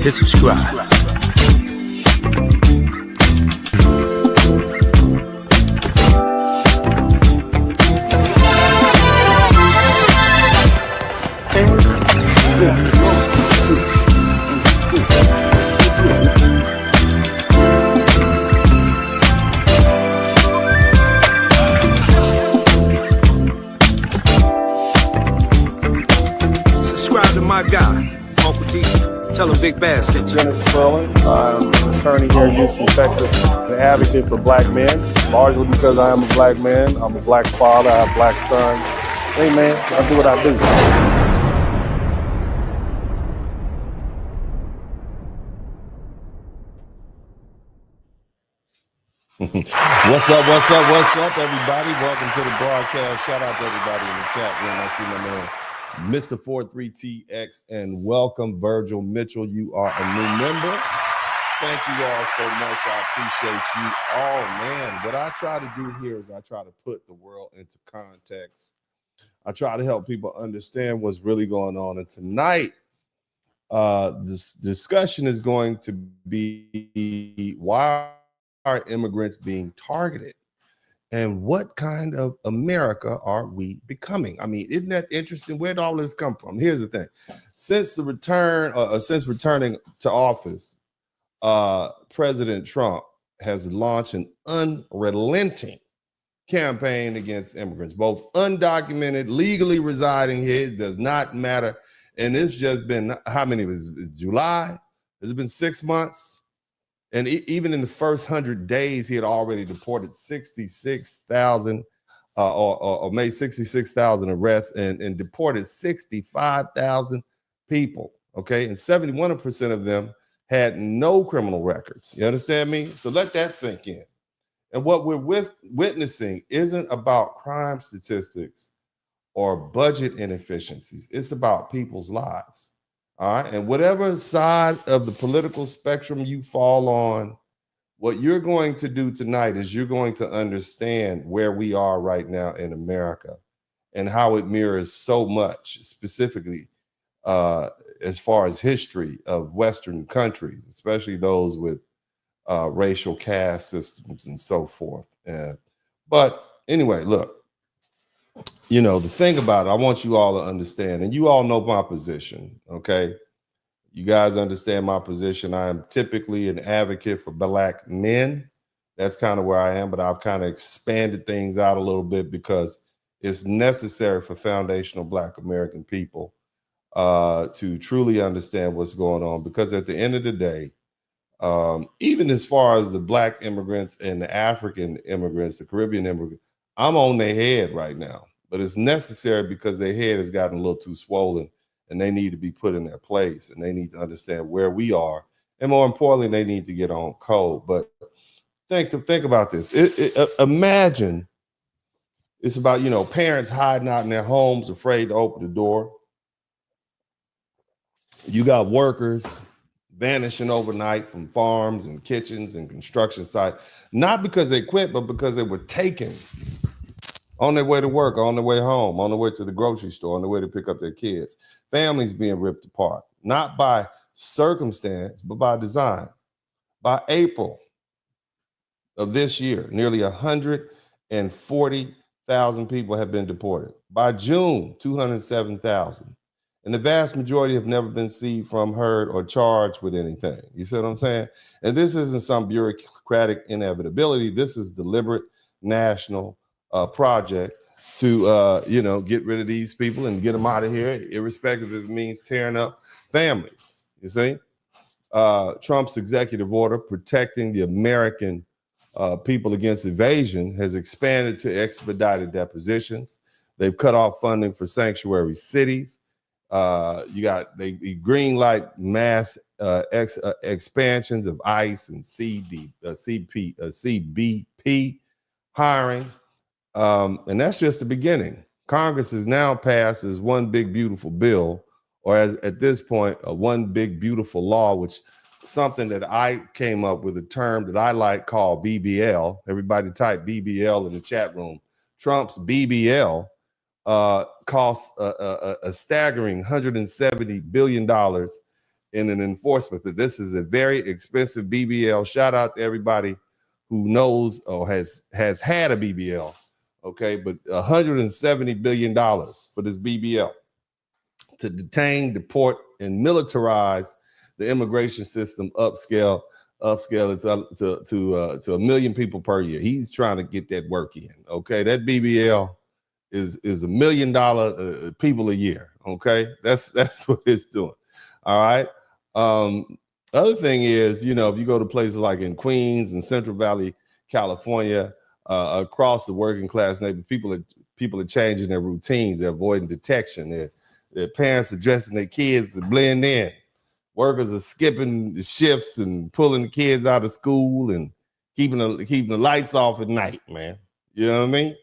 hit subscribe. Subscribe to my guy, Uncle D. Tell him Big Bad sent you. Dennis Spurling. I'm an attorney here in Houston, Texas. An advocate for black men, largely because I am a black man. I'm a black father. I have black sons. Hey, man, I do what I do. What's up, everybody? Welcome to the broadcast. Shout out to everybody in the chat room. I see my man, Mr. 43TX, and welcome, Virgil Mitchell. You are a new member. Thank you all so much. I appreciate you all, man. What I try to do here is I try to put the world into context. I try to help people understand what's really going on. And tonight, this discussion is going to be why are immigrants being targeted and what kind of America are we becoming? I mean, isn't that interesting? Where'd all this come from? Here's the thing. Since returning to office, President Trump has launched an unrelenting campaign against immigrants, both undocumented, legally residing here, it does not matter. And it's just been, how many was it, July? Has it been 6 months? And even in the first 100 days, he had already deported 66,000 or made 66,000 arrests and deported 65,000 people. Okay. And 71% of them had no criminal records. You understand me? So let that sink in. And what we're witnessing isn't about crime statistics or budget inefficiencies. It's about people's lives. All right. And whatever side of the political spectrum you fall on, what you're going to do tonight is you're going to understand where we are right now in America and how it mirrors so much, specifically as far as history of Western countries, especially those with racial caste systems and so forth. But anyway, look, you know, the thing about it, I want you all to understand, and you all know my position, okay? You guys understand my position. I am typically an advocate for black men. That's kind of where I am, but I've kind of expanded things out a little bit because it's necessary for foundational black American people to truly understand what's going on. Because at the end of the day, even as far as the black immigrants and the African immigrants, the Caribbean immigrants, I'm on their head right now. But it's necessary because their head has gotten a little too swollen and they need to be put in their place and they need to understand where we are. And more importantly, they need to get on code. But think about this. Imagine it's about, you know, parents hiding out in their homes, afraid to open the door. You got workers vanishing overnight from farms and kitchens and construction sites, not because they quit, but because they were taken on their way to work, on their way home, on their way to the grocery store, on their way to pick up their kids. Families being ripped apart, not by circumstance, but by design. By April of this year, nearly 140,000 people have been deported. By June, 207,000. And the vast majority have never been seen from, heard, or charged with anything. You see what I'm saying? And this isn't some bureaucratic inevitability. This is deliberate national project to, you know, get rid of these people and get them out of here, irrespective if it means tearing up families. You see? Trump's executive order protecting the American people against evasion has expanded to expedited depositions. They've cut off funding for sanctuary cities. They green light mass expansions of ICE and CBP hiring. And that's just the beginning. Congress has now passed as one big beautiful bill, or as at this point, a one big beautiful law, which something that I came up with, a term that I like called BBL. Everybody type BBL in the chat room. Trump's BBL costs a staggering $170 billion in an enforcement, but this is a very expensive BBL. Shout out to everybody who knows or has had a BBL. Okay, but $170 billion for this BBL to detain, deport, and militarize the immigration system, upscale it to 1 million people per year. He's trying to get that work in. Okay, that BBL is $1 million people a year. Okay, that's what it's doing. All right. Other thing is, you know, if you go to places like in Queens and Central Valley, California, across the working class neighborhood, people are changing their routines. They're avoiding detection. Their parents are dressing their kids to blend in. Workers are skipping the shifts and pulling the kids out of school and keeping the lights off at night, man. You know what I mean?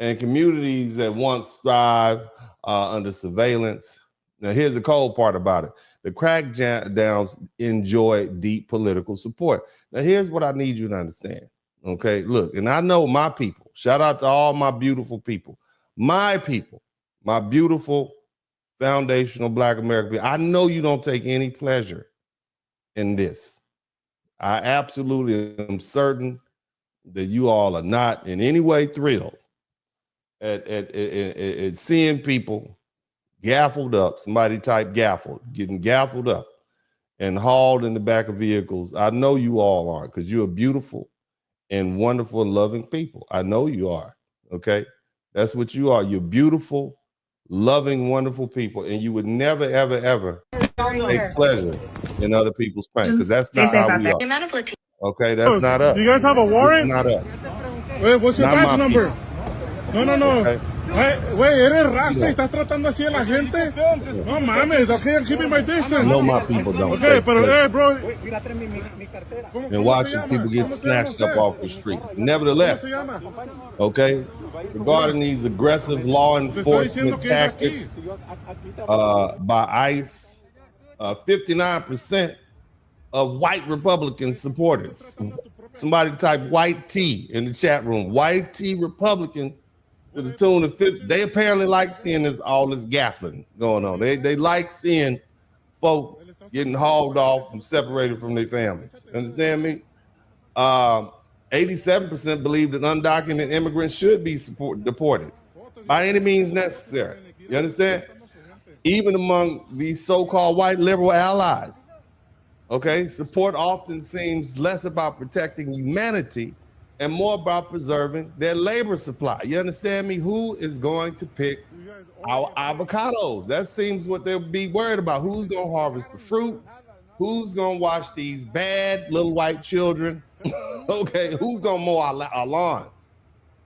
And communities that once thrived under surveillance. Now, here's the cold part about it. The crackdowns enjoy deep political support. Now, here's what I need you to understand. Okay, look, and I know my people. Shout out to all my beautiful people. My people, my beautiful foundational Black American people. I know you don't take any pleasure in this. I absolutely am certain that you all are not in any way thrilled at seeing people gaffled up, somebody type gaffled, getting gaffled up and hauled in the back of vehicles. I know you all aren't, because you're beautiful and wonderful and loving people. I know you are. Okay, that's what you are. You're beautiful, loving, wonderful people, and you would never, ever, ever take pleasure in other people's pain, because that's not how we are. Okay, that's not us. Do you guys have a warrant? Not us. Wait, what's your Not badge my number? people. No. Okay. Güey, eres raza y estás tratando así a la gente. No mames, okay, I'm keeping my distance. I know my people don't. Okay, pero hey, bro. And watching people get snatched up off the street. Nevertheless, okay, regarding these aggressive law enforcement tactics by ICE, 59% of white Republicans supported. Somebody type white T in the chat room. White T Republicans to the tune of 50. They apparently like seeing all this gaffling going on. They like seeing folk getting hauled off and separated from their families. Understand me? 87% believe that undocumented immigrants should be deported by any means necessary. You understand? Even among these so-called white liberal allies. Okay, support often seems less about protecting humanity and more about preserving their labor supply. You understand me? Who is going to pick our avocados? That seems what they'll be worried about. Who's going to harvest the fruit? Who's going to wash these bad little white children? Okay, who's going to mow our lawns?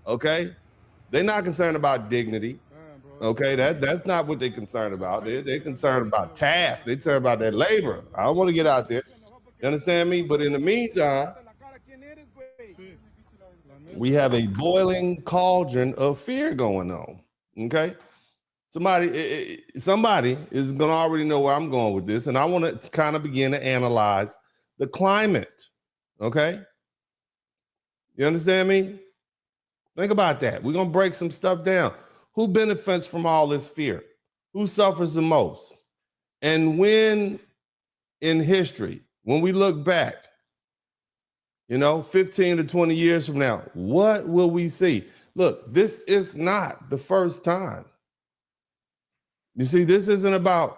Okay, they're not concerned about dignity. Okay, that's not what they're concerned about. They're concerned about tasks. They're concerned about their labor. I don't want to get out there. You understand me? But in the meantime, we have a boiling cauldron of fear going on. Okay, somebody is going to already know where I'm going with this, and I want to kind of begin to analyze the climate. Okay, you understand me? Think about that. We're going to break some stuff down. Who benefits from all this fear? Who suffers the most? And when in history, when we look back, 15 to 20 years from now, what will we see? Look, this is not the first time. You see, this isn't about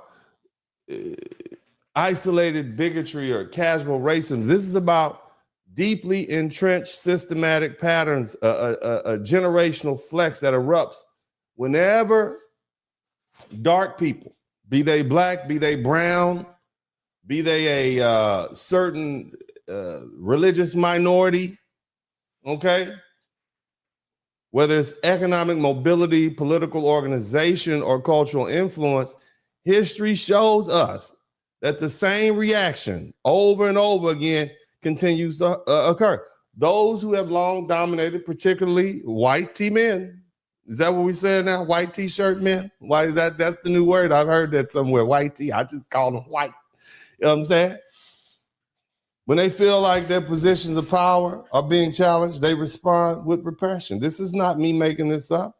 isolated bigotry or casual racism. This is about deeply entrenched systematic patterns, a generational flex that erupts whenever dark people, be they Black, be they brown, be they a certain religious minority, okay? Whether it's economic mobility, political organization, or cultural influence, history shows us that the same reaction over and over again continues to occur. Those who have long dominated, particularly white T men. Is that what we said now? White T-shirt men? Why is that? That's the new word. I've heard that somewhere. White T. I just call them white. You know what I'm saying? When they feel like their positions of power are being challenged, they respond with repression. This is not me making this up.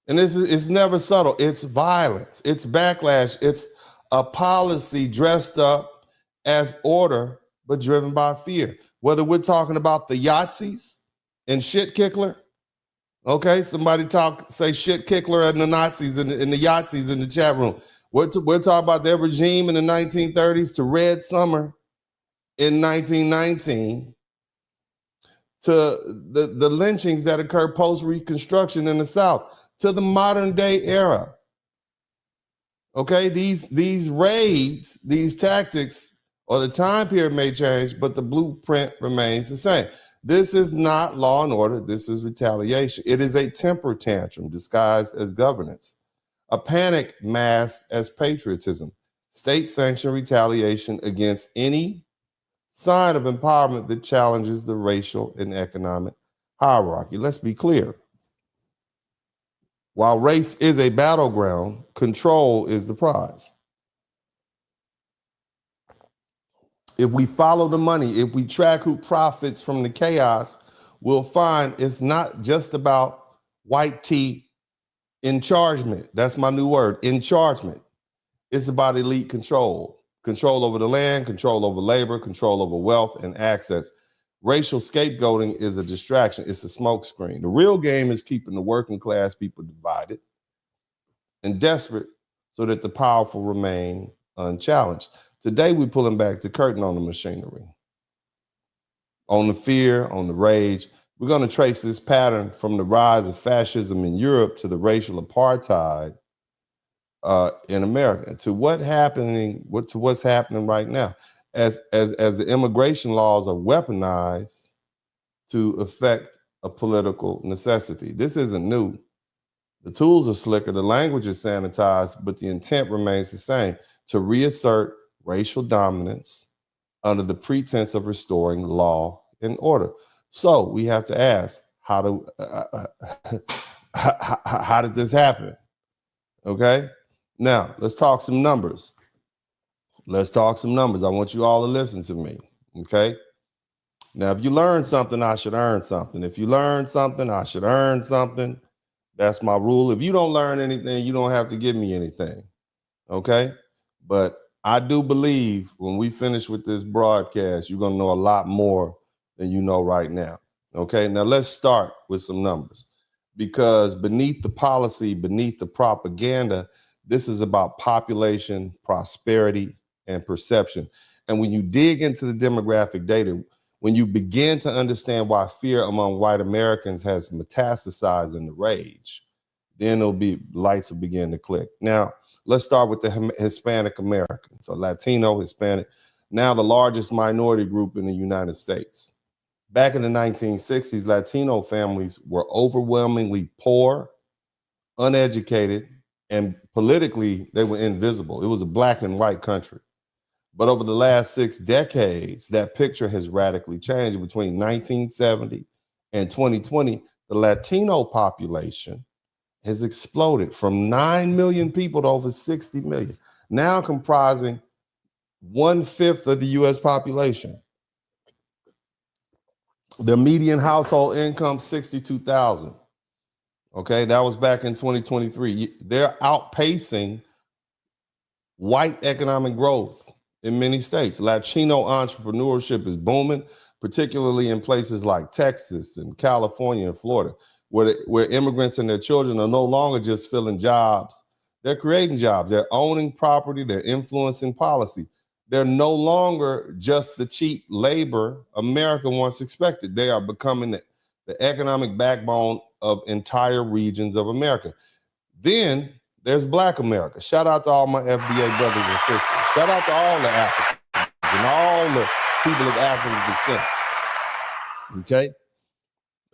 And it's never subtle. It's violence. It's backlash. It's a policy dressed up as order, but driven by fear. Whether we're talking about the Yahtzees and shit Kickler, okay, somebody say shit Kickler and the Nazis and the Yahtzees in the chat room. We're talking about their regime in the 1930s to Red Summer in 1919 to the lynchings that occurred post-Reconstruction in the South to the modern day era. Okay, these raids, these tactics, or the time period may change, but the blueprint remains the same. This is not law and order. This is retaliation. It is a temper tantrum disguised as governance, a panic masked as patriotism, state-sanctioned retaliation against any sign of empowerment that challenges the racial and economic hierarchy. Let's be clear. While race is a battleground, control is the prize. If we follow the money, if we track who profits from the chaos, we'll find it's not just about white tea enchargement. That's my new word, enchargement. It's about elite control. Control over the land, control over labor, control over wealth and access. Racial scapegoating is a distraction. It's a smokescreen. The real game is keeping the working class people divided and desperate so that the powerful remain unchallenged. Today, we're pulling back the curtain on the machinery, on the fear, on the rage. We're going to trace this pattern from the rise of fascism in Europe to the racial apartheid in America, to what's happening right now, as the immigration laws are weaponized to affect a political necessity. This isn't new. The tools are slicker, the language is sanitized, but the intent remains the same: to reassert racial dominance under the pretense of restoring law and order. So we have to ask, how did this happen? Okay. Now, let's talk some numbers. I want you all to listen to me, okay? Now, if you learn something, I should earn something. If you learn something, I should earn something. That's my rule. If you don't learn anything, you don't have to give me anything, okay? But I do believe when we finish with this broadcast, you're going to know a lot more than you know right now, okay? Now, let's start with some numbers, because beneath the policy, beneath the propaganda, this is about population, prosperity, and perception. And when you dig into the demographic data, when you begin to understand why fear among white Americans has metastasized into rage, then lights will begin to click. Now, let's start with the Hispanic Americans, so Latino, Hispanic, now the largest minority group in the United States. Back in the 1960s, Latino families were overwhelmingly poor, uneducated, and politically, they were invisible. It was a black and white country. But over the last 6 decades, that picture has radically changed. Between 1970 and 2020, the Latino population has exploded from 9 million people to over 60 million, now comprising 1/5 of the US population. The median household income, $62,000. Okay, that was back in 2023. They're outpacing white economic growth in many states. Latino entrepreneurship is booming, particularly in places like Texas and California and Florida, where immigrants and their children are no longer just filling jobs. They're creating jobs. They're owning property. They're influencing policy. They're no longer just the cheap labor America once expected. They are becoming the economic backbone of entire regions of America. Then there's Black America. Shout out to all my FBA brothers and sisters. Shout out to all the Africans and all the people of African descent. Okay?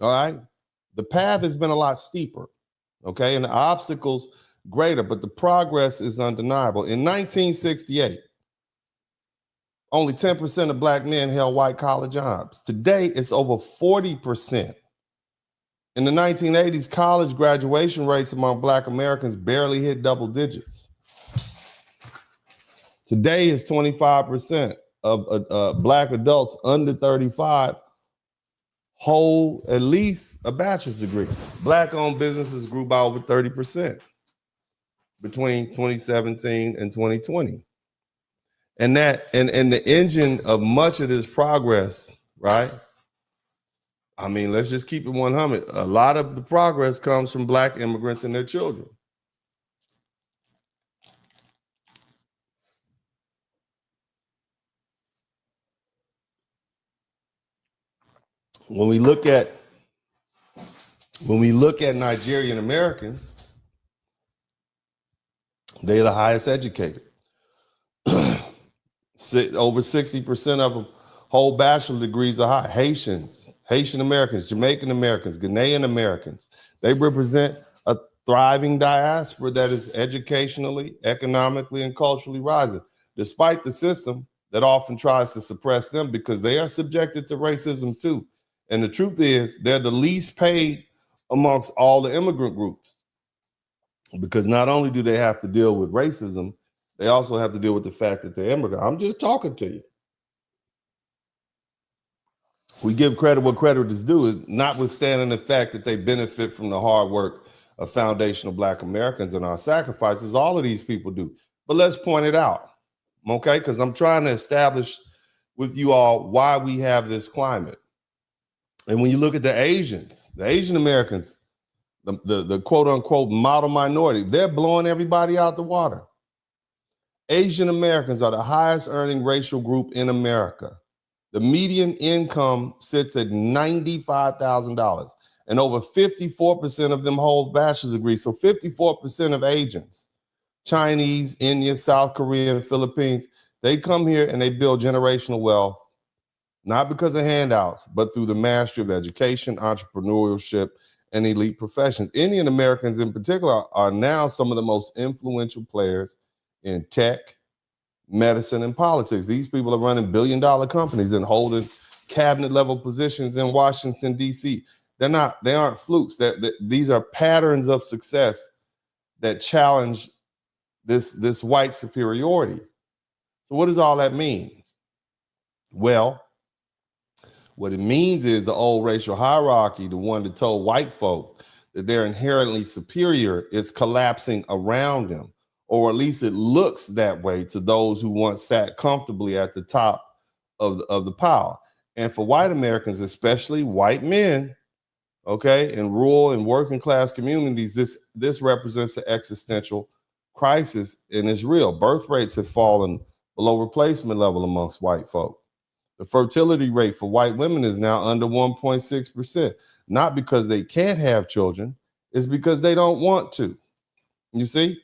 All right? The path has been a lot steeper, okay? And the obstacles greater, but the progress is undeniable. In 1968, only 10% of Black men held white collar jobs. Today, it's over 40%. In the 1980s, college graduation rates among Black Americans barely hit double digits. Today is 25% of Black adults under 35 hold at least a bachelor's degree. Black-owned businesses grew by over 30% between 2017 and 2020. And the engine of much of this progress, right? I mean, let's just keep it 100. A lot of the progress comes from Black immigrants and their children. When we look at Nigerian Americans, they're the highest educated. Over 60% of them hold bachelor degrees are high. Haitian Americans, Jamaican Americans, Ghanaian Americans. They represent a thriving diaspora that is educationally, economically, and culturally rising, despite the system that often tries to suppress them because they are subjected to racism too. And the truth is, they're the least paid amongst all the immigrant groups because not only do they have to deal with racism, they also have to deal with the fact that they're immigrant. I'm just talking to you. We give credit what credit is due, is notwithstanding the fact that they benefit from the hard work of foundational Black Americans and our sacrifices. All of these people do. But let's point it out, okay? Because I'm trying to establish with you all why we have this climate. And when you look at the Asian Americans, the quote unquote model minority, they're blowing everybody out the water. Asian Americans are the highest earning racial group in America. The median income sits at $95,000, and over 54% of them hold bachelor's degrees. So 54% of Asians, Chinese, Indian, South Korean, Philippines, they come here and they build generational wealth, not because of handouts, but through the mastery of education, entrepreneurship, and elite professions. Indian Americans in particular are now some of the most influential players in tech, medicine, and politics. These people are running billion-dollar companies and holding cabinet-level positions in Washington, D.C. They aren't flukes. These are patterns of success that challenge this white superiority. So what does all that mean? Well, what it means is the old racial hierarchy, the one that told white folk that they're inherently superior, is collapsing around them. Or at least it looks that way to those who once sat comfortably at the top of the pile. And for white Americans, especially white men, okay, in rural and working class communities, this represents an existential crisis, and it's real. Birth rates have fallen below replacement level amongst white folk. The fertility rate for white women is now under 1.6%, not because they can't have children, it's because they don't want to. You see?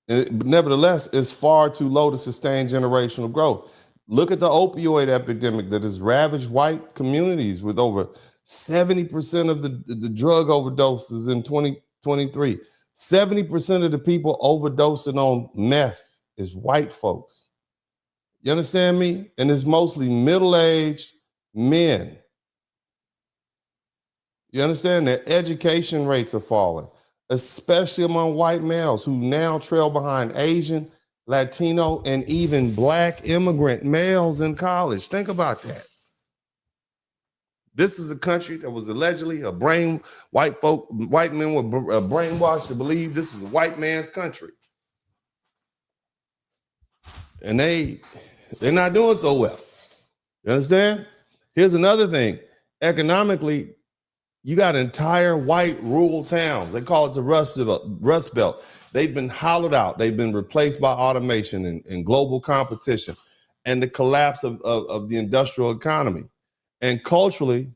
But nevertheless, it's far too low to sustain generational growth. Look at the opioid epidemic that has ravaged white communities with over 70% of the drug overdoses in 2023. 70% of the people overdosing on meth is white folks. You understand me? And it's mostly middle-aged men. You understand? Their education rates are falling, especially among white males who now trail behind Asian, Latino, and even Black immigrant males in college. Think about that. This is a country that was allegedly white men were brainwashed to believe this is a white man's country. And they're not doing so well. You understand? Here's another thing. Economically, you got entire white rural towns. They call it the Rust Belt. They've been hollowed out. They've been replaced by automation and global competition and the collapse of the industrial economy. And culturally,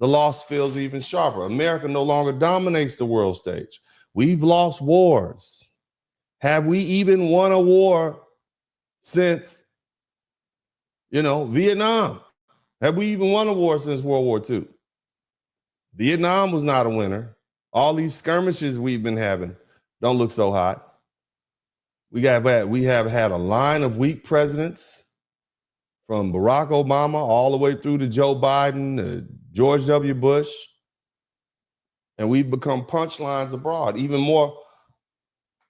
the loss feels even sharper. America no longer dominates the world stage. We've lost wars. Have we even won a war since, Vietnam? Have we even won a war since World War II? Vietnam was not a winner. All these skirmishes we've been having don't look so hot. We have had a line of weak presidents from Barack Obama all the way through to Joe Biden, George W. Bush, and we've become punchlines abroad. Even more,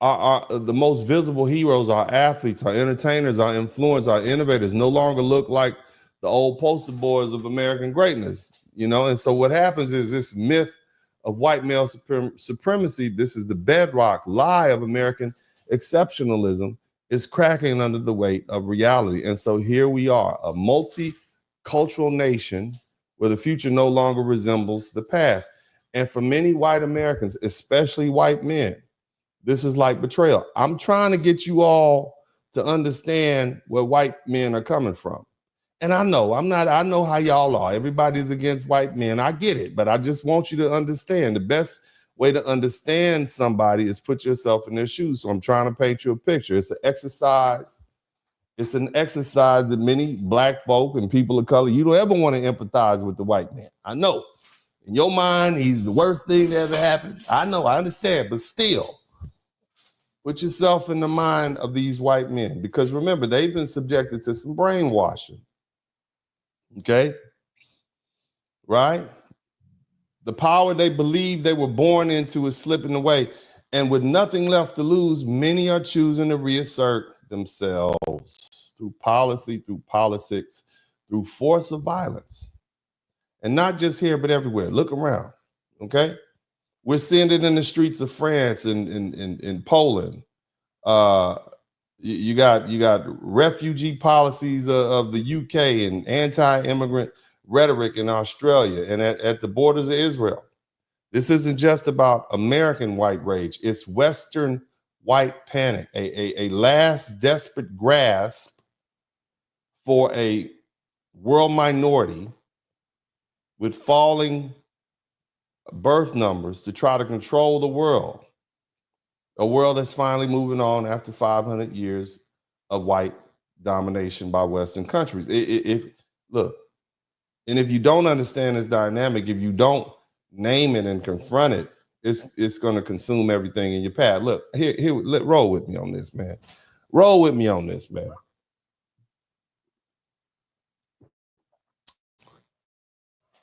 the most visible heroes, our athletes, our entertainers, our influencers, our innovators no longer look like the old poster boys of American greatness. And so what happens is this myth of white male supremacy, this is the bedrock lie of American exceptionalism, is cracking under the weight of reality. And so here we are, a multicultural nation where the future no longer resembles the past. And for many white Americans, especially white men, this is like betrayal. I'm trying to get you all to understand where white men are coming from. And I know how y'all are. Everybody's against white men. I get it, but I just want you to understand the best way to understand somebody is put yourself in their shoes. So I'm trying to paint you a picture. It's an exercise. It's an exercise that many black folk and people of color, you don't ever want to empathize with the white man. I know. In your mind, he's the worst thing that ever happened. I know, I understand, but still, put yourself in the mind of these white men, because remember, they've been subjected to some brainwashing. Okay? Right? The power they believe they were born into is slipping away. And with nothing left to lose, many are choosing to reassert themselves through policy, through politics, through force of violence. And not just here, but everywhere. Look around. Okay? We're seeing it in the streets of France and in Poland. You got refugee policies of the UK and anti-immigrant rhetoric in Australia and at the borders of Israel. This isn't just about American white rage. It's Western white panic, a last desperate grasp for a world minority with falling birth numbers to try to control the world. A world that's finally moving on after 500 years of white domination by Western countries. Look, and if you don't understand this dynamic, if you don't name it and confront it, it's going to consume everything in your path. Look, roll with me on this, man. Roll with me on this, man.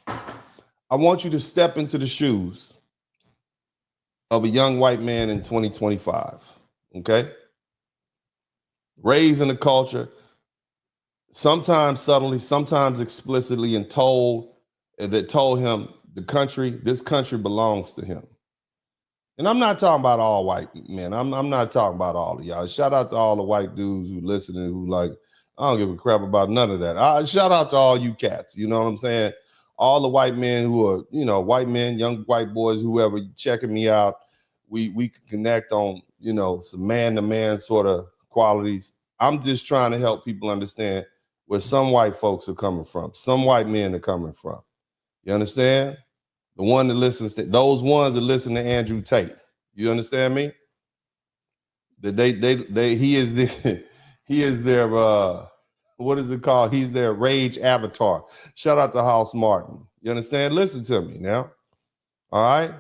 I want you to step into the shoes of a young white man in 2025, okay? Raised in a culture, sometimes subtly, sometimes explicitly, and told him this country belongs to him. And I'm not talking about all white men. I'm not talking about all of y'all. Shout out to all the white dudes who listening, who like, I don't give a crap about none of that. Shout out to all you cats, you know what I'm saying? All the white men who are, white men, young white boys, whoever, checking me out. We can connect on, some man-to-man sort of qualities. I'm just trying to help people understand where some white folks are coming from, some white men are coming from. You understand? The one that listens to those ones that listen to Andrew Tate. You understand me? That he is their what is it called? He's their rage avatar. Shout out to House Martin. You understand? Listen to me now. All right.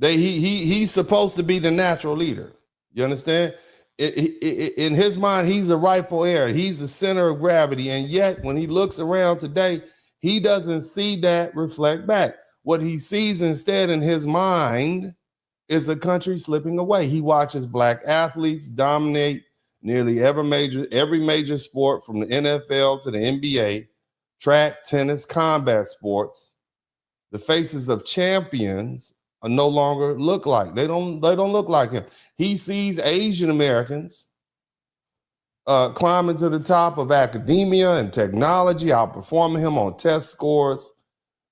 He's supposed to be the natural leader. You understand? In his mind, he's a rightful heir. He's the center of gravity. And yet, when he looks around today, he doesn't see that reflect back. What he sees instead in his mind is a country slipping away. He watches black athletes dominate nearly every major sport, from the NFL to the NBA, track, tennis, combat sports. The faces of champions are no longer look like. They don't look like him. He sees Asian Americans climbing to the top of academia and technology, outperforming him on test scores,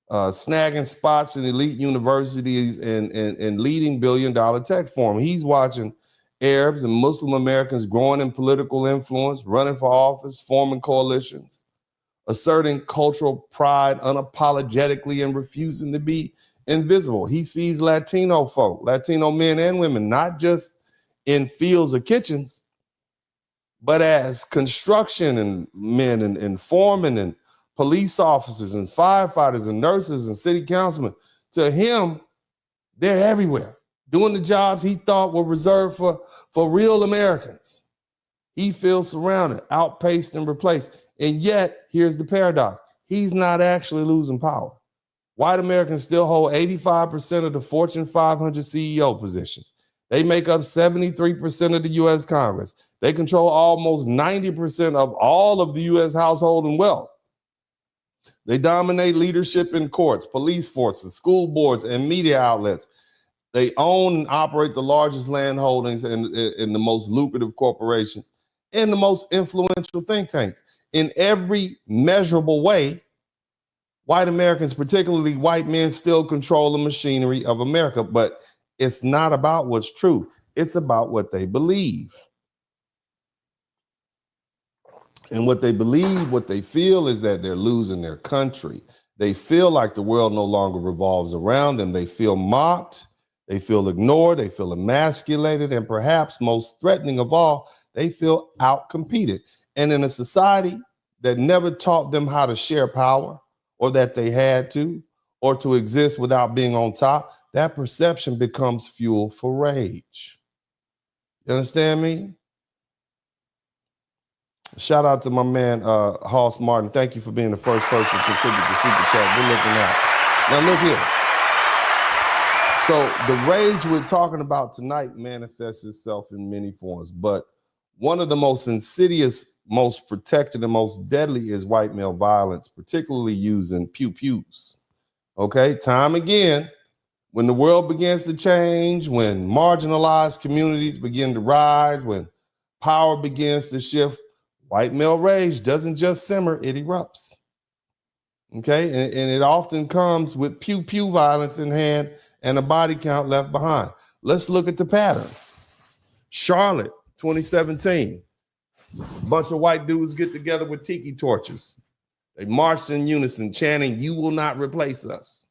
snagging spots in elite universities and leading billion-dollar tech firm. He's watching Arabs and Muslim Americans growing in political influence, running for office, forming coalitions, asserting cultural pride unapologetically and refusing to be invisible. He sees Latino folk, Latino men and women, not just in fields or kitchens, but as construction and men and foremen and police officers and firefighters and nurses and city councilmen. To him, they're everywhere, doing the jobs he thought were reserved for real Americans. He feels surrounded, outpaced, and replaced. And yet, here's the paradox. He's not actually losing power. White Americans still hold 85% of the Fortune 500 CEO positions. They make up 73% of the U.S. Congress. They control almost 90% of all of the U.S. household and wealth. They dominate leadership in courts, police forces, school boards, and media outlets. They own and operate the largest land holdings and the most lucrative corporations and the most influential think tanks. In every measurable way, white Americans, particularly white men, still control the machinery of America. But it's not about what's true. It's about what they believe. And what they believe, what they feel is that they're losing their country. They feel like the world no longer revolves around them. They feel mocked. They feel ignored. They feel emasculated. And perhaps most threatening of all, they feel outcompeted. And in a society that never taught them how to share power, or that they had to, or to exist without being on top, that perception becomes fuel for rage. You understand me? Shout out to my man, Hoss Martin. Thank you for being the first person to contribute to Super Chat. We're looking out. Now look here. So the rage we're talking about tonight manifests itself in many forms, but one of the most insidious, most protected, and most deadly is white male violence, particularly using pew-pews. Okay, time again, when the world begins to change, when marginalized communities begin to rise, when power begins to shift, white male rage doesn't just simmer, it erupts. Okay, and it often comes with pew-pew violence in hand and a body count left behind. Let's look at the pattern. Charlotte, 2017. A bunch of white dudes get together with tiki torches. They marched in unison, chanting, "You will not replace us."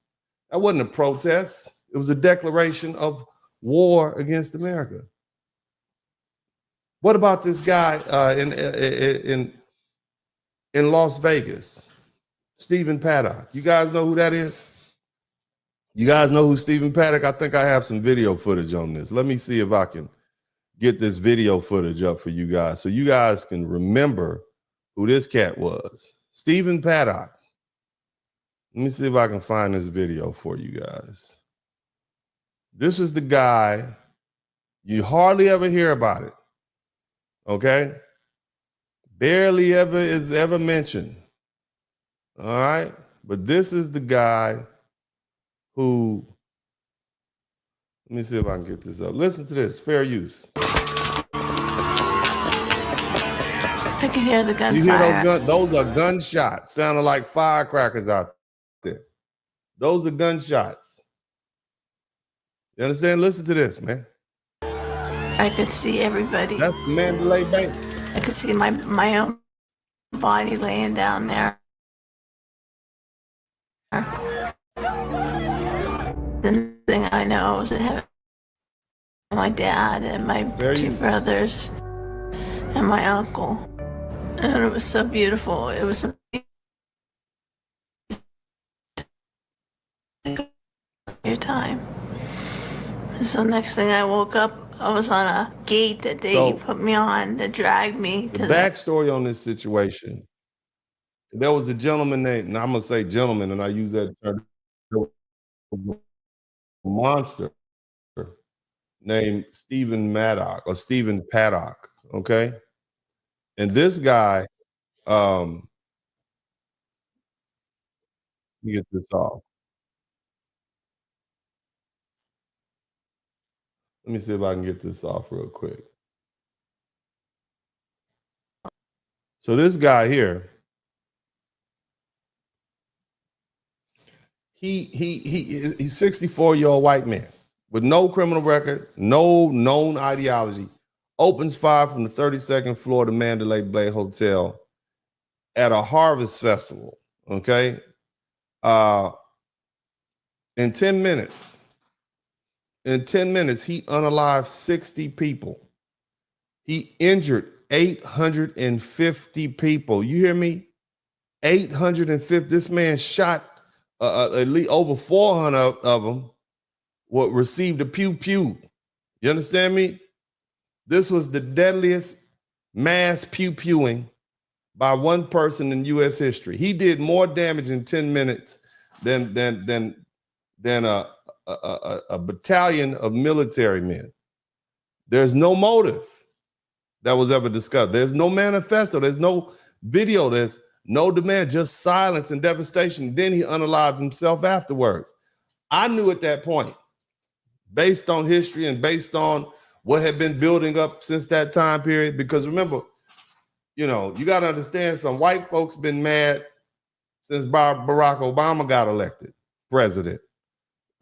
That wasn't a protest. It was a declaration of war against America. What about this guy in Las Vegas, Stephen Paddock? You guys know who that is? You guys know who Stephen Paddock? I think I have some video footage on this. Let me see if I can get this video footage up for you guys so you guys can remember who this cat was. Stephen Paddock. Let me see if I can find this video for you guys. This is the guy, you hardly ever hear about it. Okay? Barely ever is ever mentioned. All right? But this is the guy who, let me see if I can get this up. Listen to this, fair use. I can hear the gunfire. You hear those are gunshots. Sounding like firecrackers out there. Those are gunshots. You understand? Listen to this, man. I could see everybody. That's the Mandalay Bay. I could see my own body laying down there. The thing I know was that my dad and my two brothers and my uncle. And it was so beautiful. It was your time. And so next thing I woke up, I was on a gate that they put me on that dragged me to the backstory on this situation. There was a gentleman named, and I'm gonna say gentleman, and I use that term, monster named Stephen Paddock, okay? And this guy, let me get this off. Let me see if I can get this off real quick. So this guy here, he's 64-year-old white man with no criminal record, no known ideology, opens fire from the 32nd floor of the Mandalay Bay Hotel at a harvest festival, okay? In 10 minutes, he unalived 60 people. He injured 850 people. You hear me? 850. This man shot at least over 400 of them received a pew-pew. You understand me? This was the deadliest mass pew-pewing by one person in U.S. history. He did more damage in 10 minutes than a battalion of military men. There's no motive that was ever discussed. There's no manifesto. There's no video. There's no demand, just silence and devastation. Then he unalived himself afterwards. I knew at that point based on history and based on what had been building up since that time period. Because remember, you got to understand, some white folks been mad since Barack Obama got elected president.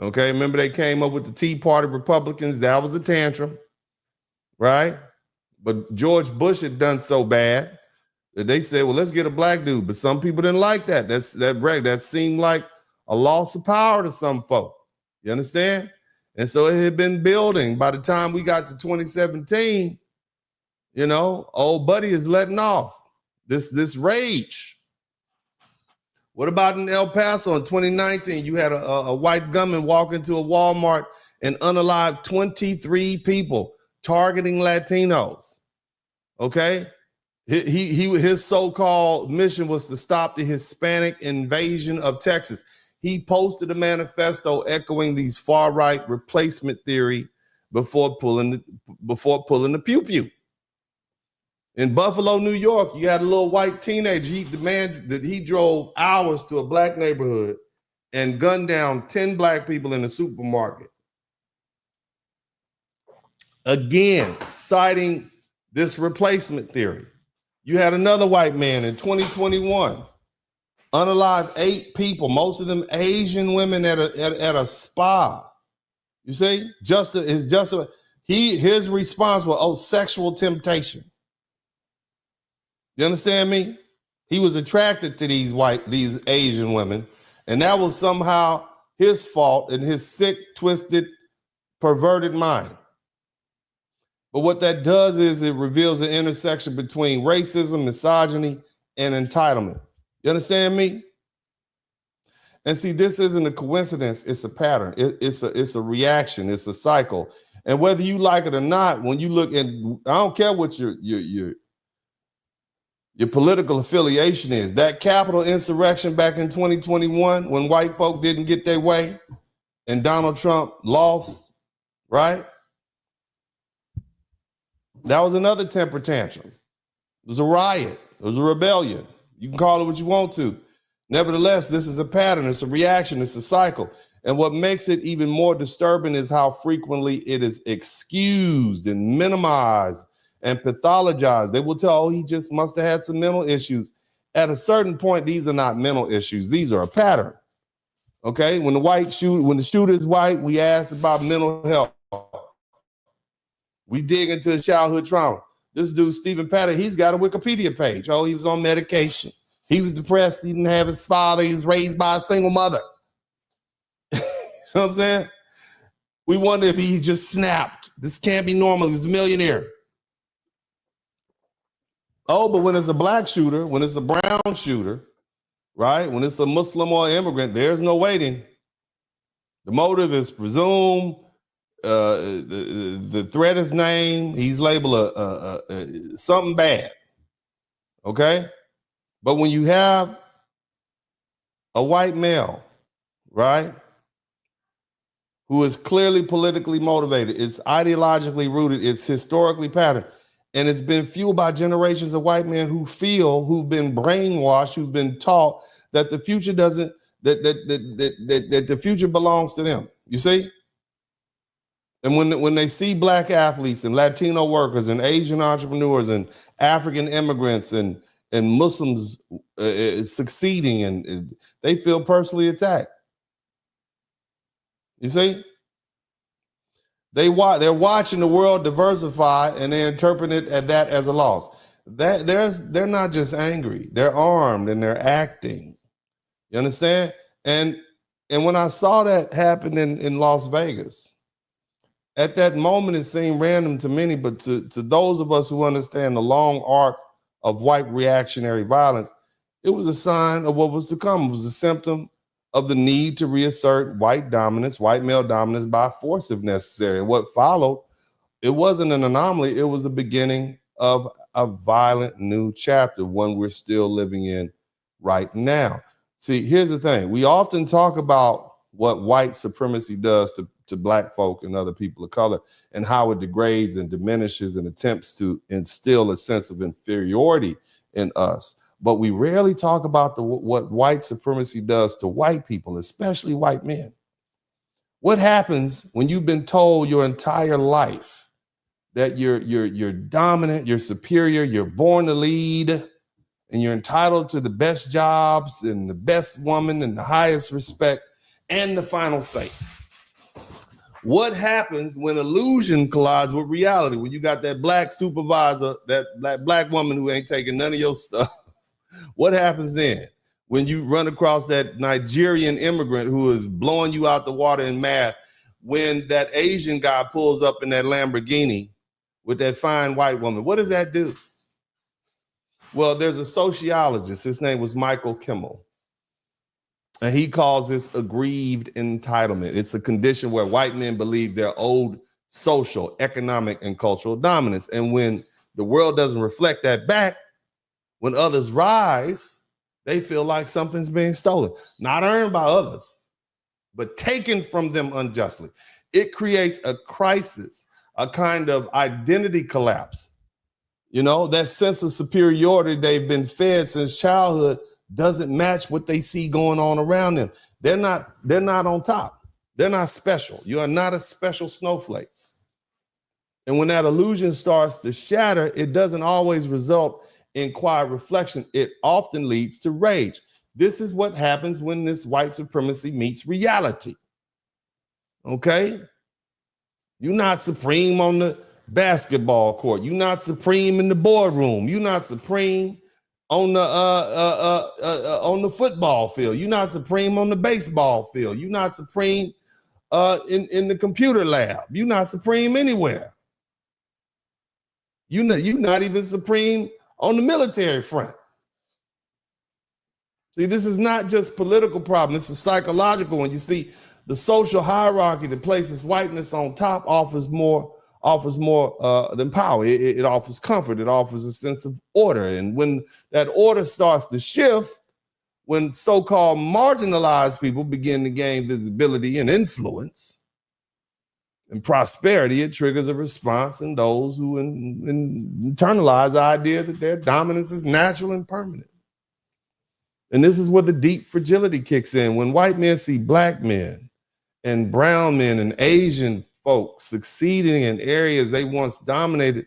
Okay, remember they came up with the Tea Party Republicans. That was a tantrum, right? But George Bush had done so bad that they said, well, let's get a black dude. But some people didn't like that. That seemed like a loss of power to some folk. You understand? And so it had been building. By the time we got to 2017, old buddy is letting off this rage. What about in El Paso in 2019? You had a white gunman walk into a Walmart and unalive 23 people targeting Latinos. Okay? His so-called mission was to stop the Hispanic invasion of Texas. He posted a manifesto echoing these far-right replacement theory before pulling the pew-pew. In Buffalo, New York, you had a little white teenager. He drove hours to a black neighborhood and gunned down 10 black people in a supermarket. Again, citing this replacement theory. You had another white man in 2021, unalived 8 people, most of them Asian women at a spa. You see, his response was, sexual temptation. You understand me? He was attracted to these Asian women, and that was somehow his fault in his sick, twisted, perverted mind. But what that does is it reveals the intersection between racism, misogyny, and entitlement. You understand me? And see, this isn't a coincidence. It's a pattern. It's a reaction. It's a cycle. And whether you like it or not, when you look, and I don't care what your political affiliation is. That Capitol insurrection back in 2021, when white folk didn't get their way and Donald Trump lost, right? That was another temper tantrum. It was a riot. It was a rebellion. You can call it what you want to. Nevertheless, this is a pattern. It's a reaction. It's a cycle. And what makes it even more disturbing is how frequently it is excused and minimized and pathologized. They will tell, he just must have had some mental issues. At a certain point, these are not mental issues. These are a pattern. Okay? When the shooter is white, we ask about mental health. We dig into his childhood trauma. This dude, Stephen Paddock, he's got a Wikipedia page. Oh, he was on medication. He was depressed. He didn't have his father. He was raised by a single mother. You know what I'm saying? We wonder if he just snapped. This can't be normal. He's a millionaire. Oh, but when it's a black shooter, when it's a brown shooter, right? When it's a Muslim or immigrant, there's no waiting. The motive is presumed. The threat is named. He's labeled something bad. Okay? But when you have a white male, right, who is clearly politically motivated, it's ideologically rooted, it's historically patterned, and it's been fueled by generations of white men who've been brainwashed, who've been taught that the future doesn't, that the future belongs to them. You see? And when they see black athletes and Latino workers and Asian entrepreneurs and African immigrants and Muslims succeeding, and they feel personally attacked. You see? They're watching the world diversify, and they interpret it as a loss. They're not just angry; they're armed and they're acting. You understand? And when I saw that happen in Las Vegas, at that moment it seemed random to many, but to those of us who understand the long arc of white reactionary violence, it was a sign of what was to come. It was a symptom of the need to reassert white dominance, white male dominance by force if necessary. And what followed, it wasn't an anomaly. It was the beginning of a violent new chapter, one we're still living in right now. See, here's the thing. We often talk about what white supremacy does to black folk and other people of color, and how it degrades and diminishes and attempts to instill a sense of inferiority in us. But we rarely talk about what white supremacy does to white people, especially white men. What happens when you've been told your entire life that you're dominant, you're superior, you're born to lead, and you're entitled to the best jobs and the best woman and the highest respect and the final say? What happens when illusion collides with reality? When you got that black supervisor, that black woman who ain't taking none of your stuff, what happens then? When you run across that Nigerian immigrant who is blowing you out the water in math, when that Asian guy pulls up in that Lamborghini with that fine white woman, what does that do? Well, there's a sociologist, his name was Michael Kimmel, and he calls this aggrieved entitlement. It's a condition where white men believe they're owed social, economic, and cultural dominance. And when the world doesn't reflect that back, when others rise, they feel like something's being stolen, not earned by others, but taken from them unjustly. It creates a crisis, a kind of identity collapse. You know, that sense of superiority they've been fed since childhood doesn't match what they see going on around them. They're not on top. They're not special. You are not a special snowflake. And when that illusion starts to shatter, it doesn't always result in quiet reflection. It often leads to rage. This is what happens when this white supremacy meets reality. Okay? You're not supreme on the basketball court. You're not supreme in the boardroom. You're not supreme on the football field. You're not supreme on the baseball field. You're not supreme in the computer lab. You're not supreme anywhere. You're not even supreme on the military front. See, this is not just political problem. This is psychological. When you see the social hierarchy that places whiteness on top offers more than power. It offers comfort. It offers a sense of order. And when that order starts to shift, when so-called marginalized people begin to gain visibility and influence and prosperity, it triggers a response in those who internalize the idea that their dominance is natural and permanent. And this is where the deep fragility kicks in. When white men see black men and brown men and Asian folks succeeding in areas they once dominated,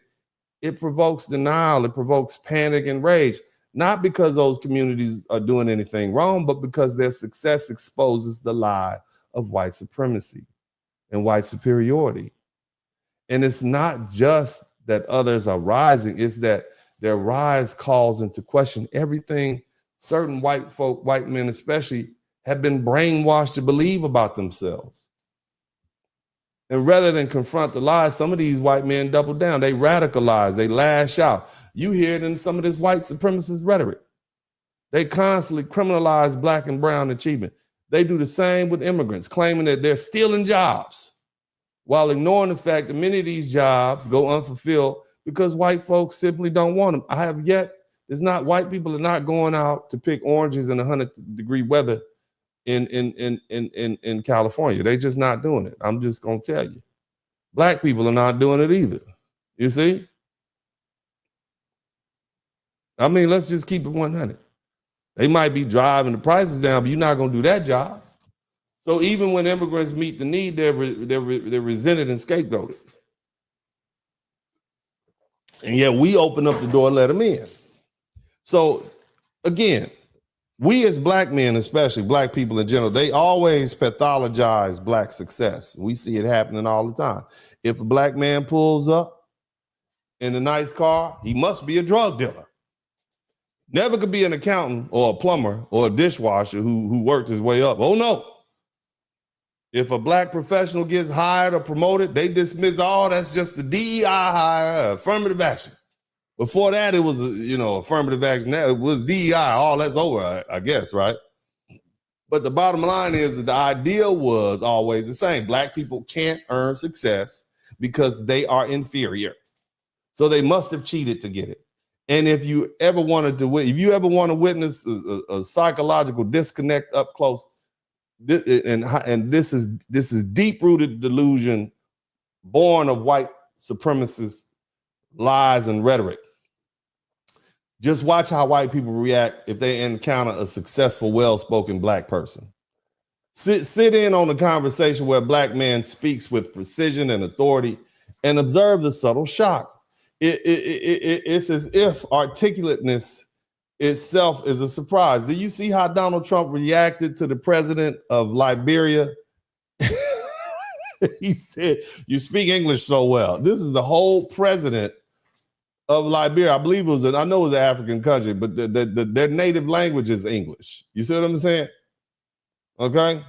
it provokes denial, it provokes panic and rage, not because those communities are doing anything wrong, but because their success exposes the lie of white supremacy and white superiority. And it's not just that others are rising, it's that their rise calls into question everything certain white folk, white men especially, have been brainwashed to believe about themselves. And rather than confront the lies, some of these white men double down. They radicalize, they lash out. You hear it in some of this white supremacist rhetoric. They constantly criminalize black and brown achievement. They do the same with immigrants, claiming that they're stealing jobs, while ignoring the fact that many of these jobs go unfulfilled because white folks simply don't want them. White people are not going out to pick oranges in 100-degree weather in California. They're just not doing it. I'm just gonna tell you. Black people are not doing it either. You see? I mean, let's just keep it 100. They might be driving the prices down, but you're not gonna do that job. So even when immigrants meet the need, they're resented and scapegoated. And yet we open up the door and let them in. So again, we as black men, especially black people in general, they always pathologize black success. We see it happening all the time. If a black man pulls up in a nice car, he must be a drug dealer. Never could be an accountant or a plumber or a dishwasher who worked his way up. Oh no. If a black professional gets hired or promoted, they dismiss, that's just the DEI hire, affirmative action. Before that, it was, affirmative action. Now it was DEI. That's over, I guess, right? But the bottom line is that the idea was always the same. Black people can't earn success because they are inferior. So they must have cheated to get it. And if you ever want to witness a psychological disconnect up close, and this is deep-rooted delusion born of white supremacist lies and rhetoric. Just watch how white people react if they encounter a successful, well-spoken black person. Sit in on a conversation where a black man speaks with precision and authority and observe the subtle shock. It's as if articulateness itself is a surprise. Do you see how Donald Trump reacted to the president of Liberia? He said, "You speak English so well." This is the whole president of Liberia. I believe it was, I know it was an African country, but their native language is English. You see what I'm saying? Okay.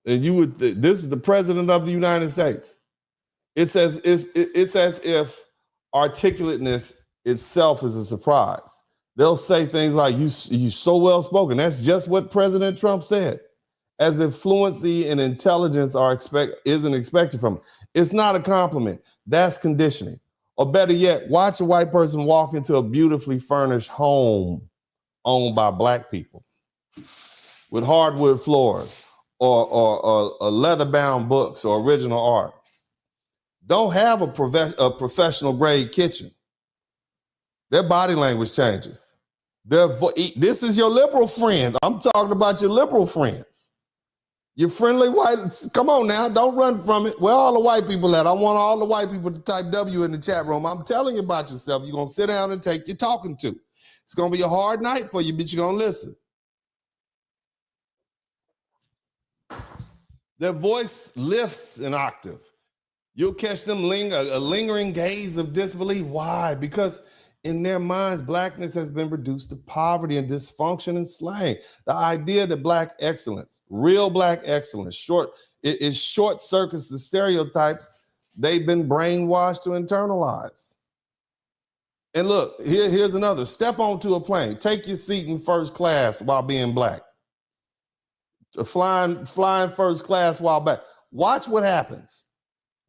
And this is the president of the United States. It's as if articulateness itself is a surprise. They'll say things like, you so well spoken. That's just what President Trump said. As if fluency and intelligence isn't expected from him. It's not a compliment. That's conditioning. Or better yet, watch a white person walk into a beautifully furnished home owned by black people with hardwood floors or leather-bound books or original art. Don't have a professional grade kitchen. Their body language changes. This is your liberal friends. I'm talking about your liberal friends. Your friendly white, come on now, don't run from it. Where all the white people at? I want all the white people to type W in the chat room. I'm telling you about yourself. You're going to sit down and take your talking to. It's going to be a hard night for you, but you're going to listen. Their voice lifts an octave. You'll catch them a lingering gaze of disbelief. Why? Because in their minds, blackness has been reduced to poverty and dysfunction and slang. The idea that black excellence, real black excellence, short circuits the stereotypes they've been brainwashed to internalize. And look, here's another. Step onto a plane. Take your seat in first class while being black. Flying first class while black. Watch what happens.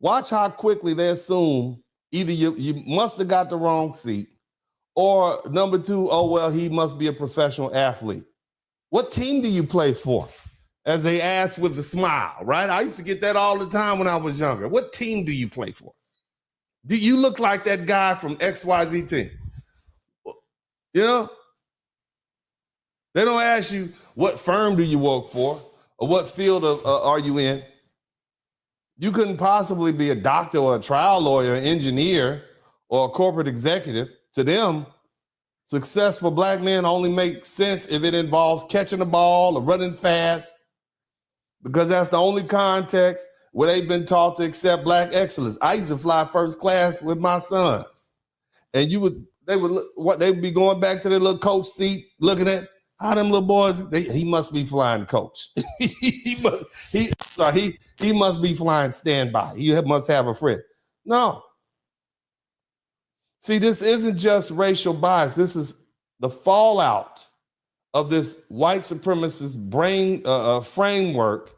Watch how quickly they assume either you must have got the wrong seat, or number two, oh, well, he must be a professional athlete. What team do you play for? As they ask with a smile, right? I used to get that all the time when I was younger. What team do you play for? Do you look like that guy from XYZ team? You know? They don't ask you, what firm do you work for? Or what field are you in? You couldn't possibly be a doctor or a trial lawyer, an engineer, or a corporate executive. To them, successful black men only make sense if it involves catching a ball or running fast, because that's the only context where they've been taught to accept black excellence. I used to fly first class with my sons, and they would be going back to their little coach seat, looking at how them little boys. He must be flying coach. he must be flying standby. He must have a friend. No. See, this isn't just racial bias. This is the fallout of this white supremacist brain framework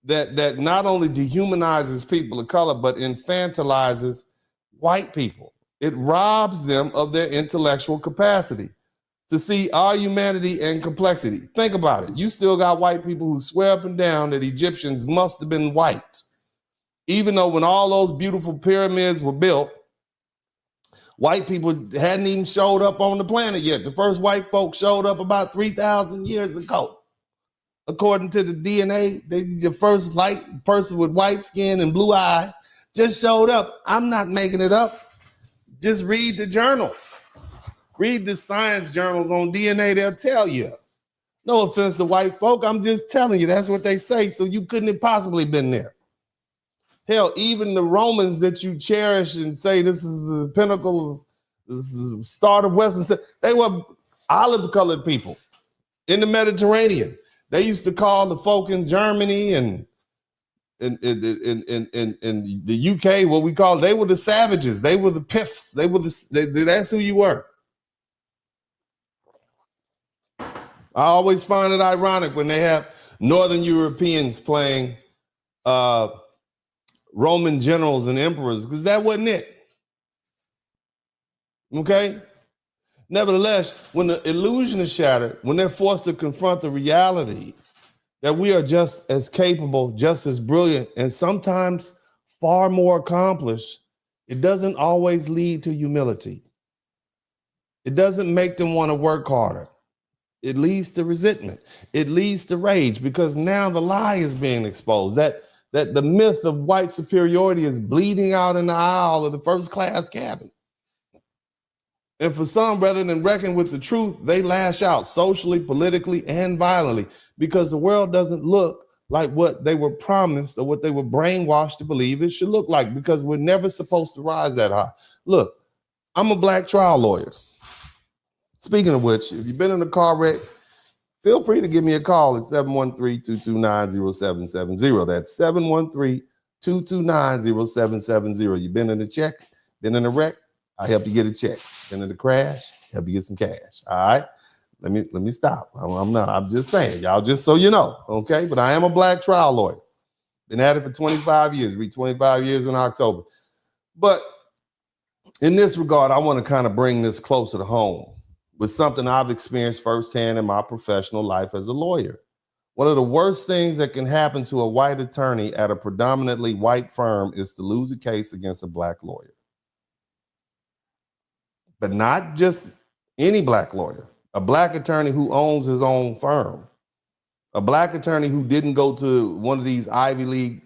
that not only dehumanizes people of color, but infantilizes white people. It robs them of their intellectual capacity to see our humanity and complexity. Think about it. You still got white people who swear up and down that Egyptians must have been white, even though when all those beautiful pyramids were built, white people hadn't even showed up on the planet yet. The first white folks showed up about 3,000 years ago. According to the DNA, the first light person with white skin and blue eyes just showed up. I'm not making it up. Just read the journals. Read the science journals on DNA, they'll tell you. No offense to white folk, I'm just telling you, that's what they say, so you couldn't have possibly been there. Hell, even the Romans that you cherish and say this is the pinnacle, this is the start of Western, they were olive-colored people in the Mediterranean. They used to call the folk in Germany and in the UK, what we call, they were the savages. They were the piffs. That's who you were. I always find it ironic when they have Northern Europeans playing Roman generals and emperors, because that wasn't it. Okay? Nevertheless, when the illusion is shattered, when they're forced to confront the reality that we are just as capable, just as brilliant, and sometimes far more accomplished, it doesn't always lead to humility. It doesn't make them want to work harder. It leads to resentment. It leads to rage because now the lie is being exposed. That the myth of white superiority is bleeding out in the aisle of the first class cabin. And for some, rather than reckon with the truth, they lash out socially, politically, and violently because the world doesn't look like what they were promised or what they were brainwashed to believe it should look like, because we're never supposed to rise that high. Look, I'm a black trial lawyer. Speaking of which, if you've been in a car wreck, feel free to give me a call at 713-229-0770. That's 713-229-0770. You've been in a check, been in a wreck, I help you get a check. Been in a crash, help you get some cash. All right. Let me stop. I'm just saying, y'all, just so you know, okay? But I am a black trial lawyer. Been at it for 25 years. Be 25 years in October. But in this regard, I want to kind of bring this closer to home with something I've experienced firsthand in my professional life as a lawyer. One of the worst things that can happen to a white attorney at a predominantly white firm is to lose a case against a black lawyer. But not just any black lawyer, a black attorney who owns his own firm, a black attorney who didn't go to one of these Ivy League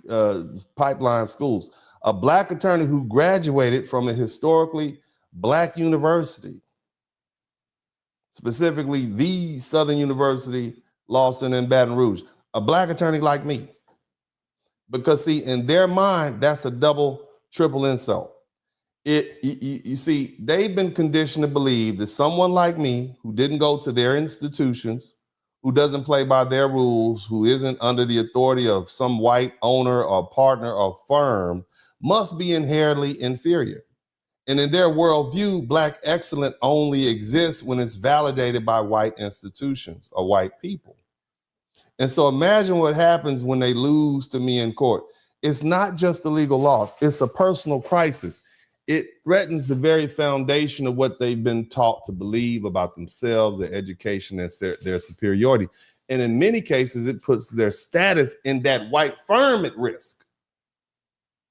pipeline schools, a black attorney who graduated from a historically black university, specifically the Southern University Law Center in Baton Rouge, a black attorney like me. Because see, in their mind, that's a double, triple insult. You see, they've been conditioned to believe that someone like me, who didn't go to their institutions, who doesn't play by their rules, who isn't under the authority of some white owner or partner or firm, must be inherently inferior. And in their worldview, black excellence only exists when it's validated by white institutions or white people. And so imagine what happens when they lose to me in court. It's not just a legal loss, it's a personal crisis. It threatens the very foundation of what they've been taught to believe about themselves, their education, and their superiority. And in many cases, it puts their status in that white firm at risk.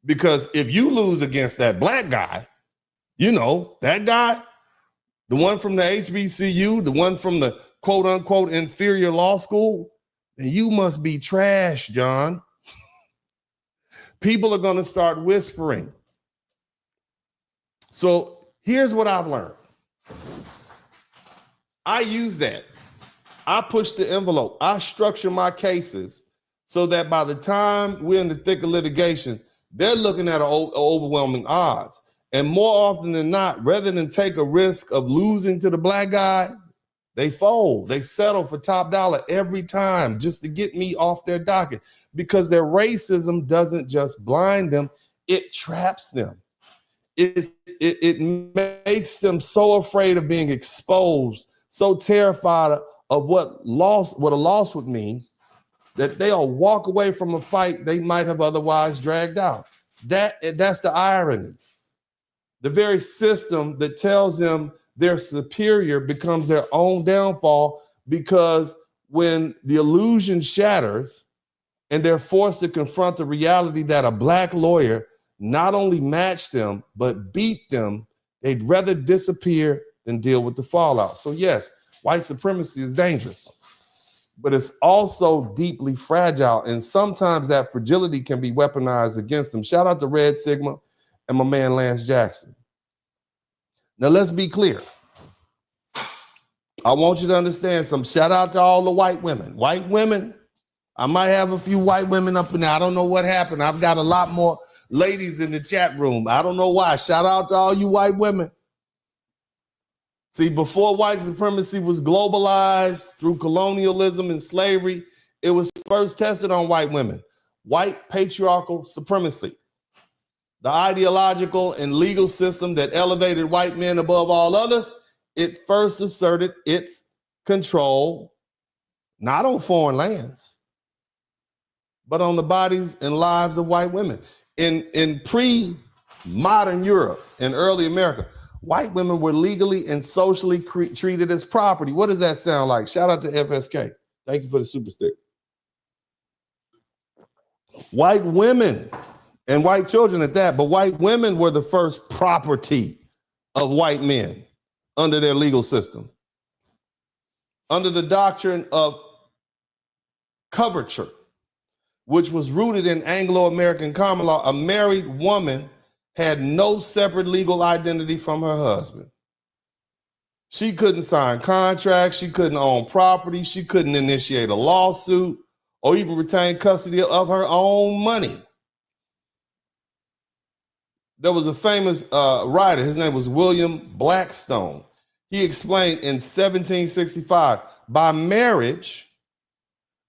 Because if you lose against that black guy, you know, that guy, the one from the HBCU, the one from the quote unquote inferior law school, then you must be trash, John. People are going to start whispering. So here's what I've learned. I use that. I push the envelope. I structure my cases so that by the time we're in the thick of litigation, they're looking at overwhelming odds. And more often than not, rather than take a risk of losing to the black guy, they fold. They settle for top dollar every time just to get me off their docket, because their racism doesn't just blind them, it traps them. It makes them so afraid of being exposed, so terrified of what a loss would mean, that they'll walk away from a fight they might have otherwise dragged out. That's the irony. The very system that tells them they're superior becomes their own downfall, because when the illusion shatters and they're forced to confront the reality that a black lawyer not only match them, but beat them, they'd rather disappear than deal with the fallout. So yes, white supremacy is dangerous, but it's also deeply fragile. And sometimes that fragility can be weaponized against them. Shout out to Red Sigma and my man, Lance Jackson. Now let's be clear. I want you to understand some. Shout out to all the white women. White women, I might have a few white women up in there. I don't know what happened. I've got a lot more ladies in the chat room. I don't know why. Shout out to all you white women. See, before white supremacy was globalized through colonialism and slavery, it was first tested on white women. White patriarchal supremacy, the ideological and legal system that elevated white men above all others, it first asserted its control, not on foreign lands, but on the bodies and lives of white women. In pre-modern Europe and early America, white women were legally and socially treated as property. What does that sound like? Shout out to FSK. Thank you for the super stick. White women and white children at that, but white women were the first property of white men under their legal system. under the doctrine of coverture, which was rooted in Anglo-American common law. A married woman had no separate legal identity from her husband. She couldn't sign contracts. She couldn't own property. She couldn't initiate a lawsuit or even retain custody of her own money. There was a famous writer. His name was William Blackstone. He explained in 1765, by marriage,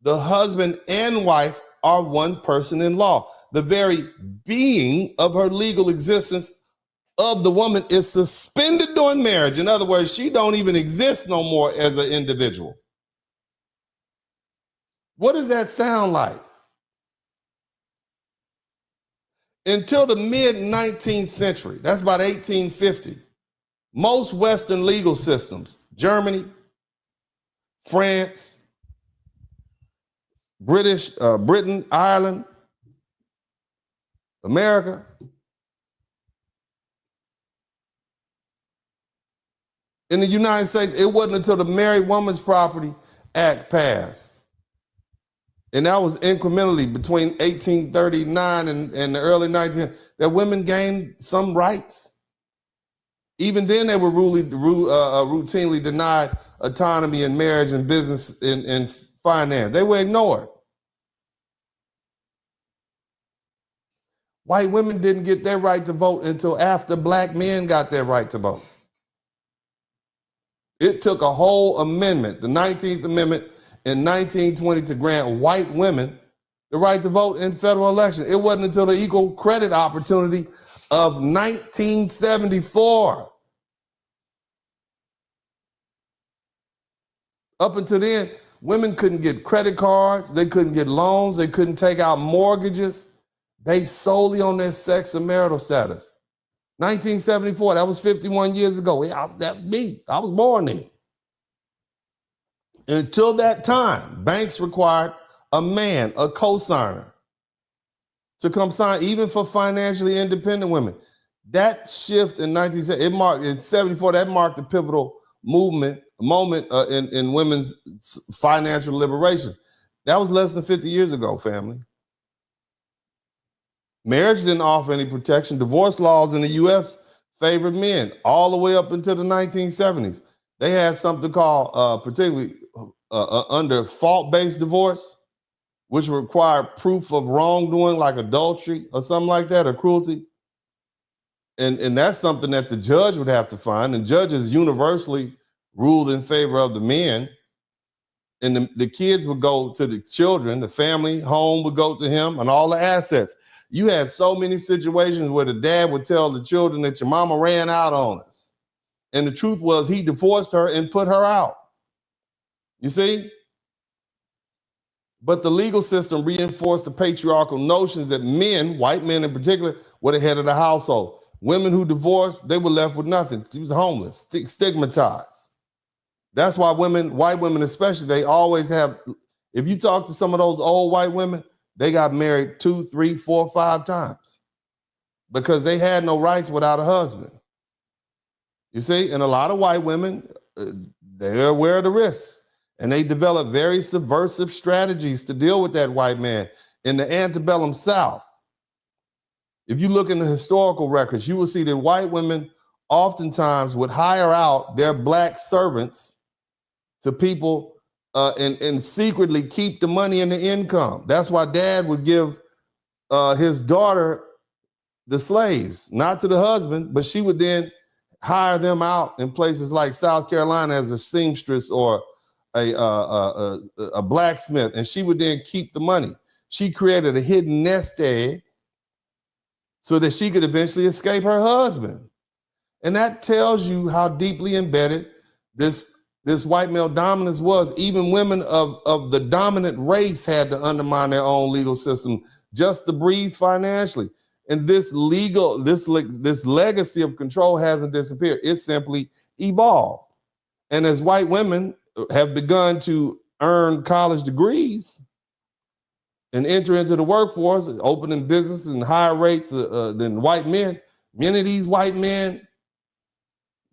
the husband and wife are one person in law. The very being of her legal existence of the woman is suspended during marriage. In other words, she don't even exist no more as an individual. What does that sound like? Until the mid-19th century, that's about 1850, most Western legal systems, Germany, France, Britain, Ireland, America, in the United States, it wasn't until the Married Woman's Property Act passed. And that was incrementally between 1839 and the early 1900s that women gained some rights. Even then, they were routinely denied autonomy in marriage and business and finance. They were ignored. White women didn't get their right to vote until after black men got their right to vote. It took a whole amendment, the 19th Amendment, in 1920 to grant white women the right to vote in federal elections. It wasn't until the Equal Credit Opportunity of 1974. Up until then, women couldn't get credit cards, they couldn't get loans, they couldn't take out mortgages, based solely on their sex and marital status. 1974, that was 51 years ago. That me, I was born then. Until that time, banks required a man, a cosigner, to come sign, even for financially independent women. That shift in 1974, that marked a pivotal moment in women's financial liberation. That was less than 50 years ago, family. Marriage didn't offer any protection. Divorce laws in the U.S. favored men all the way up until the 1970s. They had something called, particularly under fault-based divorce, which required proof of wrongdoing like adultery or something like that, or cruelty. And that's something that the judge would have to find. And judges universally ruled in favor of the men. And the kids would go to the children, the family home would go to him, and all the assets. You had so many situations where the dad would tell the children that your mama ran out on us. And the truth was he divorced her and put her out. You see? But the legal system reinforced the patriarchal notions that men, white men in particular, were the head of the household. Women who divorced, they were left with nothing. She was homeless, stigmatized. That's why women, white women especially, they always have, if you talk to some of those old white women, they got married 2, 3, 4, 5 times because they had no rights without a husband. You see, and a lot of white women, they're aware of the risks, and they develop very subversive strategies to deal with that white man. In the antebellum South, if you look in the historical records, you will see that white women oftentimes would hire out their black servants to people and secretly keep the money and the income. That's why dad would give his daughter the slaves, not to the husband, but she would then hire them out in places like South Carolina as a seamstress or a blacksmith, and she would then keep the money. She created a hidden nest egg so that she could eventually escape her husband. And that tells you how deeply embedded this white male dominance was. Even women of the dominant race had to undermine their own legal system just to breathe financially. And this legacy of control hasn't disappeared. It simply evolved. And as white women have begun to earn college degrees and enter into the workforce, opening businesses and higher rates than white men, many of these white men,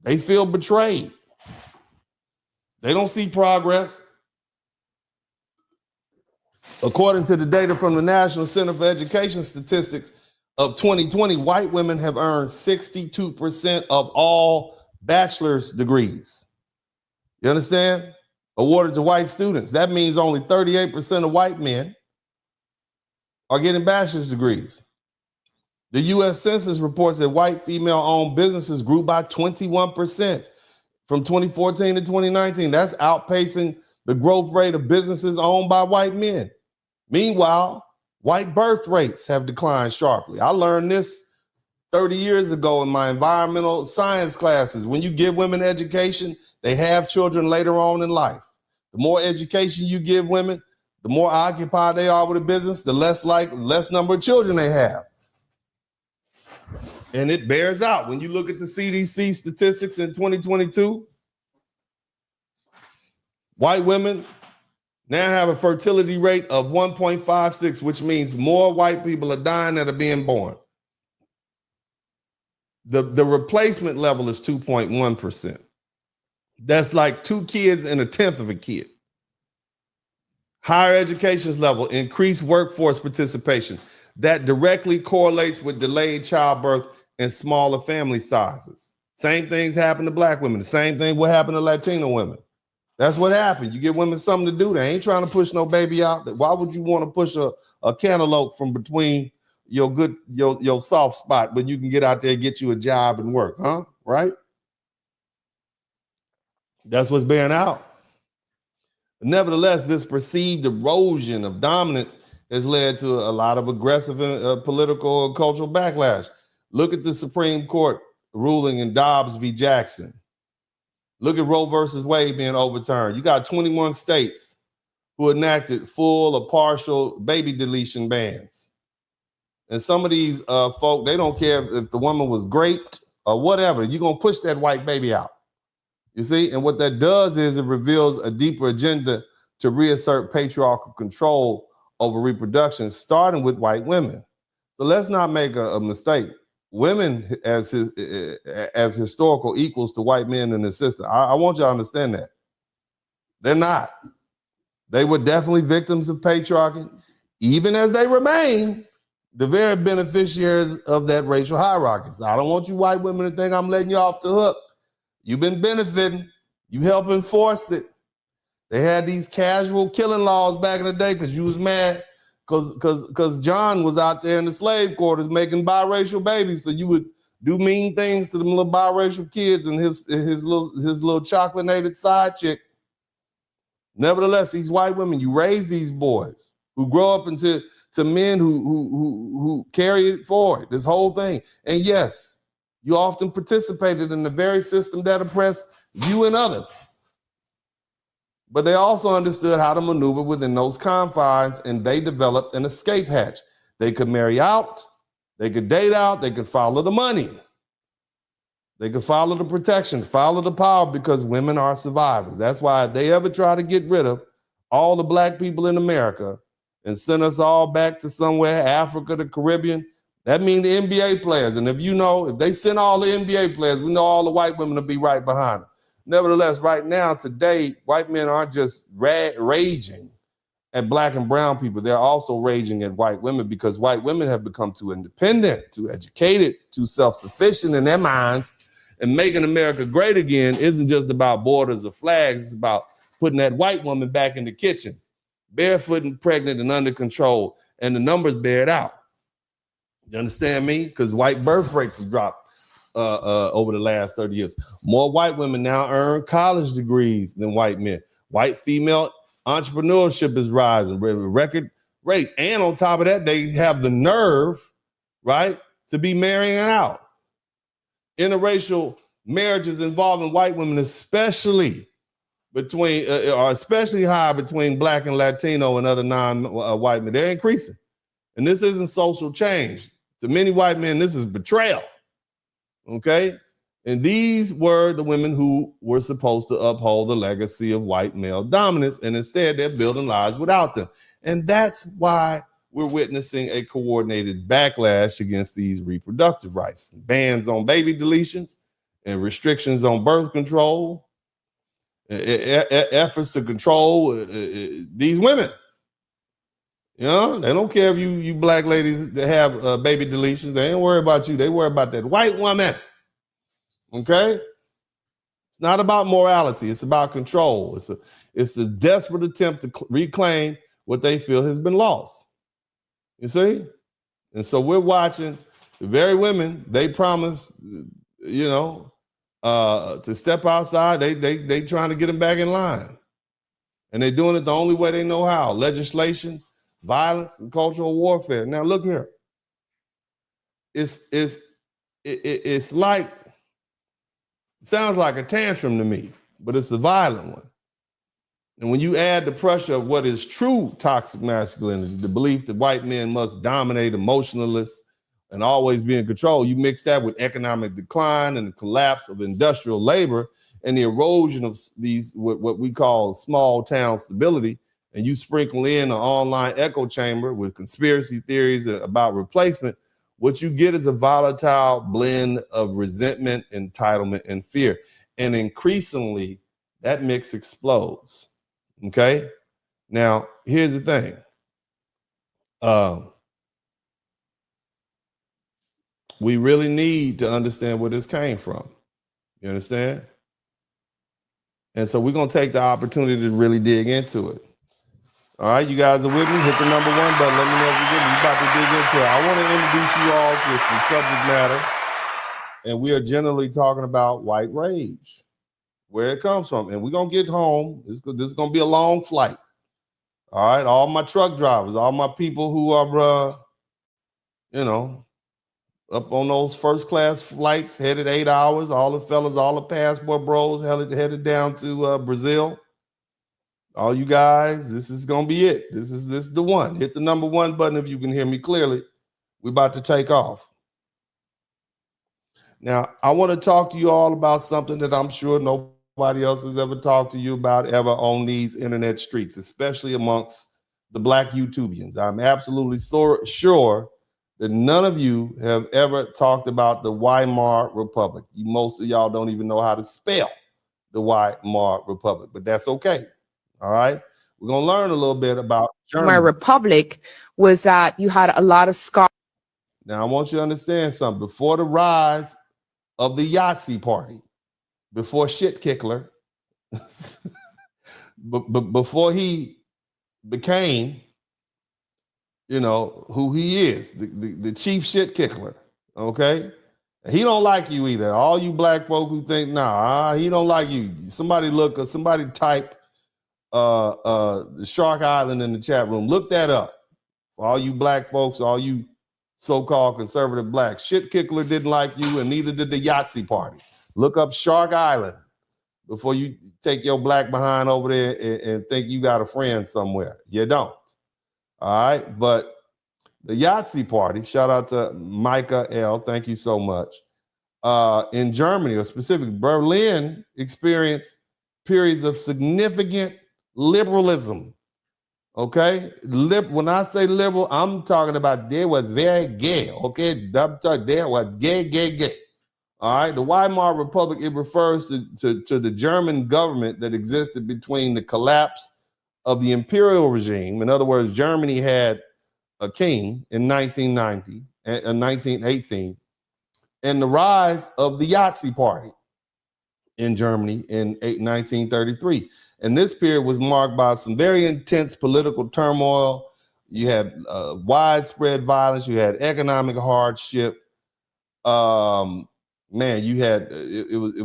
they feel betrayed. They don't see progress. According to the data from the National Center for Education Statistics of 2020, white women have earned 62% of all bachelor's degrees. You understand? Awarded to white students. That means only 38% of white men are getting bachelor's degrees. The U.S. Census reports that white female-owned businesses grew by 21% from 2014 to 2019. That's outpacing the growth rate of businesses owned by white men. Meanwhile, white birth rates have declined sharply. I learned this 30 years ago in my environmental science classes. When you give women education, they have children later on in life. The more education you give women, the more occupied they are with a business, the less number of children they have. And it bears out. When you look at the CDC statistics in 2022, white women now have a fertility rate of 1.56, which means more white people are dying than are being born. The replacement level is 2.1%. That's like 2 kids and 1/10 of a kid. Higher education level, increased workforce participation. That directly correlates with delayed childbirth and smaller family sizes. Same things happen to black women. The same thing will happen to Latino women. That's what happened. You give women something to do. They ain't trying to push no baby out. Why would you want to push a cantaloupe from between your soft spot when you can get out there and get you a job and work, huh? Right? That's what's bearing out. Nevertheless, this perceived erosion of dominance has led to a lot of aggressive political and cultural backlash. Look at the Supreme Court ruling in Dobbs v. Jackson. Look at Roe versus Wade being overturned. You got 21 states who enacted full or partial baby deletion bans. And some of these folk, they don't care if the woman was raped or whatever. You're going to push that white baby out. You see? And what that does is it reveals a deeper agenda to reassert patriarchal control over reproduction, starting with white women. So let's not make a mistake. Women as historical equals to white men in the system. I want you to understand that. They're not. They were definitely victims of patriarchy, even as they remain the very beneficiaries of that racial hierarchy. So I don't want you white women to think I'm letting you off the hook. You've been benefiting. You helped enforce it. They had these casual killing laws back in the day because you was mad because John was out there in the slave quarters making biracial babies. So you would do mean things to them little biracial kids and his little chocolate-nated side chick. Nevertheless, these white women, you raise these boys who grow up into men who carry it forward, this whole thing. And yes, you often participated in the very system that oppressed you and others. But they also understood how to maneuver within those confines, and they developed an escape hatch. They could marry out, they could date out, they could follow the money. They could follow the protection, follow the power, because women are survivors. That's why if they ever try to get rid of all the black people in America and send us all back to somewhere, Africa, the Caribbean, that means the NBA players. And if they send all the NBA players, we know all the white women will be right behind them. Nevertheless, right now, today, white men aren't just raging at black and brown people. They're also raging at white women because white women have become too independent, too educated, too self-sufficient in their minds. And making America great again isn't just about borders or flags. It's about putting that white woman back in the kitchen, barefoot and pregnant and under control. And the numbers bear it out. You understand me? Because white birth rates have dropped over the last 30 years. More white women now earn college degrees than white men. White female entrepreneurship is rising, record rates. And on top of that, they have the nerve, right, to be marrying out. Interracial marriages involving white women, especially high between black and Latino and other non-white men. They're increasing. And this isn't social change. To many white men, this is betrayal. Okay? And these were the women who were supposed to uphold the legacy of white male dominance, and instead they're building lives without them. And that's why we're witnessing a coordinated backlash against these reproductive rights. Bans on baby deletions and restrictions on birth control efforts to control these women. You know, they don't care if you black ladies that have baby deletions. They ain't worry about you. They worry about that white woman. Okay? It's not about morality. It's about control. It's a desperate attempt to reclaim what they feel has been lost. You see? And so we're watching the very women they promise, you know, to step outside. They trying to get them back in line. And they're doing it the only way they know how. Legislation, violence, and cultural warfare. Now look here. It's like, it sounds like a tantrum to me, but it's a violent one. And when you add the pressure of what is true toxic masculinity, the belief that white men must dominate, emotionless, and always be in control, you mix that with economic decline and the collapse of industrial labor and the erosion of these, what we call small town stability, and you sprinkle in an online echo chamber with conspiracy theories about replacement, what you get is a volatile blend of resentment, entitlement, and fear. And increasingly, that mix explodes. Okay? Now, here's the thing. We really need to understand where this came from. You understand? And so we're going to take the opportunity to really dig into it. All right, you guys are with me? Hit the number 1 button. Let me know if you're with me. We're about to dig into it. I want to introduce you all to some subject matter. And we are generally talking about white rage, where it comes from. And we're going to get home. This is going to be a long flight. All right, all my truck drivers, all my people who are, you know, up on those first class flights, headed 8 hours, all the fellas, all the passport bros headed down to Brazil. All you guys, this is gonna be it. This is the one. Hit the number 1 button if you can hear me clearly. We're about to take off. Now, I want to talk to you all about something that I'm sure nobody else has ever talked to you about ever on these internet streets, especially amongst the black YouTubians. I'm absolutely sure that none of you have ever talked about the Weimar Republic. Most of y'all don't even know how to spell the Weimar Republic, but that's okay. All right, we're gonna learn a little bit about Germany. My republic was that you had a lot of scholars. Now I want you to understand something. Before the rise of the Yahtzee party, before Shit Kickler, before he became, you know, who he is, the chief Shit Kickler. Okay, he don't like you either. All you black folk who think, nah, he don't like you. Somebody type the Shark Island in the chat room. Look that up. For all you black folks, all you so-called conservative blacks. Shit Kickler didn't like you, and neither did the Yahtzee party. Look up Shark Island before you take your black behind over there and think you got a friend somewhere. You don't. All right, but the Yahtzee party, shout out to Micah L, thank you so much. In Germany, or specifically Berlin, experienced periods of significant liberalism. Okay, when I say liberal, I'm talking about they was very gay. Okay, they was gay. All right, the Weimar Republic, it refers to the German government that existed between the collapse of the imperial regime. In other words, Germany had a king in 1990 and 1918, and the rise of the Yahtzee party in Germany in 1933. And this period was marked by some very intense political turmoil. You had widespread violence. You had economic hardship. Man, you had it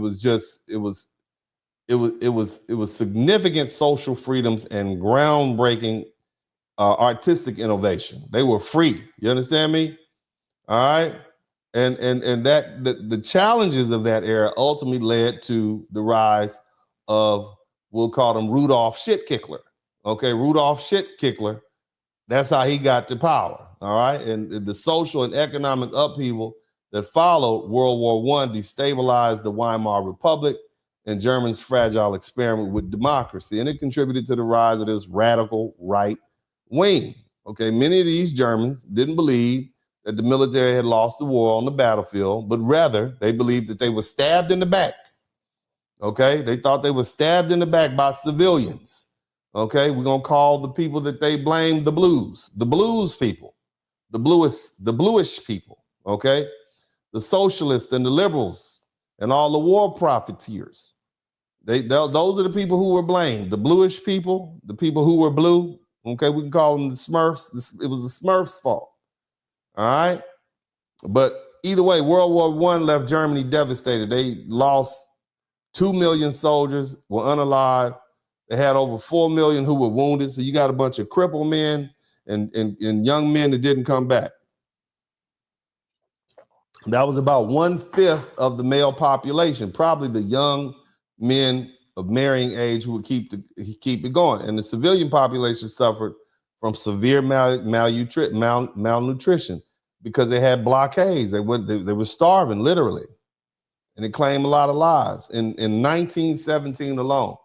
was significant social freedoms and groundbreaking artistic innovation. They were free. You understand me? All right. And that the challenges of that era ultimately led to the rise of, we'll call him Rudolf Shit-Kickler. Okay, Rudolf Shit-Kickler, that's how he got to power. All right, and the social and economic upheaval that followed World War I destabilized the Weimar Republic and Germany's fragile experiment with democracy, and it contributed to the rise of this radical right wing. Okay, many of these Germans didn't believe that the military had lost the war on the battlefield, but rather they believed that they were stabbed in the back Okay, they thought they were stabbed in the back by civilians. Okay, we're gonna call the people that they blame the blues people, the bluish people. Okay, the socialists and the liberals and all the war profiteers. Those are the people who were blamed. The bluish people, the people who were blue. Okay, we can call them the Smurfs. It was the Smurfs' fault. All right, but either way, World War I left Germany devastated. They lost 2 million soldiers, were unalive. They had over 4 million who were wounded. So you got a bunch of crippled men and young men that didn't come back. That was about 1/5 of the male population, probably the young men of marrying age who would keep it going. And the civilian population suffered from severe malnutrition because they had blockades. They were starving, literally. And it claimed a lot of lives. In 1917 alone,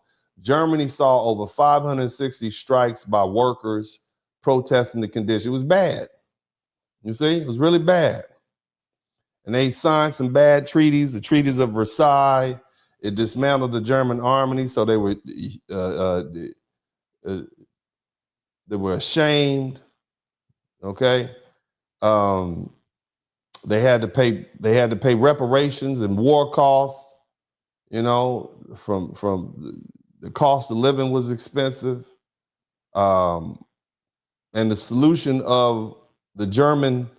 Germany saw over 560 strikes by workers protesting the condition. It was bad. You see, it was really bad. And they signed some bad treaties, the treaties of Versailles. It dismantled the German army, so they were ashamed. Okay, they had to pay reparations and war costs. You know, from the cost of living was expensive, and the solution of the German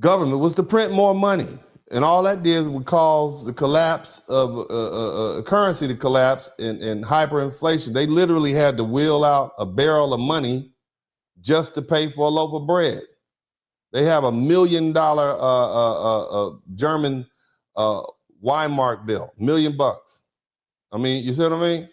government was to print more money. And all that did would cause the collapse of a currency to collapse and hyperinflation. They literally had to wheel out a barrel of money just to pay for a loaf of bread. They have $1 million German Weimar bill, $1 million. I mean, you see what I mean?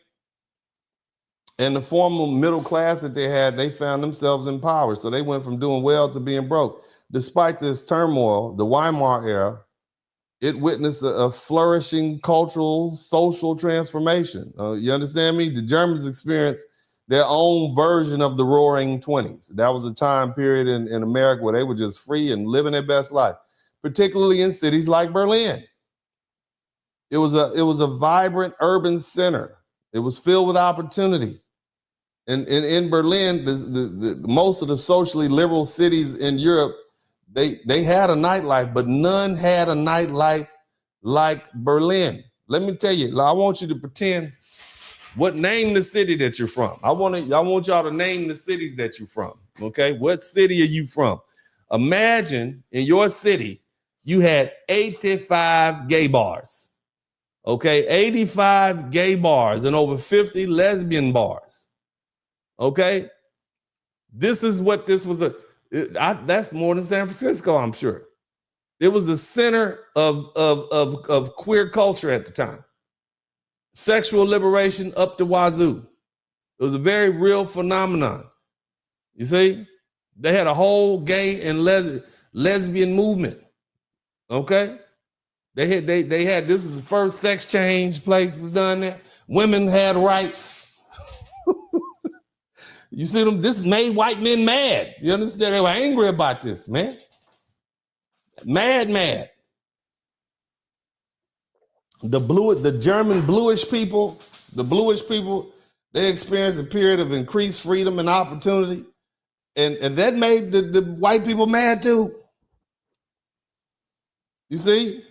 And the formal middle class that they had, they found themselves in power. So they went from doing well to being broke. Despite this turmoil, the Weimar era, it witnessed a flourishing cultural, social transformation. You understand me? The Germans experienced their own version of the Roaring 20s. That was a time period in America where they were just free and living their best life, particularly in cities like Berlin. It was a vibrant urban center. It was filled with opportunity. And in Berlin, the most of the socially liberal cities in Europe, they had a nightlife, but none had a nightlife like Berlin. Let me tell you, I want you to pretend. Name the city that you're from. I want y'all to name the cities that you're from. Okay, what city are you from? Imagine in your city you had 85 gay bars. Okay, 85 gay bars and over 50 lesbian bars. Okay, this is what this was. That's more than San Francisco, I'm sure. It was the center of queer culture at the time. Sexual liberation up to wazoo. It was a very real phenomenon. You see, they had a whole gay and lesbian movement. Okay, they had this is the first sex change place was done there. Women had rights. You see them? This made white men mad. You understand? They were angry about this, man. Mad. The German bluish people, they experienced a period of increased freedom and opportunity. And that made the white people mad too. You see?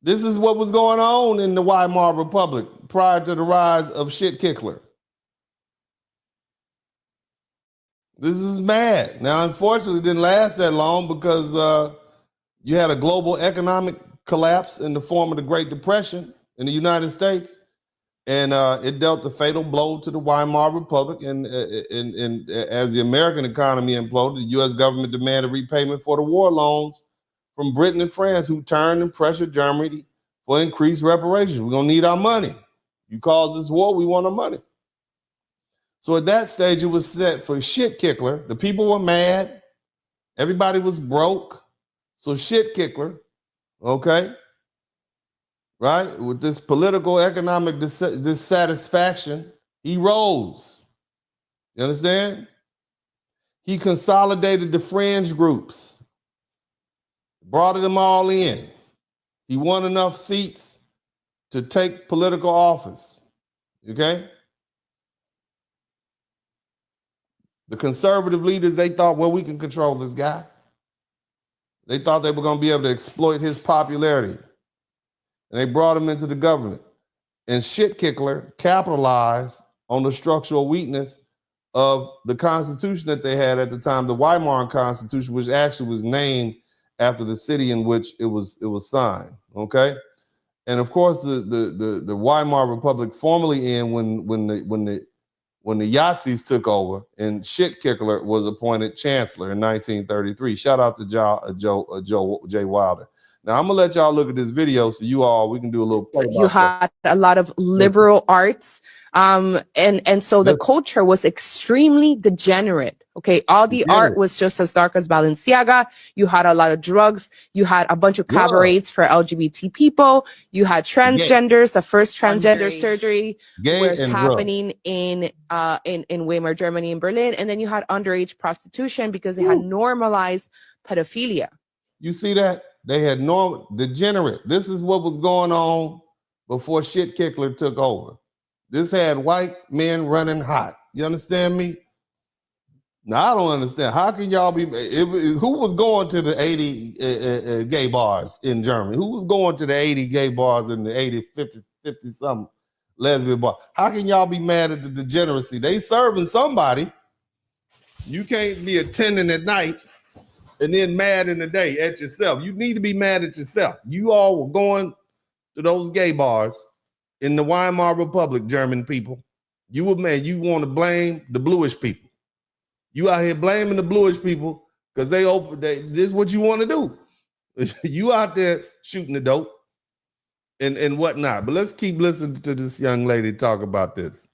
This is what was going on in the Weimar Republic prior to the rise of Shit-Kickler. This is bad. Now, unfortunately, it didn't last that long because you had a global economic collapse in the form of the Great Depression in the United States, and it dealt a fatal blow to the Weimar Republic. And as the American economy imploded, the U.S. government demanded repayment for the war loans from Britain and France, who turned and pressured Germany for increased reparations. We're going to need our money. You caused this war, we want our money. So at that stage, it was set for Shit-Kickler. The people were mad. Everybody was broke. So Shit-Kickler, okay, right, with this political economic dissatisfaction, he rose. You understand? He consolidated the fringe groups, brought them all in. He won enough seats to take political office. Okay? The conservative leaders, they thought, well, we can control this guy. They thought they were going to be able to exploit his popularity. And they brought him into the government. And Shitkickler capitalized on the structural weakness of the Constitution that they had at the time, the Weimar Constitution, which actually was named after the city in which it was signed. Okay, and of course the Weimar Republic formally ended when the Yazis took over and Shitkickler was appointed chancellor in 1933. Shout out to Jay Wilder. Now I'm gonna let y'all look at this video so we can do a little play. You had a lot of liberal arts, and so the culture was extremely degenerate. Okay, all the art was just as dark as Balenciaga. You had a lot of drugs. You had a bunch of cabarets for LGBT people. You had transgenders. The first transgender surgery was happening in Weimar, Germany, in Berlin, and then you had underage prostitution because they had normalized pedophilia. You see that? They had degenerate. This is what was going on before Shitkickler took over. This had white men running hot. You understand me? Now, I don't understand. How can y'all be... who was going to the 80 gay bars in Germany? Who was going to the 80 gay bars in the 80, 50-something lesbian bars? How can y'all be mad at the degeneracy? They serving somebody. You can't be attending at night and then mad in the day at yourself. You need to be mad at yourself. You all were going to those gay bars in the Weimar Republic, German people. You were mad. You want to blame the bluish people. You out here blaming the bluish people because this is what you want to do. You out there shooting the dope and whatnot. But let's keep listening to this young lady talk about this.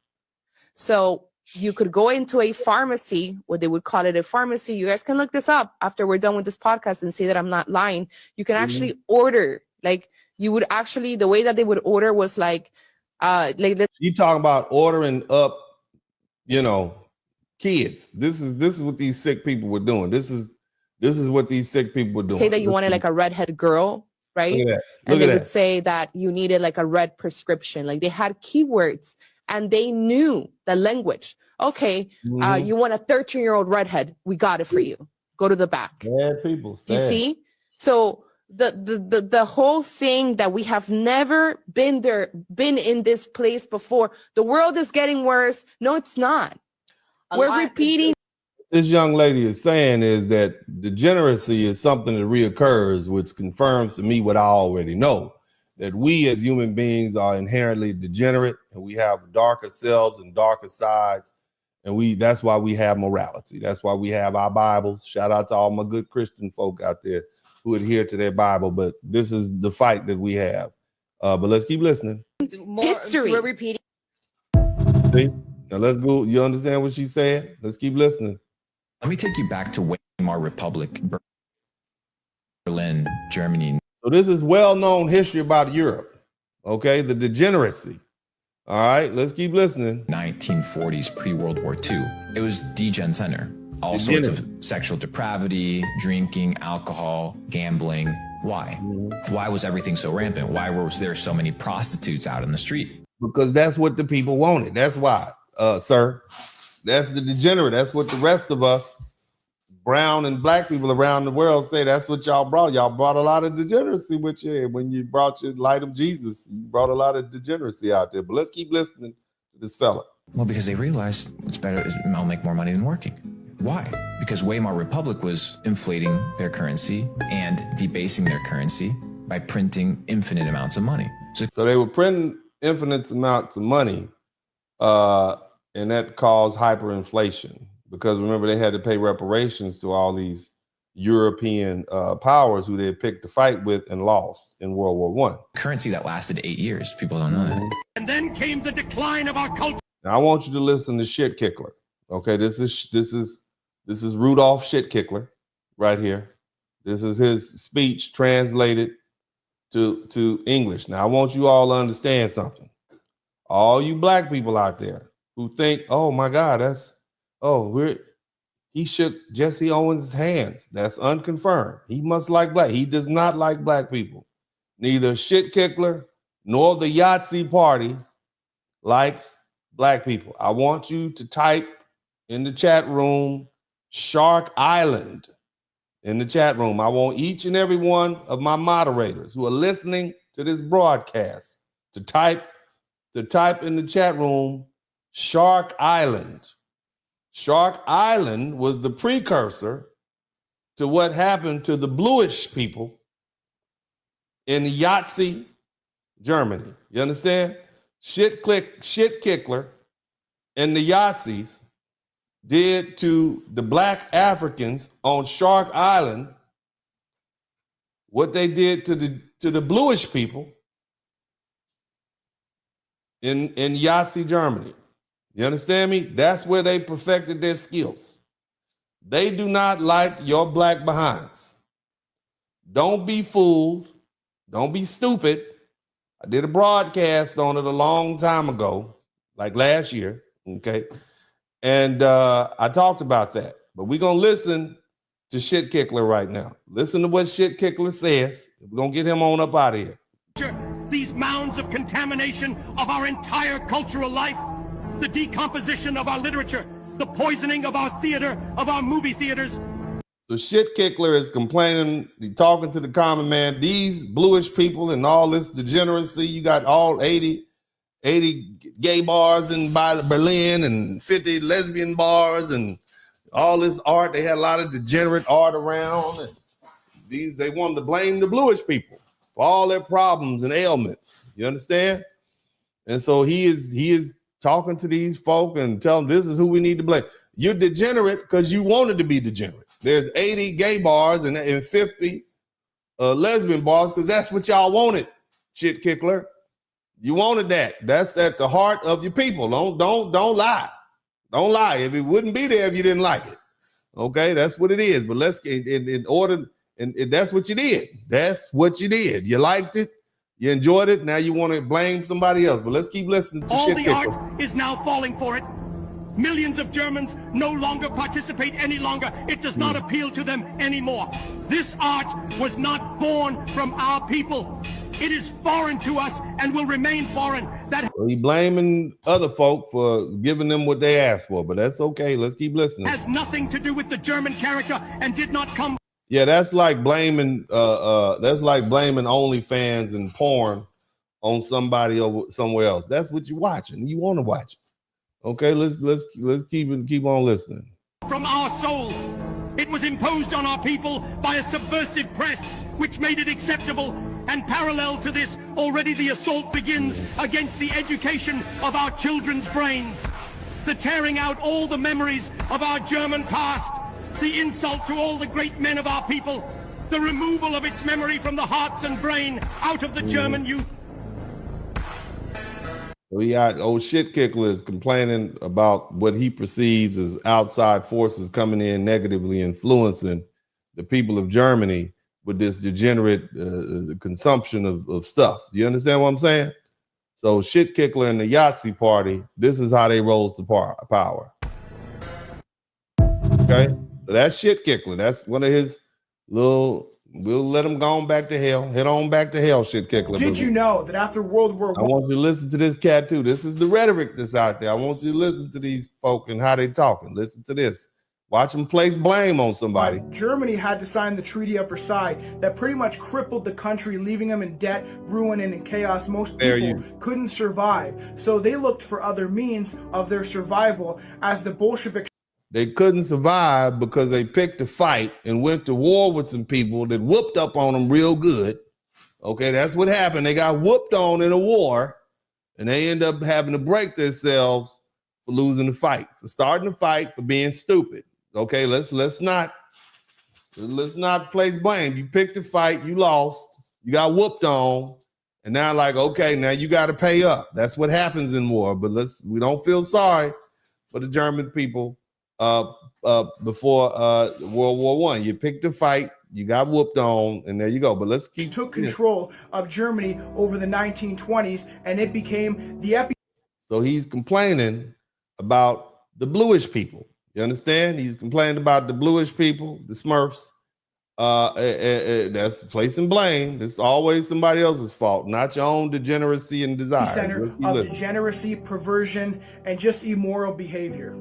So you could go into a pharmacy, what they would call it a pharmacy. You guys can look this up after we're done with this podcast and see that I'm not lying. You can actually order, like you would actually, the way that they would order was like you talking about ordering up, kids. This is what these sick people were doing. This is what these sick people were doing. Say that you wanted like a redhead girl, right? Look at that. And they would say that you needed like a red prescription. Like they had keywords and they knew the language. Okay, you want a 13-year-old redhead? We got it for you. Go to the back. Bad people. Sad. You see? So the whole thing that we have never been in this place before. The world is getting worse. No, it's not. We're repeating. This young lady is saying is that degeneracy is something that reoccurs, which confirms to me what I already know. That we as human beings are inherently degenerate and we have darker selves and darker sides. And that's why we have morality. That's why we have our Bibles. Shout out to all my good Christian folk out there who adhere to their Bible. But this is the fight that we have. But let's keep listening. History. We're repeating. See? Now let's go. You understand what she said? Let's keep listening. Let me take you back to Weimar Republic, Berlin, Germany. So this is well-known history about Europe, okay? The degeneracy. All right, let's keep listening. 1940s, pre-World War II. It was degen center. All sorts of sexual depravity, drinking, alcohol, gambling. Why? Why was everything so rampant? Why was there so many prostitutes out in the street? Because that's what the people wanted. That's why, sir. That's the degenerate. That's what the rest of us, brown and black people around the world, say that's what y'all brought. Y'all brought a lot of degeneracy with you. And when you brought your light of Jesus, you brought a lot of degeneracy out there. But let's keep listening to this fella. Well, because they realized it's better, I'll make more money than working. Why? Because Weimar Republic was inflating their currency and debasing their currency by printing infinite amounts of money. So they were printing infinite amounts of money, and that caused hyperinflation. Because remember, they had to pay reparations to all these European powers who they had picked to fight with and lost in World War I. Currency that lasted 8 years. People don't know that. And then came the decline of our culture. Now I want you to listen to Shitkickler. Okay, this is Rudolph Shitkickler right here. This is his speech translated to English. Now I want you all to understand something. All you black people out there who think, oh my God, he shook Jesse Owens' hands. That's unconfirmed. He must like black. He does not like black people. neither Shitkickler nor the Yahtzee party likes black people. I want you to type in the chat room Shark Island in the chat room. I want each and every one of my moderators who are listening to this broadcast to type in the chat room Shark Island. Shark Island was the precursor to what happened to the bluish people in Yahtzee, Germany. You understand? Shitkickler and the Yahtzees did to the black Africans on Shark Island what they did to the bluish people in Yahtzee, Germany. You understand me? That's where they perfected their skills. They do not like your black behinds. Don't be fooled. Don't be stupid. I did a broadcast on it a long time ago, like last year, okay? And I talked about that. But we're going to listen to Shitkickler right now. Listen to what Shitkickler says. We're going to get him on up out of here. These mounds of contamination of our entire cultural life, the decomposition of our literature, the poisoning of our theater, of our movie theaters. So Shitkickler is complaining, talking to the common man, these bluish people and all this degeneracy. You got all 80 gay bars in Berlin and 50 lesbian bars and all this art. They had a lot of degenerate art around. And they wanted to blame the bluish people for all their problems and ailments. You understand? And so he is talking to these folk and telling them this is who we need to blame. You're degenerate because you wanted to be degenerate. There's 80 gay bars and 50 lesbian bars because that's what y'all wanted, Shitkickler. You wanted that. That's at the heart of your people. Don't lie. Don't lie. If it wouldn't be there if you didn't like it. Okay, that's what it is. But let's in order, and that's what you did. That's what you did. You liked it. You enjoyed it. Now you want to blame somebody else. But let's keep listening to all Shitkickler. the art is now falling for it. Millions of Germans no longer participate any longer. It does not appeal to them anymore. This art was not born from our people. It is foreign to us and will remain foreign. He blaming other folk for giving them what they asked for, but that's okay. Let's keep listening. Has nothing to do with the German character and did not come. Yeah, that's like blaming OnlyFans and porn on somebody over somewhere else. That's what you're watching. You want to watch it. Okay, let's keep on listening. From our soul, it was imposed on our people by a subversive press, which made it acceptable. And parallel to this, already the assault begins against the education of our children's brains. The tearing out all the memories of our German past, the insult to all the great men of our people, the removal of its memory from the hearts and brain out of the German youth. We got old Shitkickler is complaining about what he perceives as outside forces coming in negatively influencing the people of Germany with this degenerate consumption of stuff. Do you understand what I'm saying? So Shitkickler and the Yahtzee party, this is how they rose to power. Okay, so that's Shitkickler. That's one of his little. We'll let him go on back to hell. Head on back to hell, Shitkickler. Did you know that after World War I want you to listen to this cat too. This is the rhetoric that's out there. I want you to listen to these folk and how they talking. Listen to this. Watch them place blame on somebody. Germany had to sign the Treaty of Versailles that pretty much crippled the country, leaving them in debt, ruin, and in chaos. Most people couldn't survive. So they looked for other means of their survival as the Bolsheviks. They couldn't survive because they picked a fight and went to war with some people that whooped up on them real good. Okay, that's what happened. They got whooped on in a war, and they end up having to break themselves for losing the fight, for starting the fight, for being stupid. Okay, let's not place blame. You picked a fight, you lost, you got whooped on, and now like, okay, now you got to pay up. That's what happens in war. But we don't feel sorry for the German people before World War I. You picked a fight, you got whooped on, and there you go. But let's keep took control of Germany over the 1920s, and it became the So he's complaining about the bluish people. You understand? He's complaining about the bluish people, the Smurfs, That's placing blame. It's always somebody else's fault, not your own degeneracy and desire. Center of degeneracy, perversion, and just immoral behavior.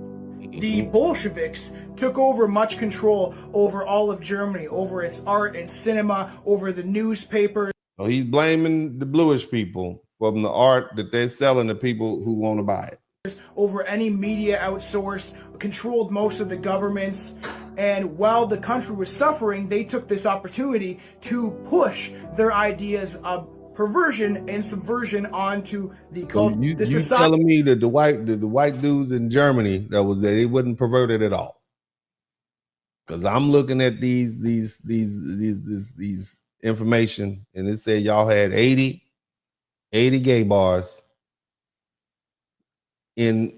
The Bolsheviks took over much control over all of Germany, over its art and cinema, over the newspapers. So he's blaming the bluish people from the art that they're selling to people who want to buy it. Over any media outsourced, controlled most of the governments. And while the country was suffering, they took this opportunity to push their ideas of perversion and subversion onto the culture. You telling me that the white dudes in Germany that was there, they wasn't perverted at all? Because I'm looking at these information, and it said y'all had 80 gay bars in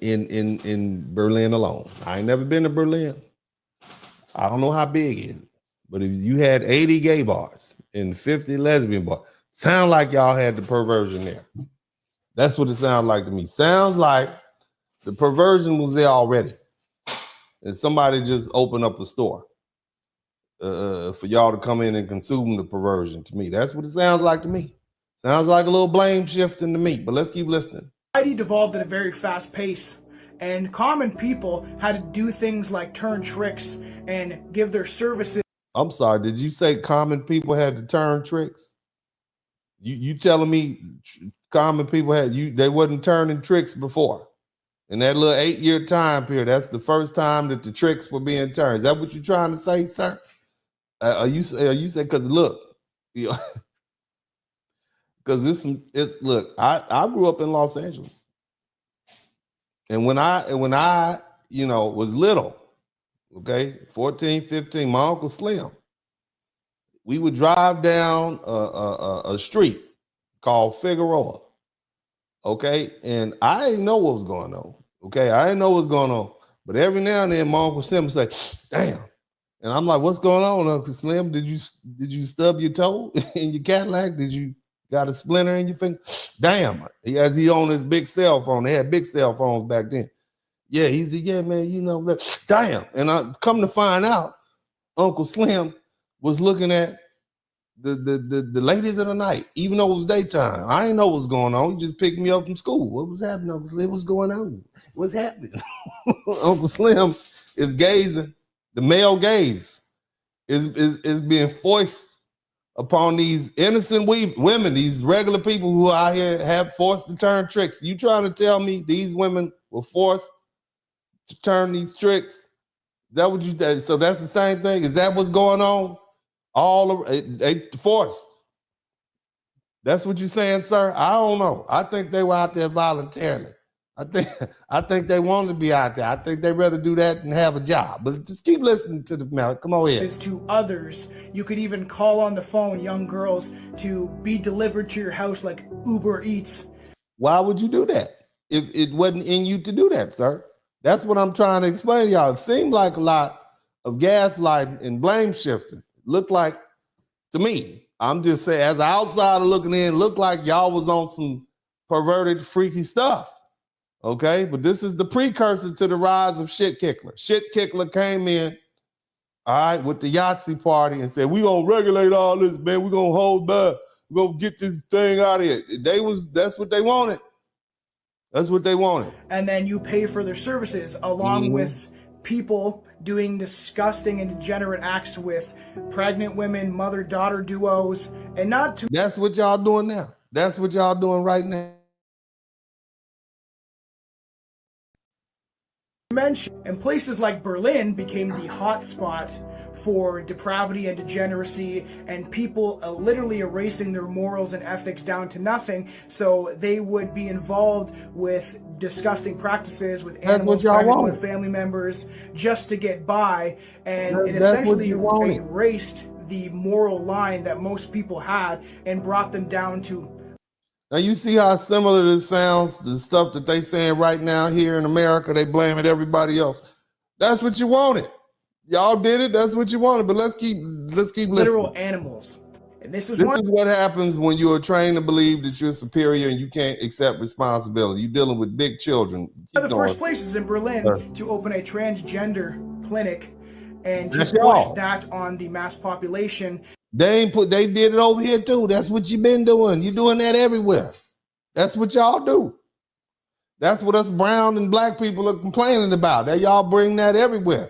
Berlin alone. I ain't never been to Berlin. I don't know how big it is, but if you had 80 gay bars and 50 lesbian bars, sound like y'all had the perversion there. That's what it sounds like to me. Sounds like the perversion was there already, and somebody just opened up a store for y'all to come in and consume the perversion. To me, that's what it sounds like to me. Sounds like a little blame shifting to me, but let's keep listening. Society devolved at a very fast pace, and common people had to do things like turn tricks and give their services. I'm sorry, did you say common people had to turn tricks? You telling me common people they wasn't turning tricks before? In that little 8-year time period, that's the first time that the tricks were being turned. Is that what you're trying to say, sir? Are you saying, because look, because look, I grew up in Los Angeles. And when I was little, okay, 14, 15, my Uncle Slim, we would drive down a street called Figueroa, okay? And I didn't know what was going on, okay? I didn't know what was going on. But every now and then, my Uncle Slim would say, damn. And I'm like, what's going on, Uncle Slim? Did you stub your toe in your Cadillac? Did you got a splinter in your finger? Damn. As he owned his big cell phone. They had big cell phones back then. Yeah, he said, yeah, man, damn. And I come to find out, Uncle Slim was looking at the ladies of the night, even though it was daytime. I didn't know what was going on. He just picked me up from school. What was happening, Uncle Slim? What's going on? What's happening? Uncle Slim is gazing. The male gaze is being foisted upon these innocent women, these regular people who out here have forced to turn tricks. You trying to tell me these women were forced to turn these tricks? Is that what you said? So that's the same thing. Is that what's going on? They forced. That's what you're saying, sir? I don't know. I think they were out there voluntarily. I think they wanted to be out there. I think they'd rather do that than have a job. But just keep listening to the mouth. Come on here. To others, you could even call on the phone young girls to be delivered to your house like Uber Eats. Why would you do that if it wasn't in you to do that, sir? That's what I'm trying to explain to y'all. It seemed like a lot of gaslighting and blame shifting. Looked like, to me, I'm just saying, as an outsider looking in, looked like y'all was on some perverted, freaky stuff. Okay, but this is the precursor to the rise of Shit Kickler. Shit Kickler came in, all right, with the Yahtzee party and said, we're going to regulate all this, man. We're going to hold back. We're going to get this thing out of here. That's what they wanted. That's what they wanted. And then you pay for their services along with people doing disgusting and degenerate acts with pregnant women, mother-daughter duos, and not to... That's what y'all doing now. That's what y'all doing right now. And places like Berlin became the hot spot for depravity and degeneracy, and people literally erasing their morals and ethics down to nothing, so they would be involved with disgusting practices with animals, pregnant family members, just to get by, and it essentially erased the moral line that most people had and brought them down to... Now you see how similar this sounds, the stuff that they saying right now here in America, they blaming everybody else. That's what you wanted. Y'all did it, that's what you wanted, but let's keep listening. Literal animals. And this is what happens when you are trained to believe that you're superior and you can't accept responsibility. You're dealing with big children. One of the first places in Berlin to open a transgender clinic, and to push that on the mass population. They did it over here too. That's what you've been doing. You're doing that everywhere. That's what y'all do. That's what us brown and black people are complaining about. That y'all bring that everywhere.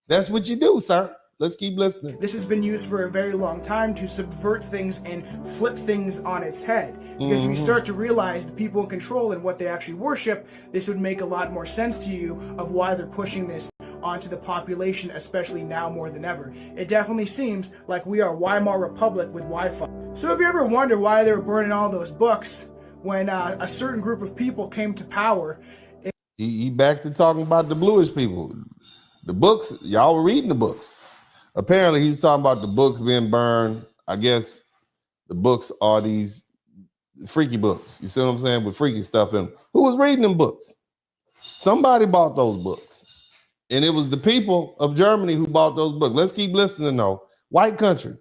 That's what you do, sir. Let's keep listening. This has been used for a very long time to subvert things and flip things on its head. Because if you start to realize the people in control and what they actually worship, this would make a lot more sense to you of why they're pushing this onto the population, especially now more than ever. It definitely seems like we are Weimar Republic with Wi-Fi. So if you ever wonder why they were burning all those books when a certain group of people came to power. He back to talking about the bluish people. The books, y'all were reading the books. Apparently he's talking about the books being burned. I guess the books are these freaky books. You see what I'm saying? With freaky stuff in them. Who was reading them books? Somebody bought those books. And it was the people of Germany who bought those books. Let's keep listening though. White country.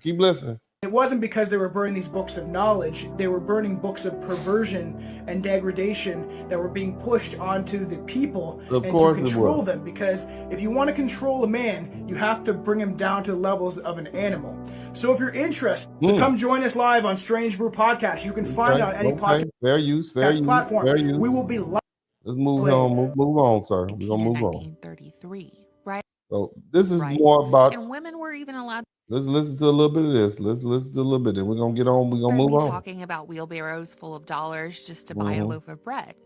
Keep listening. It wasn't because they were burning these books of knowledge. They were burning books of perversion and degradation that were being pushed onto the people to control them. Because if you want to control a man, you have to bring him down to the levels of an animal. So if you're interested, come join us live on Strange Brew Podcast. You can find it on any podcast platform. We will be live. Let's move on, sir. We're gonna move on. 1933, right? So this is more about, and women were even allowed. Let's listen to a little bit of this. Let's listen to a little bit. Then we're gonna get on. We're gonna move on. Talking about wheelbarrows full of dollars just to buy a loaf of bread.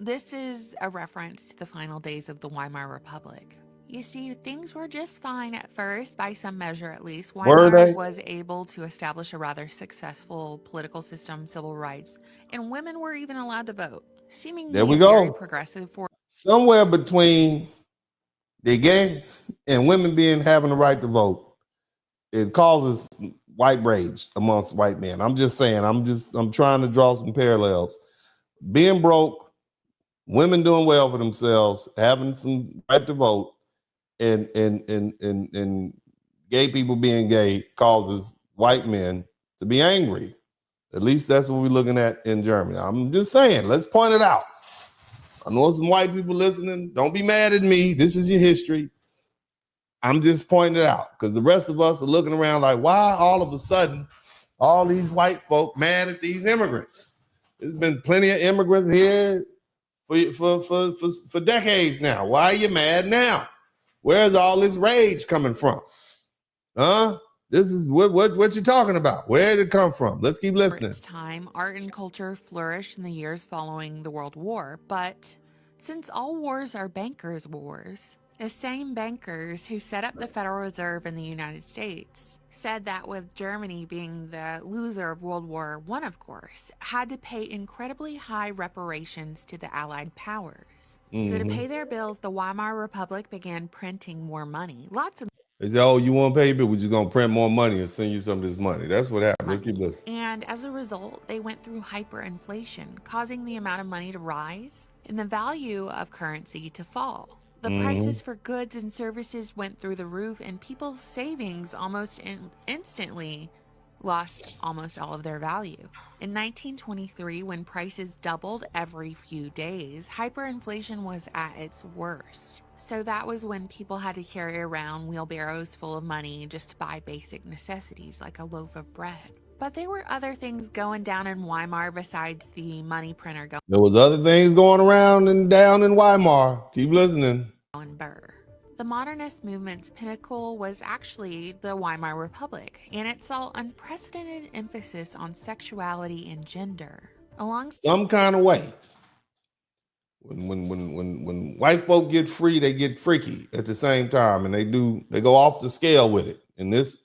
This is a reference to the final days of the Weimar Republic. You see, things were just fine at first, by some measure at least. Weimar was able to establish a rather successful political system, civil rights, and women were even allowed to vote. Seemingly very progressive for somewhere between the gay and women having the right to vote. It causes white rage amongst white men. I'm just saying, I'm trying to draw some parallels. Being broke, women doing well for themselves, having some right to vote, and gay people being gay causes white men to be angry. At least that's what we're looking at in Germany. I'm just saying, let's point it out. I know some white people listening. Don't be mad at me. This is your history. I'm just pointing it out because the rest of us are looking around like, why all of a sudden all these white folk mad at these immigrants? There's been plenty of immigrants here for decades now. Why are you mad now? Where's all this rage coming from? This is what you're talking about. Where did it come from? Let's keep listening. Its time, art and culture flourished in the years following the World War, but since all wars are bankers' wars, the same bankers who set up the Federal Reserve in the United States said that with Germany being the loser of World War I, of course, had to pay incredibly high reparations to the Allied powers. So to pay their bills, the Weimar Republic began printing more money. They say, oh, you want to pay your bill? We're just going to print more money and send you some of this money. That's what happened. Let's keep listening. And as a result, they went through hyperinflation, causing the amount of money to rise and the value of currency to fall. The prices for goods and services went through the roof, and people's savings almost instantly lost almost all of their value. In 1923, when prices doubled every few days, hyperinflation was at its worst. So that was when people had to carry around wheelbarrows full of money just to buy basic necessities like a loaf of bread. But there were other things going down in Weimar besides the money printer going. There was other things going around and down in Weimar. Keep listening. The modernist movement's pinnacle was actually the Weimar Republic, and it saw unprecedented emphasis on sexuality and gender. Some kind of way. When white folk get free, they get freaky at the same time, and they go off the scale with it. And this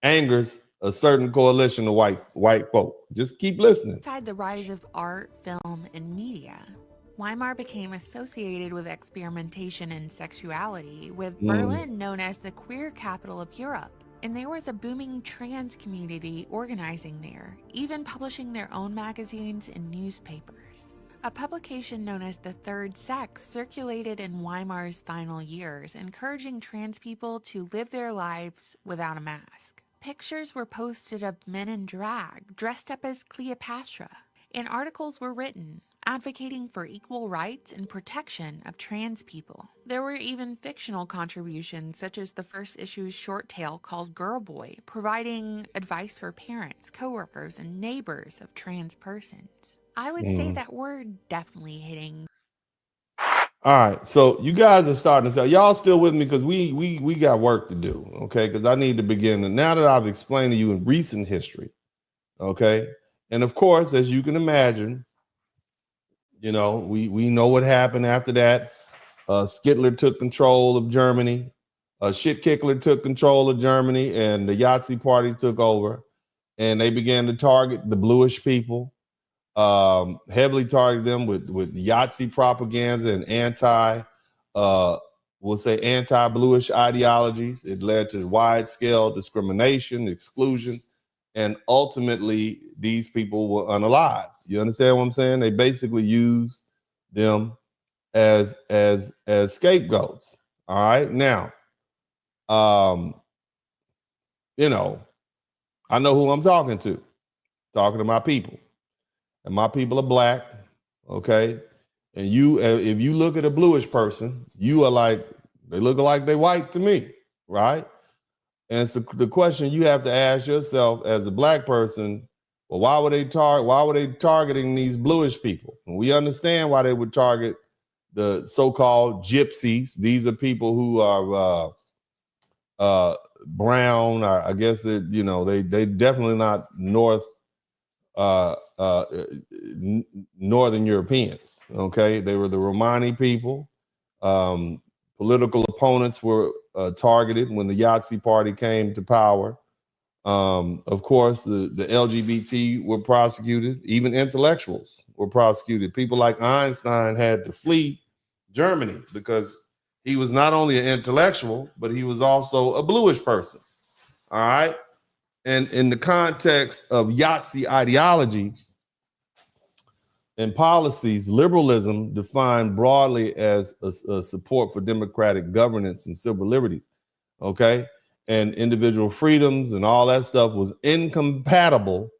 angers a certain coalition of white folk. Just keep listening. Beside the rise of art, film, and media, Weimar became associated with experimentation and sexuality, with Berlin known as the queer capital of Europe. And there was a booming trans community organizing there, even publishing their own magazines and newspapers. A publication known as The Third Sex circulated in Weimar's final years, encouraging trans people to live their lives without a mask. Pictures were posted of men in drag, dressed up as Cleopatra, and articles were written advocating for equal rights and protection of trans people. There were even fictional contributions, such as the first issue's short tale called Girl Boy, providing advice for parents, coworkers, and neighbors of trans persons. I would say that we're definitely hitting. All right, so you guys are starting to say, y'all still with me, because we got work to do, okay? Because I need to begin. And now that I've explained to you in recent history, okay, and of course, as you can imagine, you know, we know what happened after that. Skittler took control of Germany. Shitkickler took control of Germany, and the Yahtzee party took over, and they began to target the bluish people. Heavily targeted them with Yahtzee propaganda and anti-bluish ideologies. It led to wide-scale discrimination, exclusion, and ultimately these people were unalived. You understand what I'm saying? They basically used them as scapegoats. All right. Now, you know, I know who I'm talking to my people. And my people are black, okay? And if you look at a bluish person, you are like, they look like they white to me, right? And so the question you have to ask yourself as a black person, well, why were they targeting these bluish people? And we understand why they would target the so-called gypsies. These are people who are brown. I guess they definitely not Northern Europeans. Okay, they were the Romani people. Political opponents were targeted when the Yahtzee party came to power. Of course, the LGBT were prosecuted. Even intellectuals were prosecuted. People like Einstein had to flee Germany because he was not only an intellectual, but he was also a bluish person. All right. And in the context of Yahtzee ideology and policies, liberalism defined broadly as a support for democratic governance and civil liberties, okay? And individual freedoms and all that stuff was incompatible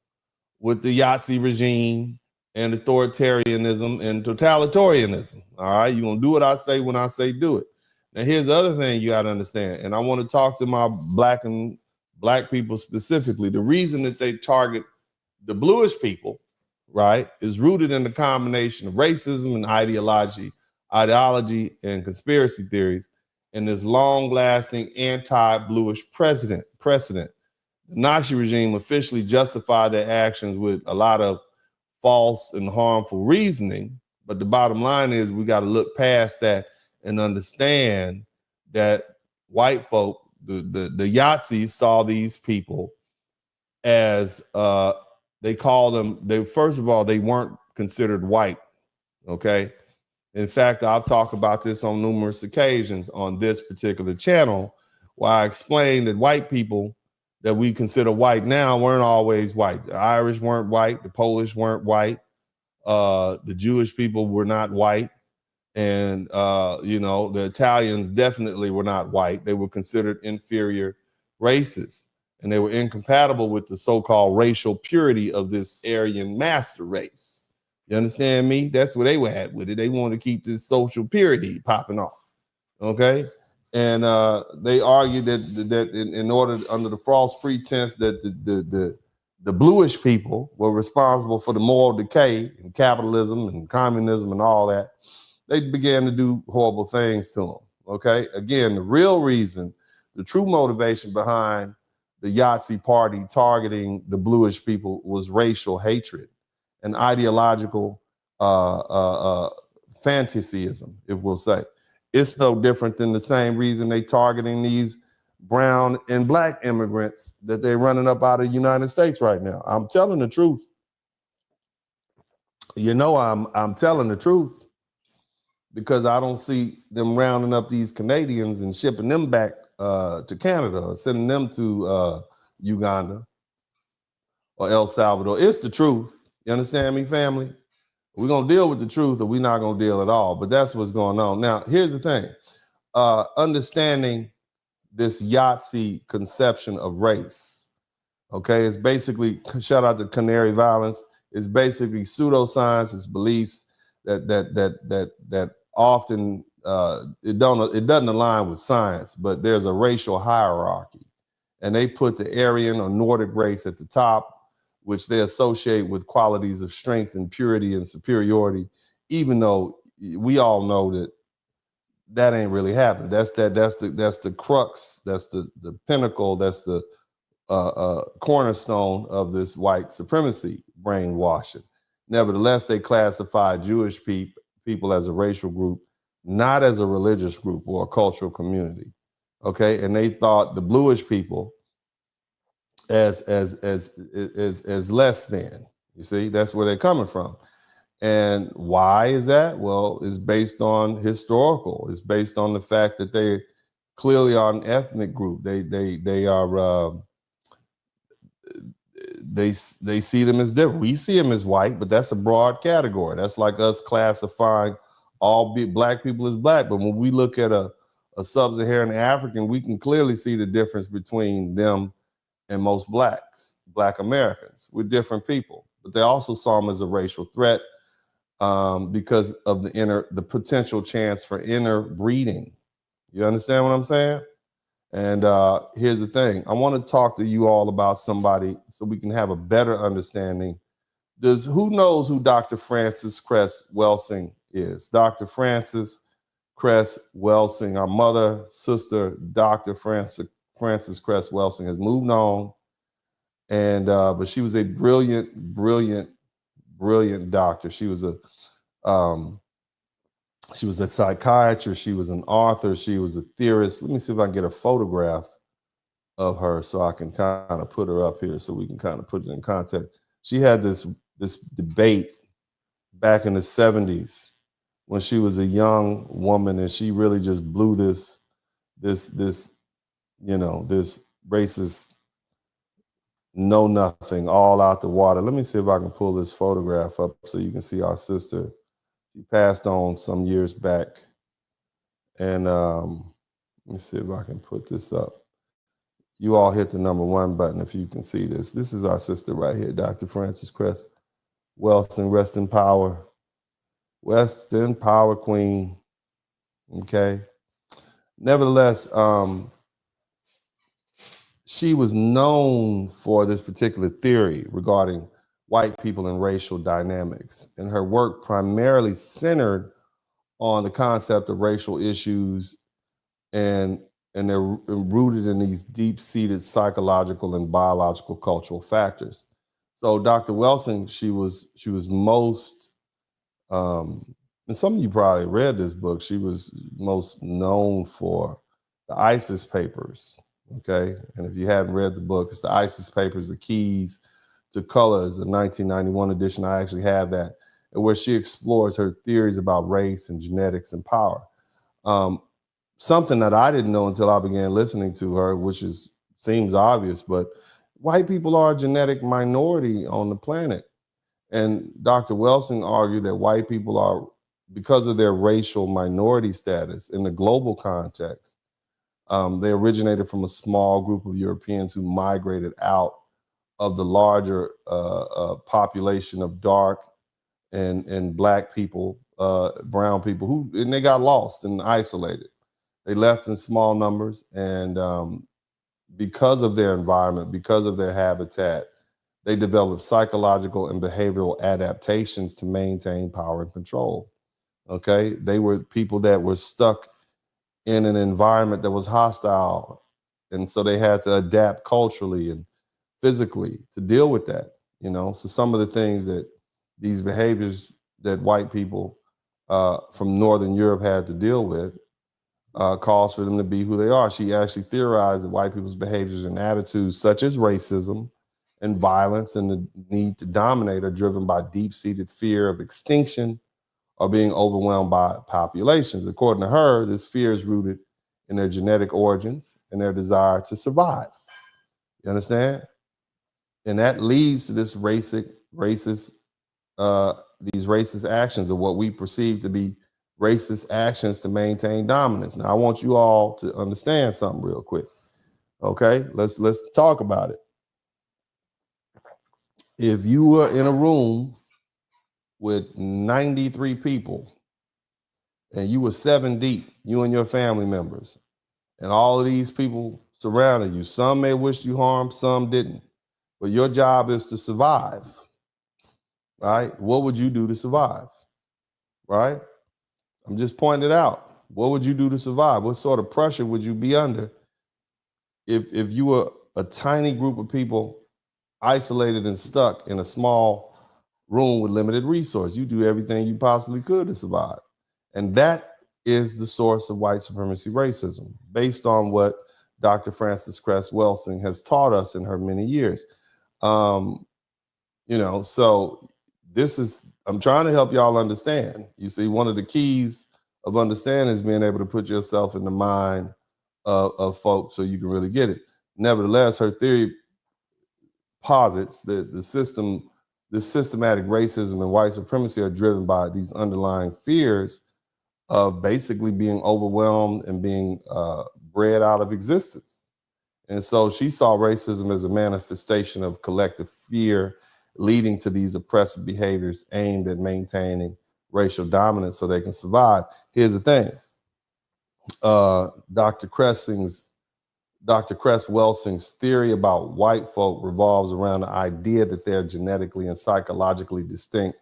with the Yahtzee regime and authoritarianism and totalitarianism, all right? You're gonna do what I say when I say do it. Now, here's the other thing you gotta understand, and I wanna talk to my black people specifically. The reason that they target the bluish people, right, is rooted in the combination of racism and ideology and conspiracy theories, and this long-lasting anti-bluish precedent. The Nazi regime officially justified their actions with a lot of false and harmful reasoning, but the bottom line is we got to look past that and understand that white folk, the Yahtzees, saw these people as they call them. First of all, they weren't considered white. Okay. In fact, I've talked about this on numerous occasions on this particular channel, where I explained that white people that we consider white now weren't always white. The Irish weren't white. The Polish weren't white. The Jewish people were not white. And, the Italians definitely were not white. They were considered inferior races, and they were incompatible with the so-called racial purity of this Aryan master race. You understand me? That's where they were at with it. They wanted to keep this social purity popping off. Okay. And they argued that in order, under the false pretense that the bluish people were responsible for the moral decay and capitalism and communism and all that, they began to do horrible things to them. Okay. Again, the real reason, the true motivation behind the Yahtzee party targeting the bluish people was racial hatred and ideological fantasyism, if we'll say. It's no different than the same reason they targeting these brown and black immigrants that they're running up out of the United States right now. I'm telling the truth. You know, I'm telling the truth, because I don't see them rounding up these Canadians and shipping them back to Canada or sending them to Uganda or El Salvador. It's the truth. You understand me, family? We're going to deal with the truth, or we're not going to deal at all. But that's what's going on. Now, here's the thing. Understanding this Yahtzee conception of race, okay, it's basically, shout out to Canary Violence, it's basically pseudoscience, it's beliefs that often it doesn't align with science, but there's a racial hierarchy, and they put the Aryan or Nordic race at the top, which they associate with qualities of strength and purity and superiority, even though we all know that ain't really happening. That's the crux, that's the pinnacle, that's the cornerstone of this white supremacy brainwashing. Nevertheless, they classify Jewish people as a racial group, not as a religious group or a cultural community. Okay, and they thought the bluish people as less than. You see, that's where they're coming from. And why is that? Well, it's based on historical. It's based on the fact that they clearly are an ethnic group. They are they see them as different. We see them as white, but that's a broad category. That's like us classifying all black people as black. But when we look at a sub-Saharan African, we can clearly see the difference between them and most Black Americans. We're different people, but they also saw them as a racial threat because of the potential chance for interbreeding. You understand what I'm saying? And here's the thing. I want to talk to you all about somebody so we can have a better understanding. Who knows who Dr. Frances Cress Welsing is? Dr. Frances Cress Welsing, our mother, sister, Dr. Frances Cress Welsing has moved on. And but she was a brilliant doctor. She was a psychiatrist. She was an author. She was a theorist. Let me see if I can get a photograph of her so I can kind of put her up here so we can kind of put it in context. She had this debate back in the 70s when she was a young woman, and she really just blew this racist know nothing all out the water. Let me see if I can pull this photograph up so you can see our sister. She passed on some years back. And let me see if I can put this up. You all hit the #1 button if you can see this. This is our sister right here, Dr. Frances Cress Welsing. Rest in power. Rest in power, queen. Okay. Nevertheless, she was known for this particular theory regarding white people and racial dynamics. And her work primarily centered on the concept of racial issues, and they're rooted in these deep-seated psychological and biological cultural factors. So Dr. Welsing, she was most, and some of you probably read this book, she was most known for the ISIS papers. Okay, and if you haven't read the book, it's the ISIS Papers, The Keys to Colors, the 1991 edition. I actually have that, where she explores her theories about race and genetics and power. Something that I didn't know until I began listening to her, which seems obvious, but white people are a genetic minority on the planet. And Dr. Welsing argued that white people are, because of their racial minority status in the global context, they originated from a small group of Europeans who migrated out of the larger population of dark and black people, brown people, and they got lost and isolated. They left in small numbers, and because of their environment, because of their habitat, they developed psychological and behavioral adaptations to maintain power and control. Okay, they were people that were stuck in an environment that was hostile. And so they had to adapt culturally and physically to deal with that, So some of the things that these behaviors that white people from Northern Europe had to deal with caused for them to be who they are. She actually theorized that white people's behaviors and attitudes, such as racism and violence and the need to dominate, are driven by deep-seated fear of extinction or being overwhelmed by populations. According to her, this fear is rooted in their genetic origins and their desire to survive. You understand? And that leads to this racist actions, of what we perceive to be racist actions to maintain dominance. Now, I want you all to understand something real quick. Okay, let's talk about it. If you were in a room with 93 people and you were 7 deep, you and your family members, and all of these people surrounding you, some may wish you harm, some didn't, but your job is to survive, right? What would you do to survive, right? I'm just pointing it out. What would you do to survive? What sort of pressure would you be under if you were a tiny group of people isolated and stuck in a small room with limited resources? You do everything you possibly could to survive. And that is the source of white supremacy racism, based on what Dr. Frances Cress Welsing has taught us in her many years. So this is, I'm trying to help y'all understand. You see, one of the keys of understanding is being able to put yourself in the mind of folks so you can really get it. Nevertheless, her theory posits that the systematic racism and white supremacy are driven by these underlying fears of basically being overwhelmed and being bred out of existence. And so she saw racism as a manifestation of collective fear leading to these oppressive behaviors aimed at maintaining racial dominance so they can survive. Here's the thing. Dr. Cress Welsing's theory about white folk revolves around the idea that they're genetically and psychologically distinct,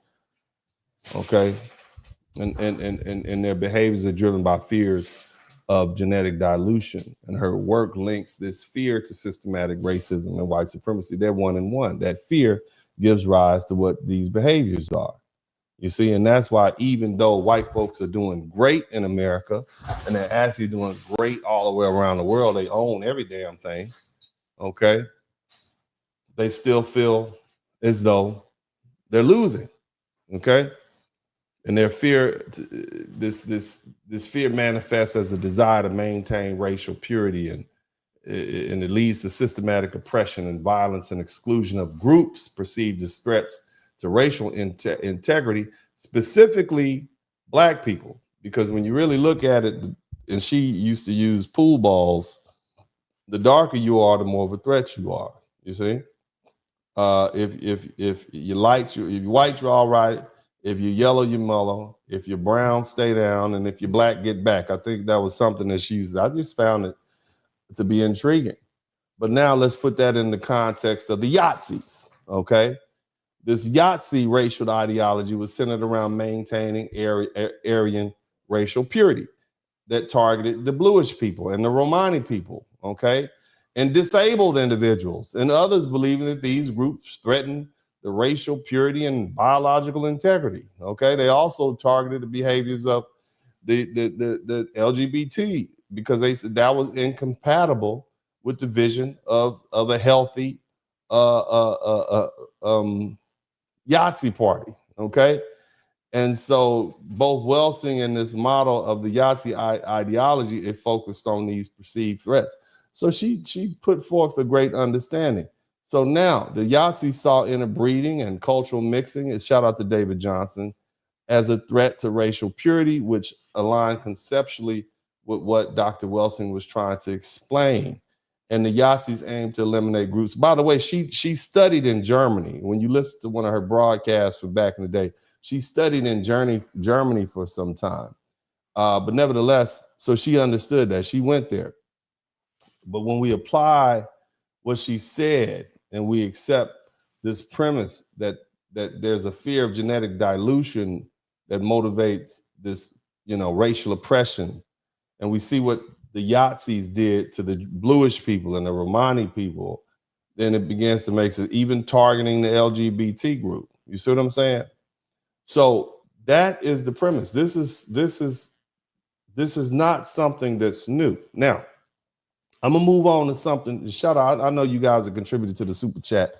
okay? And their behaviors are driven by fears of genetic dilution. And her work links this fear to systematic racism and white supremacy. They're one in one. That fear gives rise to what these behaviors are. You see, and that's why even though white folks are doing great in America, and they're actually doing great all the way around the world, they own every damn thing, okay? They still feel as though they're losing, okay? And their fear, this fear manifests as a desire to maintain racial purity, and it leads to systematic oppression and violence and exclusion of groups perceived as threats to racial integrity, specifically Black people. Because when you really look at it, and she used to use pool balls, the darker you are, the more of a threat you are. You see, if you're light, if you're white, you're all right. If you're yellow, you're mellow. If you're brown, stay down. And if you're Black, get back. I think that was something that she used. I just found it to be intriguing. But now let's put that in the context of the Yahtzees, okay? This Yahtzee racial ideology was centered around maintaining Aryan racial purity that targeted the bluish people and the Romani people, okay? And disabled individuals and others believing that these groups threatened the racial purity and biological integrity, okay? They also targeted the behaviors of the LGBT because they said that was incompatible with the vision of a healthy Yahtzee party, okay? And so both Welsing and this model of the Yahtzee ideology, it focused on these perceived threats. So she put forth a great understanding. So now the Yahtzee saw interbreeding and cultural mixing, and shout out to David Johnson, as a threat to racial purity, which aligned conceptually with what Dr. Welsing was trying to explain. And the Yahtzees aim to eliminate groups. By the way, she studied in Germany. When you listen to one of her broadcasts from back in the day, she studied in Germany for some time. But nevertheless, so she understood that. She went there. But when we apply what she said and we accept this premise that there's a fear of genetic dilution that motivates this, racial oppression, and we see what the Yahtzees did to the bluish people and the Romani people, then it begins to make sense, even targeting the LGBT group. You see what I'm saying? So that is the premise. This is not something that's new. Now, I'm gonna move on to something. Shout out, I know you guys have contributed to the super chat.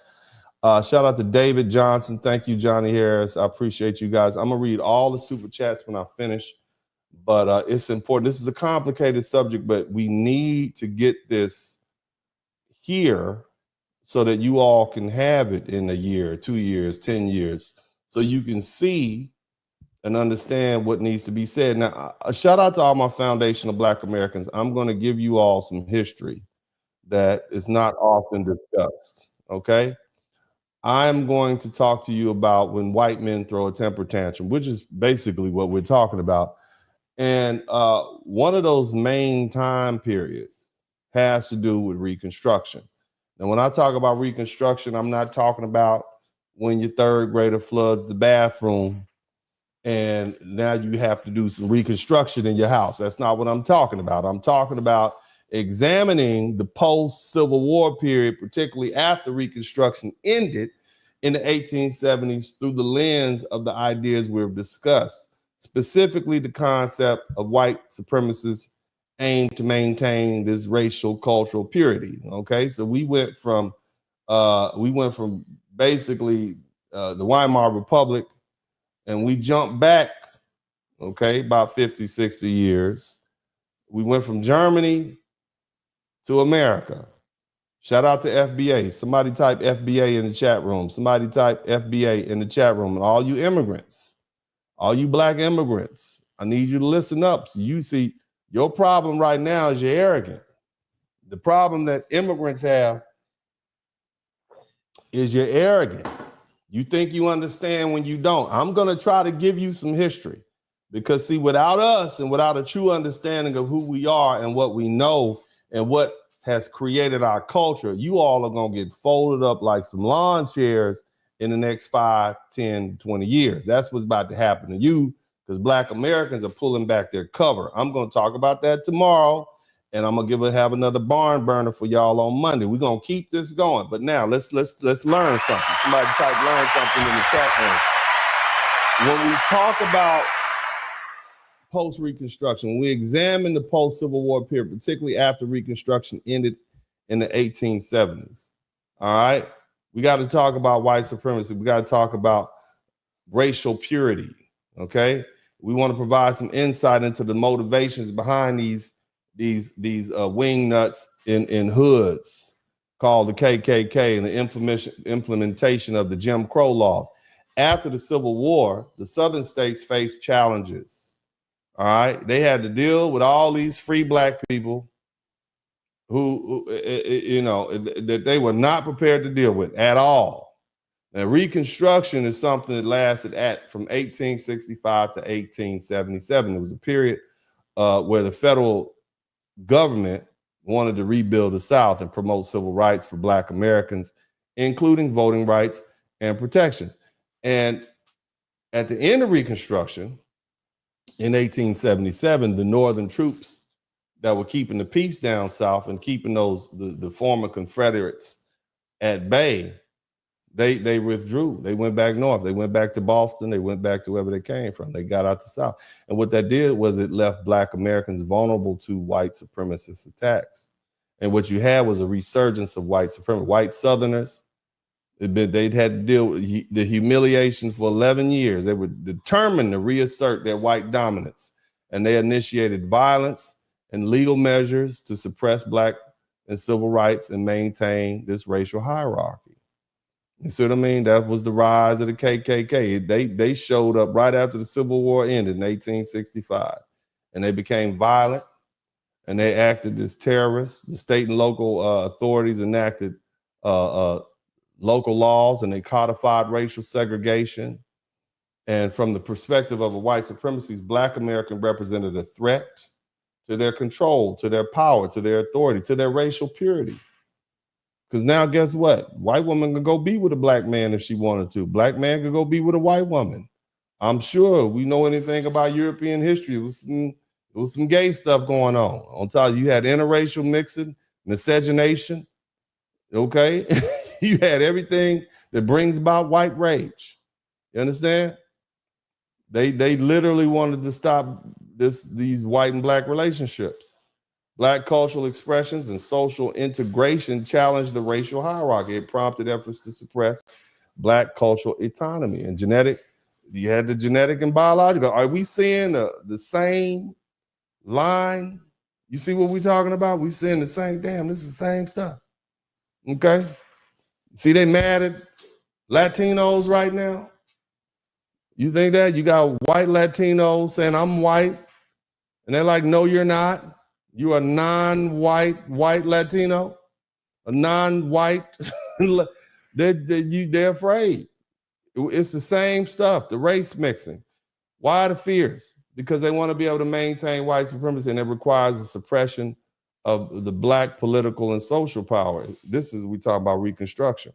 Shout out to David Johnson. Thank you, Johnny Harris. I appreciate you guys. I'm gonna read all the super chats when I finish. But it's important. This is a complicated subject, but we need to get this here so that you all can have it in a year, 2 years, 10 years, so you can see and understand what needs to be said. Now, a shout out to all my foundational Black Americans. I'm going to give you all some history that is not often discussed, okay? I'm going to talk to you about when white men throw a temper tantrum, which is basically what we're talking about. And one of those main time periods has to do with Reconstruction. Now, when I talk about Reconstruction, I'm not talking about when your third grader floods the bathroom and now you have to do some reconstruction in your house. That's not what I'm talking about. I'm talking about examining the post-Civil War period, particularly after Reconstruction ended in the 1870s through the lens of the ideas we've discussed, specifically the concept of white supremacists aimed to maintain this racial cultural purity. Okay, so we went from basically the Weimar Republic, and we jumped back, okay, about 50, 60 years. We went from Germany to America. Shout out to FBA. Somebody type FBA in the chat room. Somebody type FBA in the chat room. And all you immigrants, all you black immigrants, I need you to listen up. So you see, your problem right now is you're arrogant. The problem that immigrants have is you're arrogant. You think you understand when you don't. I'm going to try to give you some history because, see, without us and without a true understanding of who we are and what we know and what has created our culture, you all are going to get folded up like some lawn chairs in the next 5, 10, 20 years. That's what's about to happen to you because Black Americans are pulling back their cover. I'm going to talk about that tomorrow, and I'm going to have another barn burner for y'all on Monday. We're going to keep this going. But now let's learn something. Somebody type learn something in the chat room. When we talk about post-Reconstruction, when we examine the post-Civil War period, particularly after Reconstruction ended in the 1870s, all right, we got to talk about white supremacy. We got to talk about racial purity, okay? We want to provide some insight into the motivations behind these wing nuts in hoods called the KKK and the implementation of the Jim Crow laws. After the Civil War, the Southern states faced challenges. All right, they had to deal with all these free Black people who that they were not prepared to deal with at all. Now, Reconstruction is something that lasted from 1865 to 1877. It was a period where the federal government wanted to rebuild the South and promote civil rights for Black Americans, including voting rights and protections. And at the end of Reconstruction, in 1877, the Northern troops that were keeping the peace down South and keeping the former Confederates at bay, they withdrew. They went back north. They went back to Boston. They went back to wherever they came from. They got out the South. And what that did was it left Black Americans vulnerable to white supremacist attacks. And what you had was a resurgence of white supremacy. White Southerners, they'd had to deal with the humiliation for 11 years. They were determined to reassert their white dominance. And they initiated violence and legal measures to suppress Black and civil rights and maintain this racial hierarchy. You see what I mean? That was the rise of the KKK. They showed up right after the Civil War ended in 1865. And they became violent and they acted as terrorists. The state and local authorities enacted local laws and they codified racial segregation. And from the perspective of a white supremacist, Black American represented a threat to their control, to their power, to their authority, to their racial purity. Because now guess what? White woman could go be with a Black man if she wanted to. Black man could go be with a white woman. I'm sure we know anything about European history. It was some gay stuff going on. On top, you had interracial mixing, miscegenation, okay? You had everything that brings about white rage. You understand? They literally wanted to stop these white and Black relationships. Black cultural expressions and social integration challenged the racial hierarchy. It prompted efforts to suppress Black cultural autonomy and you had the genetic and biological. Are we seeing the same line? You see what we're talking about? We seeing the same, this is the same stuff. Okay. See, they mad at Latinos right now. You think that? You got white Latinos saying, I'm white. And they're like, no, you're not. You are non-white Latino, a non-white They're afraid. It's the same stuff, the race mixing. Why the fears? Because they want to be able to maintain white supremacy, and it requires the suppression of the black political and social power. We talk about Reconstruction.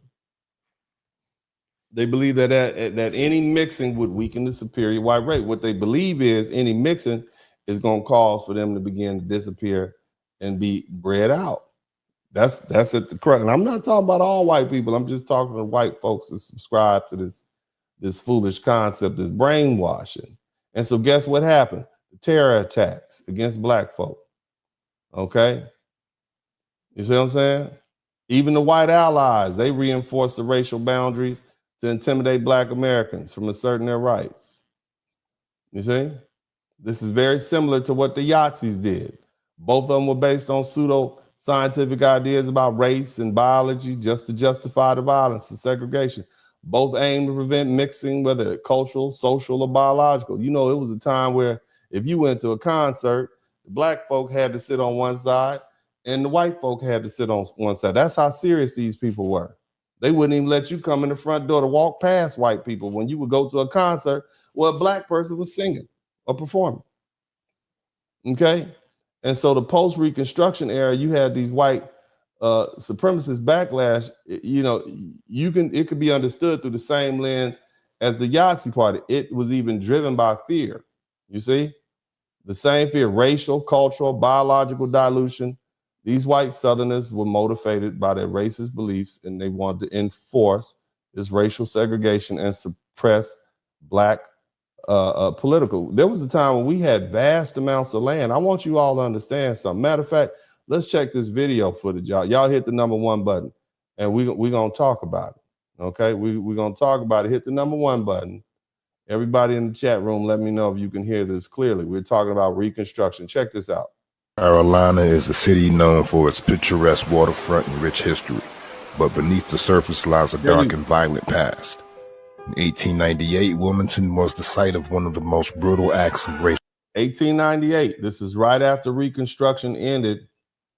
They believe that any mixing would weaken the superior white race. What they believe is any mixing is going to cause for them to begin to disappear and be bred out. That's at the crux. And I'm not talking about all white people. I'm just talking to white folks that subscribe to this foolish concept, this brainwashing. And so guess what happened? The terror attacks against black folk. Okay? You see what I'm saying? Even the white allies, they reinforce the racial boundaries to intimidate black Americans from asserting their rights. You see? This is very similar to what the Yahtzees did. Both of them were based on pseudo-scientific ideas about race and biology just to justify the violence and segregation. Both aimed to prevent mixing, whether cultural, social, or biological. You know, it was a time where if you went to a concert, the black folk had to sit on one side and the white folk had to sit on one side. That's how serious these people were. They wouldn't even let you come in the front door to walk past white people when you would go to a concert where a black person was singing or performing. Okay? And so the post-Reconstruction era, you had these white supremacist backlash. You know, it could be understood through the same lens as the Yahtzee party. It was even driven by fear. You see? The same fear, racial, cultural, biological dilution. These white Southerners were motivated by their racist beliefs, and they wanted to enforce this racial segregation and suppress black political. There was a time when we had vast amounts of land. I want you all to understand something. Matter of fact, let's check this video footage, y'all. Y'all hit the #1 button, and we're going to talk about it, okay? We're going to talk about it. Hit the #1 button. Everybody in the chat room, let me know if you can hear this clearly. We're talking about Reconstruction. Check this out. Carolina is a city known for its picturesque waterfront and rich history, but beneath the surface lies a dark and violent past. In 1898, Wilmington was the site of one of the most brutal acts of racial. 1898, this is right after Reconstruction ended.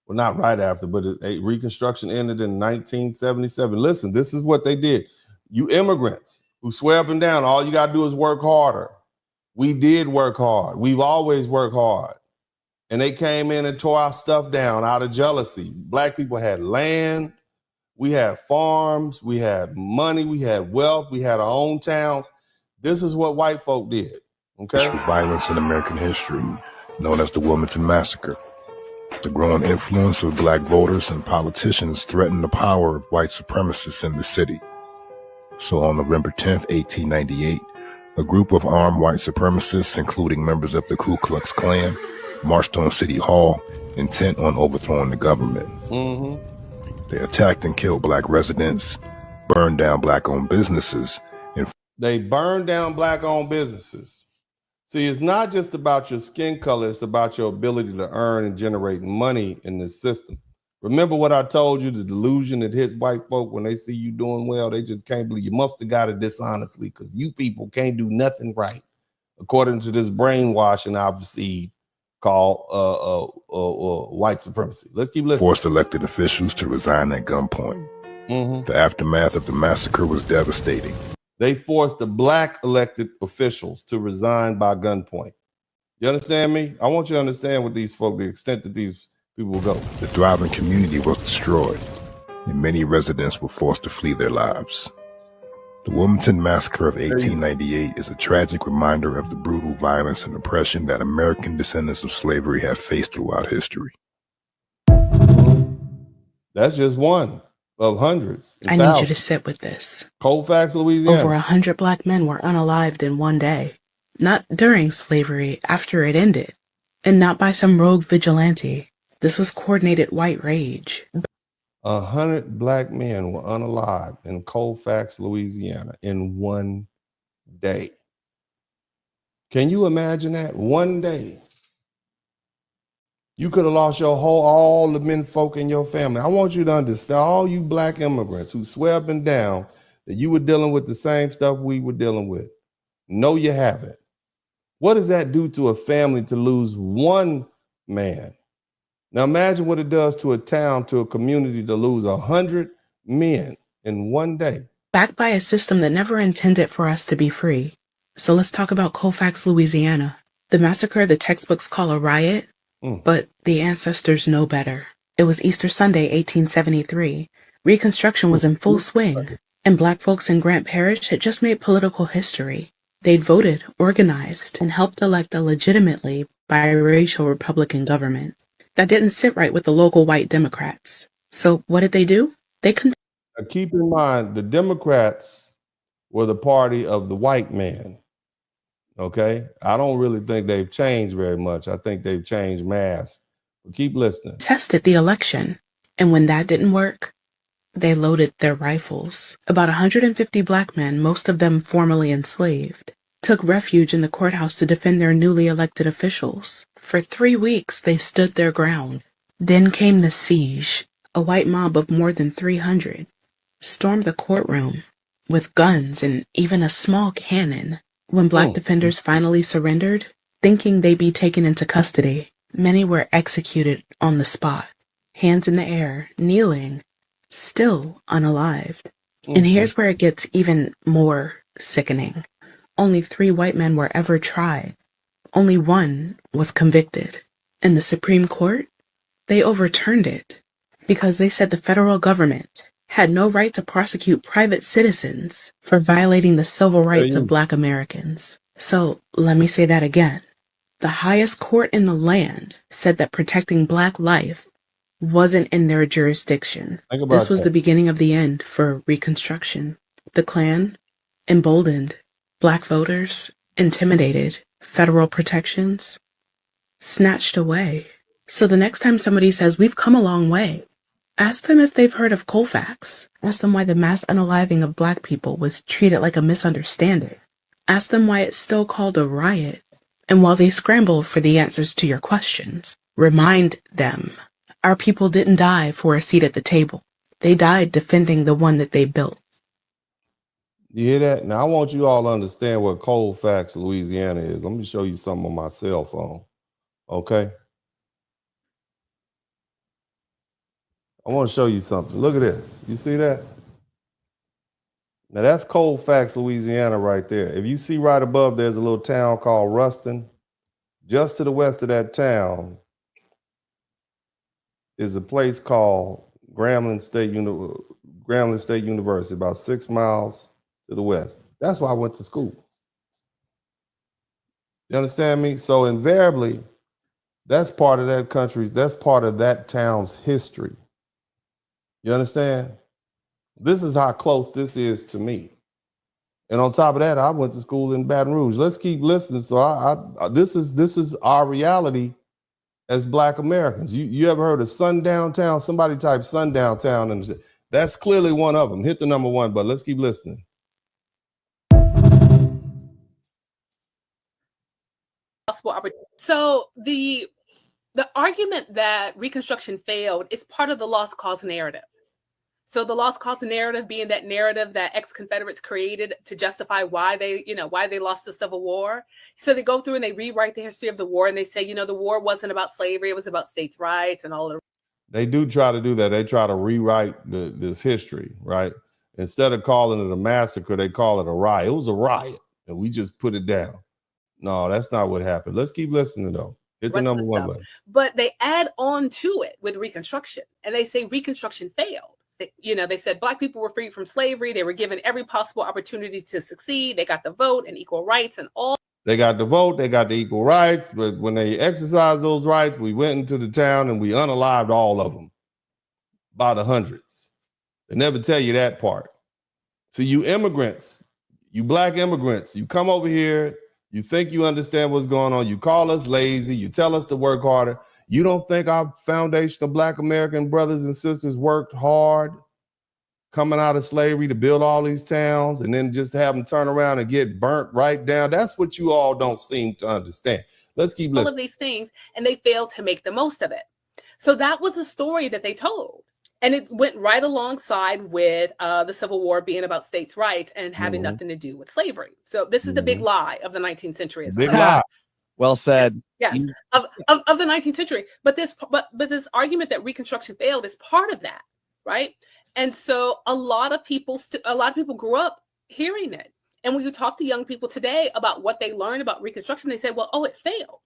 Well, not right after, but Reconstruction ended in 1977. Listen, this is what they did. You immigrants who swear up and down, all you got to do is work harder. We did work hard. We've always worked hard. And they came in and tore our stuff down out of jealousy. Black people had land. We had farms. We had money. We had wealth. We had our own towns. This is what white folk did. Okay. Violence in American history, known as the Wilmington Massacre. The growing influence of black voters and politicians threatened the power of white supremacists in the city. So on November 10th, 1898, a group of armed white supremacists, including members of the Ku Klux Klan, marched on City Hall, intent on overthrowing the government. They attacked and killed black residents, burned down black-owned businesses. They burned down black-owned businesses. See, it's not just about your skin color, it's about your ability to earn and generate money in this system. Remember what I told you, the delusion that hits white folk when they see you doing well, they just can't believe you must have got it dishonestly because you people can't do nothing right, according to this brainwashing I've received called white supremacy. Let's keep listening. Forced elected officials to resign at gunpoint. The aftermath of the massacre was devastating. They forced the black elected officials to resign by gunpoint. You understand me? I want you to understand what these folks, the extent that these people will go. The thriving community was destroyed, and many residents were forced to flee their lives. The Wilmington Massacre of 1898 is a tragic reminder of the brutal violence and oppression that American descendants of slavery have faced throughout history. That's just one of hundreds. I need you to sit with this. Colfax, Louisiana. Over 100 black men were unalived in one day. Not during slavery, after it ended. And not by some rogue vigilante. This was coordinated white rage. 100 black men were unalived in Colfax, Louisiana in one day. Can you imagine that? One day. You could have lost all the men folk in your family. I want you to understand, all you black immigrants who swear up and down that you were dealing with the same stuff we were dealing with. No, you haven't. What does that do to a family to lose one man? Now imagine what it does to a town, to a community to lose 100 men in one day. Backed by a system that never intended for us to be free. So let's talk about Colfax, Louisiana. The massacre the textbooks call a riot, but the ancestors know better. It was Easter Sunday, 1873. Reconstruction was in full swing, and Black folks in Grant Parish had just made political history. They'd voted, organized, and helped elect a legitimately biracial Republican government that didn't sit right with the local white Democrats. So what did they do? Keep in mind, the Democrats were the party of the white man. Okay? I don't really think they've changed very much. I think they've changed mass. But keep listening. Tested the election, and when that didn't work, they loaded their rifles. About 150 Black men, most of them formerly enslaved, took refuge in the courthouse to defend their newly elected officials. For 3 weeks, they stood their ground. Then came the siege. A white mob of more than 300 stormed the courtroom with guns and even a small cannon. When Black defenders finally surrendered, thinking they'd be taken into custody, many were executed on the spot, hands in the air, kneeling, still unalived. And here's where it gets even more sickening. Only 3 white men were ever tried. Only 1 was convicted. In the Supreme Court, they overturned it because they said the federal government had no right to prosecute private citizens for violating the civil rights of Black Americans. So let me say that again. The highest court in the land said that protecting Black life wasn't in their jurisdiction. This was the beginning of the end for Reconstruction. The Klan emboldened Black voters, intimidated, federal protections snatched away. So the next time somebody says, we've come a long way, ask them if they've heard of Colfax. Ask them why the mass unaliving of Black people was treated like a misunderstanding. Ask them why it's still called a riot. And while they scramble for the answers to your questions, remind them, our people didn't die for a seat at the table. They died defending the one that they built. You hear that? Now, I want you all to understand what Colfax, Louisiana is. Let me show you something on my cell phone. Okay? I want to show you something. Look at this. You see that? Now, that's Colfax, Louisiana right there. If you see right above, there's a little town called Ruston. Just to the west of that town is a place called Grambling State University, about 6 miles to the west. That's where I went to school. You understand me? So invariably, that's part of that town's history. You understand? This is how close this is to me. And on top of that, I went to school in Baton Rouge. Let's keep listening. So this is our reality as Black Americans. You ever heard of Sundown Town? Somebody type Sundown Town, and that's clearly one of them. Hit the number 1, but let's keep listening. So the argument that Reconstruction failed is part of the lost cause narrative. So the lost cause narrative being that narrative that ex-Confederates created to justify why they lost the Civil War. So they go through and they rewrite the history of the war, and they say, the war wasn't about slavery, it was about states' rights and all of. They do try to do that. They try to rewrite this history, right? Instead of calling it a massacre, they call it a riot. It was a riot, and we just put it down. No, that's not what happened. Let's keep listening, though. Hit the number 1 button. But they add on to it with Reconstruction, and they say Reconstruction failed. They said Black people were freed from slavery. They were given every possible opportunity to succeed. They got the vote and equal rights and all. They got the vote. They got the equal rights. But when they exercised those rights, we went into the town and we unalived all of them by the hundreds. They never tell you that part. So you immigrants, you Black immigrants, you come over here, you think you understand what's going on. You call us lazy. You tell us to work harder. You don't think our foundation of Black American brothers and sisters worked hard coming out of slavery to build all these towns and then just have them turn around and get burnt right down? That's what you all don't seem to understand. Let's keep listening. All of these things, and they failed to make the most of it. So that was a story that they told. And it went right alongside with the Civil War being about states' rights and having nothing to do with slavery. So this is the big lie of the 19th century. Big lie. Well said. Yes, of the 19th century. But this argument that Reconstruction failed is part of that, right? And so a lot of people grew up hearing it. And when you talk to young people today about what they learned about Reconstruction, they say, well, oh, it failed.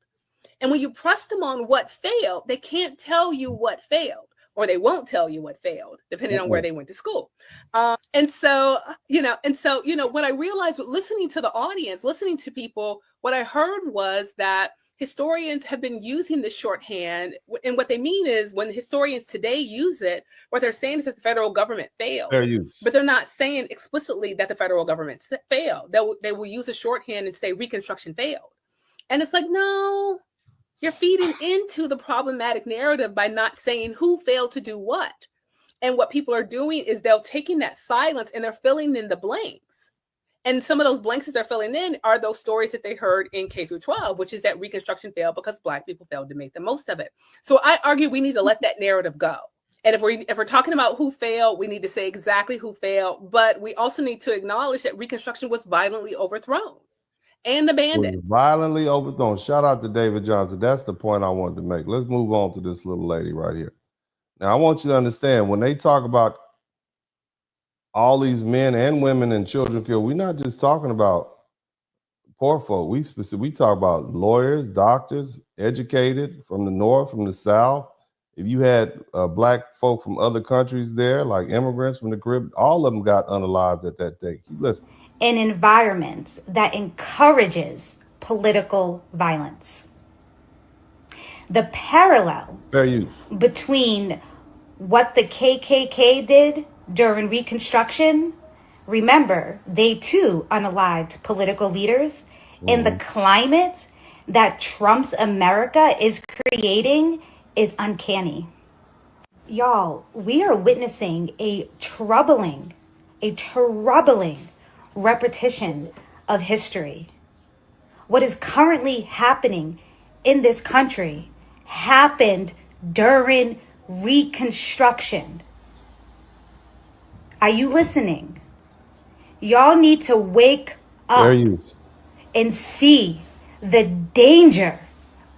And when you press them on what failed, they can't tell you what failed, or they won't tell you what failed, depending on where they went to school. And so, what I realized with listening to the audience, listening to people, what I heard was that historians have been using this shorthand. And what they mean is when historians today use it, what they're saying is that the federal government failed. But they're not saying explicitly that the federal government failed. They will use a shorthand and say Reconstruction failed. And it's like, no, you're feeding into the problematic narrative by not saying who failed to do what. And what people are doing is they're taking that silence and they're filling in the blanks. And some of those blanks that they're filling in are those stories that they heard in K through 12, which is that Reconstruction failed because Black people failed to make the most of it. So I argue we need to let that narrative go. And if we're talking about who failed, we need to say exactly who failed. But we also need to acknowledge that Reconstruction was violently overthrown and abandoned. Violently overthrown. Shout out to David Johnson. That's the point I wanted to make. Let's move on to this little lady right here. Now, I want you to understand, when they talk about all these men and women and children killed, we're not just talking about poor folk. We talk about lawyers, doctors, educated from the North, from the South. If you had Black folk from other countries there, like immigrants from the Caribbean, all of them got unalived at that day. Keep listening. An environment that encourages political violence. The parallel between what the KKK did during Reconstruction, remember, they too unalived political leaders, and the climate that Trump's America is creating is uncanny. Y'all, we are witnessing a troubling repetition of history. What is currently happening in this country happened during Reconstruction. Are you listening? Y'all need to wake up and see the danger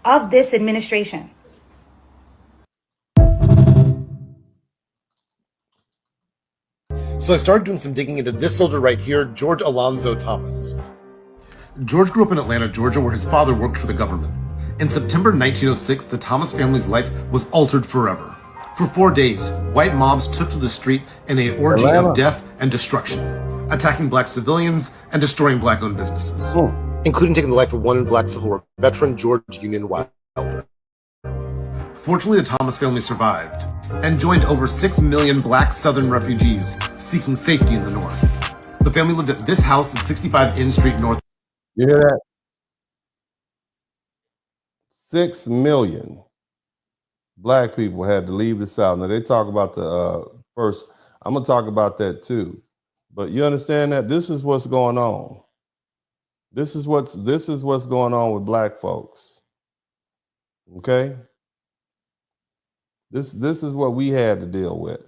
of this administration. So I started doing some digging into this soldier right here, George Alonzo Thomas. George grew up in Atlanta, Georgia, where his father worked for the government. In September 1906, the Thomas family's life was altered forever. For 4 days, white mobs took to the street in an orgy of death and destruction, attacking Black civilians and destroying Black-owned businesses, including taking the life of one Black Civil War veteran, George Union Wilder. Fortunately, the Thomas family survived and joined over 6 million Black Southern refugees seeking safety in the North. The family lived at this house at 65 N Street North. You hear that? 6 million Black people had to leave the South. Now they talk about the first. I'm gonna talk about that too. But you understand that this is what's going on. This is what's going on with Black folks. Okay. This is what we had to deal with.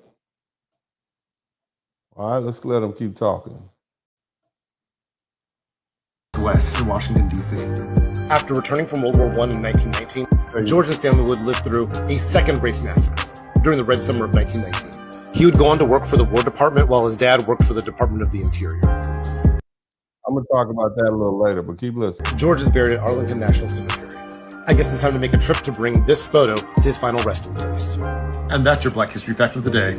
All right, let's let them keep talking. West in Washington, D.C. After returning from World War I in 1919, George and his family would live through a second race massacre during the Red Summer of 1919. He would go on to work for the War Department while his dad worked for the Department of the Interior. I'm going to talk about that a little later, but keep listening. George is buried at Arlington National Cemetery. I guess it's time to make a trip to bring this photo to his final resting place. And that's your Black History Fact of the day.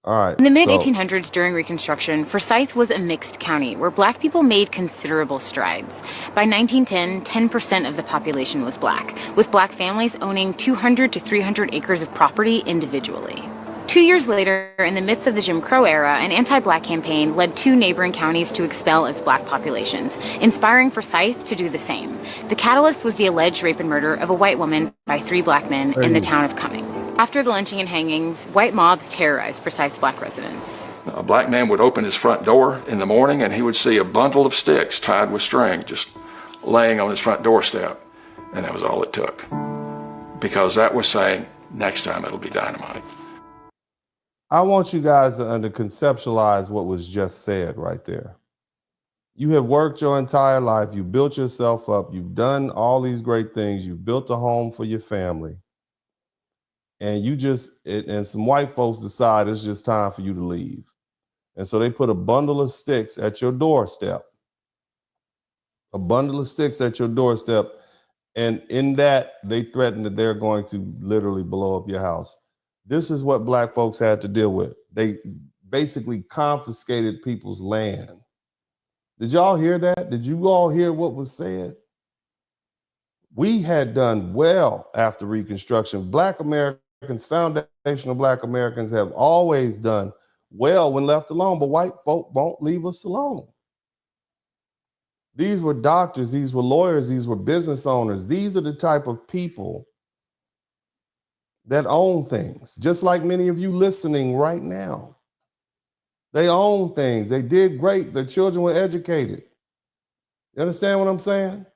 All right. In the mid-1800s, during Reconstruction, Forsyth was a mixed county where Black people made considerable strides. By 1910, 10% of the population was Black, with Black families owning 200 to 300 acres of property individually. 2 years later, in the midst of the Jim Crow era, an anti-Black campaign led 2 neighboring counties to expel its Black populations, inspiring Forsyth to do the same. The catalyst was the alleged rape and murder of a white woman by 3 Black men in the town of Cumming. After the lynching and hangings, white mobs terrorized Forsyth's Black residents. A Black man would open his front door in the morning and he would see a bundle of sticks tied with string just laying on his front doorstep. And that was all it took. Because that was saying, next time it'll be dynamite. I want you guys to conceptualize what was just said right there. You have worked your entire life. You built yourself up. You've done all these great things. You've built a home for your family. and and some white folks decide it's just time for you to leave. And so they put a bundle of sticks at your doorstep. A bundle of sticks at your doorstep. And in that, they threaten that they're going to literally blow up your house. This is what black folks had to deal with. They basically confiscated people's land. Did y'all hear that? Did you all hear what was said? We had done well after Reconstruction. Black Americans, foundational Black Americans, have always done well when left alone, but white folk won't leave us alone. These were doctors, these were lawyers, these were business owners. These are the type of people that own things, just like many of you listening right now. They own things. They did great. Their children were educated. You understand what I'm saying?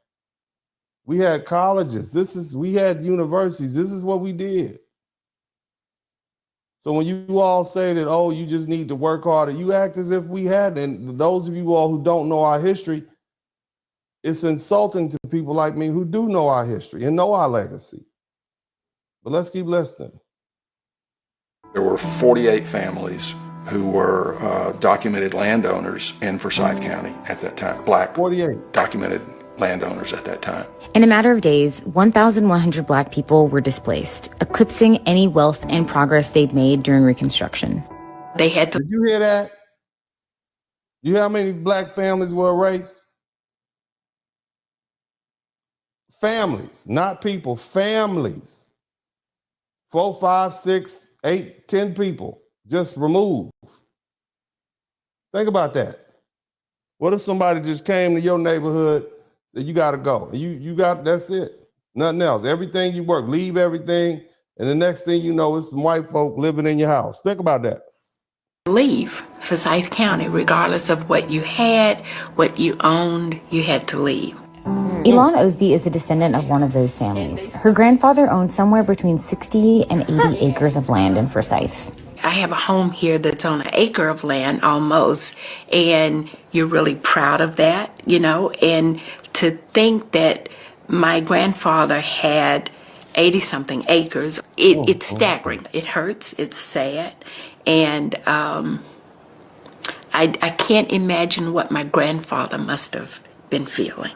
We had colleges. We had universities. This is what we did. So when you all say that, oh, you just need to work harder, you act as if we hadn't. And those of you all who don't know our history, it's insulting to people like me who do know our history and know our legacy. But let's keep listening. There were 48 families who were documented landowners in Forsyth County at that time. Black 48 documented landowners at that time. In a matter of days, 1,100 Black people were displaced, eclipsing any wealth and progress they'd made during Reconstruction. They had to. Did you hear that? You hear how many Black families were erased? Families, not people, families. 4, 5, 6, 8, 10 people just removed. Think about that. What if somebody just came to your neighborhood, said you got to go? You got, that's it. Nothing else. Everything you work, leave everything, and the next thing you know, it's some white folk living in your house. Think about that. Leave Forsyth County, regardless of what you had, what you owned, you had to leave. Elon Osby is a descendant of one of those families. Her grandfather owned somewhere between 60 and 80 acres of land in Forsyth. I have a home here that's on an acre of land almost, and you're really proud of that, you know, and to think that my grandfather had 80-something acres, it's staggering. It hurts, it's sad, and I can't imagine what my grandfather must have been feeling.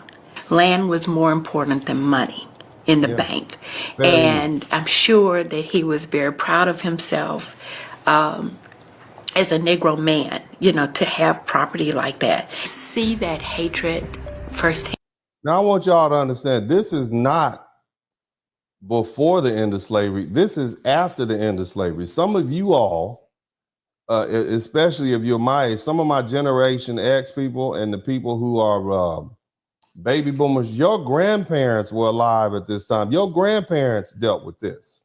Land was more important than money in the bank. And I'm sure that he was very proud of himself as a Negro man, you know, to have property like that. See that hatred firsthand. Now, I want y'all to understand, this is not before the end of slavery. This is after the end of slavery. Some of you all, especially if you're my age, some of my Generation X people and the people who are baby boomers, your grandparents were alive at this time. Your grandparents dealt with this.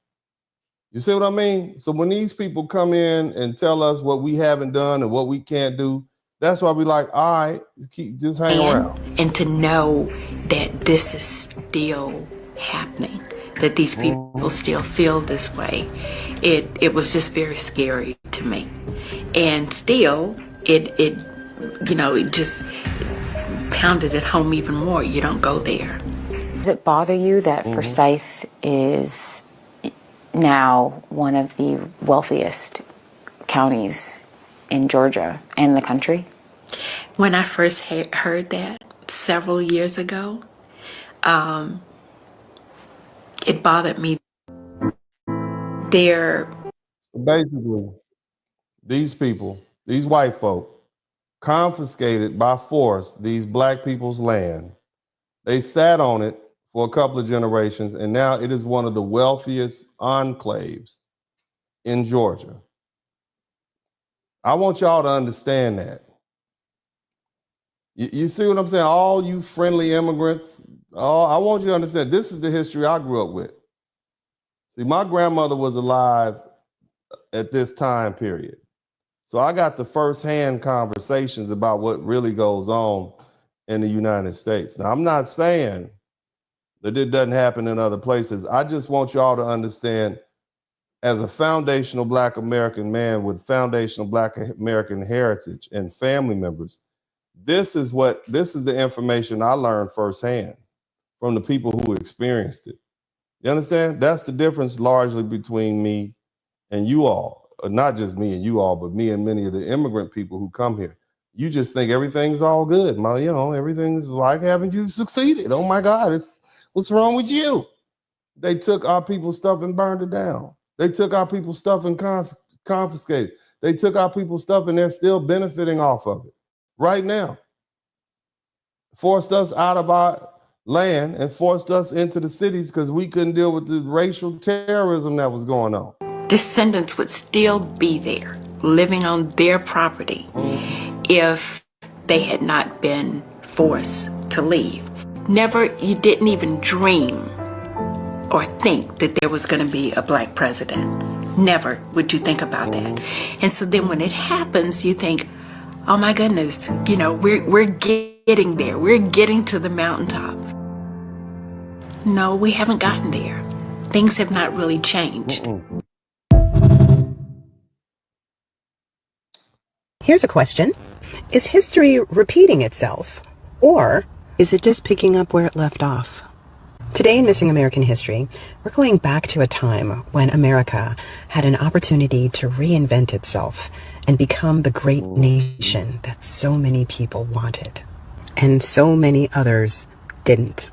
You see what I mean? So when these people come in and tell us what we haven't done and what we can't do, that's why we like, all right, just hang around. And to know that this is still happening, that these people still feel this way, it was just very scary to me. And still, it you know, it just pounded it home even more. You don't go there. Does it bother you that Forsyth is now one of the wealthiest counties in Georgia and the country? When I first heard that several years ago, it bothered me. Basically, these people, these white folk, confiscated by force these Black people's land. They sat on it for a couple of generations, and now it is one of the wealthiest enclaves in Georgia. I want y'all to understand that. You see what I'm saying? All you friendly immigrants, I want you to understand, this is the history I grew up with. See, my grandmother was alive at this time period. So I got the firsthand conversations about what really goes on in the United States. Now, I'm not saying that it doesn't happen in other places. I just want y'all to understand, as a foundational Black American man with foundational Black American heritage and family members, this is the information I learned firsthand from the people who experienced it. You understand? That's the difference largely between me and you all. Not just me and you all, but me and many of the immigrant people who come here. You just think everything's all good. Everything's like, haven't you succeeded? Oh my God, what's wrong with you? They took our people's stuff and burned it down. They took our people's stuff and confiscated. They took our people's stuff and they're still benefiting off of it right now. Forced us out of our land and forced us into the cities because we couldn't deal with the racial terrorism that was going on. Descendants would still be there, living on their property, if they had not been forced to leave. You didn't even dream or think that there was going to be a black president. Never would you think about that. And so then when it happens, you think, oh my goodness, we're getting there. We're getting to the mountaintop. No, we haven't gotten there. Things have not really changed. Here's a question. Is history repeating itself, or is it just picking up where it left off? Today in Missing American History, we're going back to a time when America had an opportunity to reinvent itself and become the great nation that so many people wanted, and so many others didn't.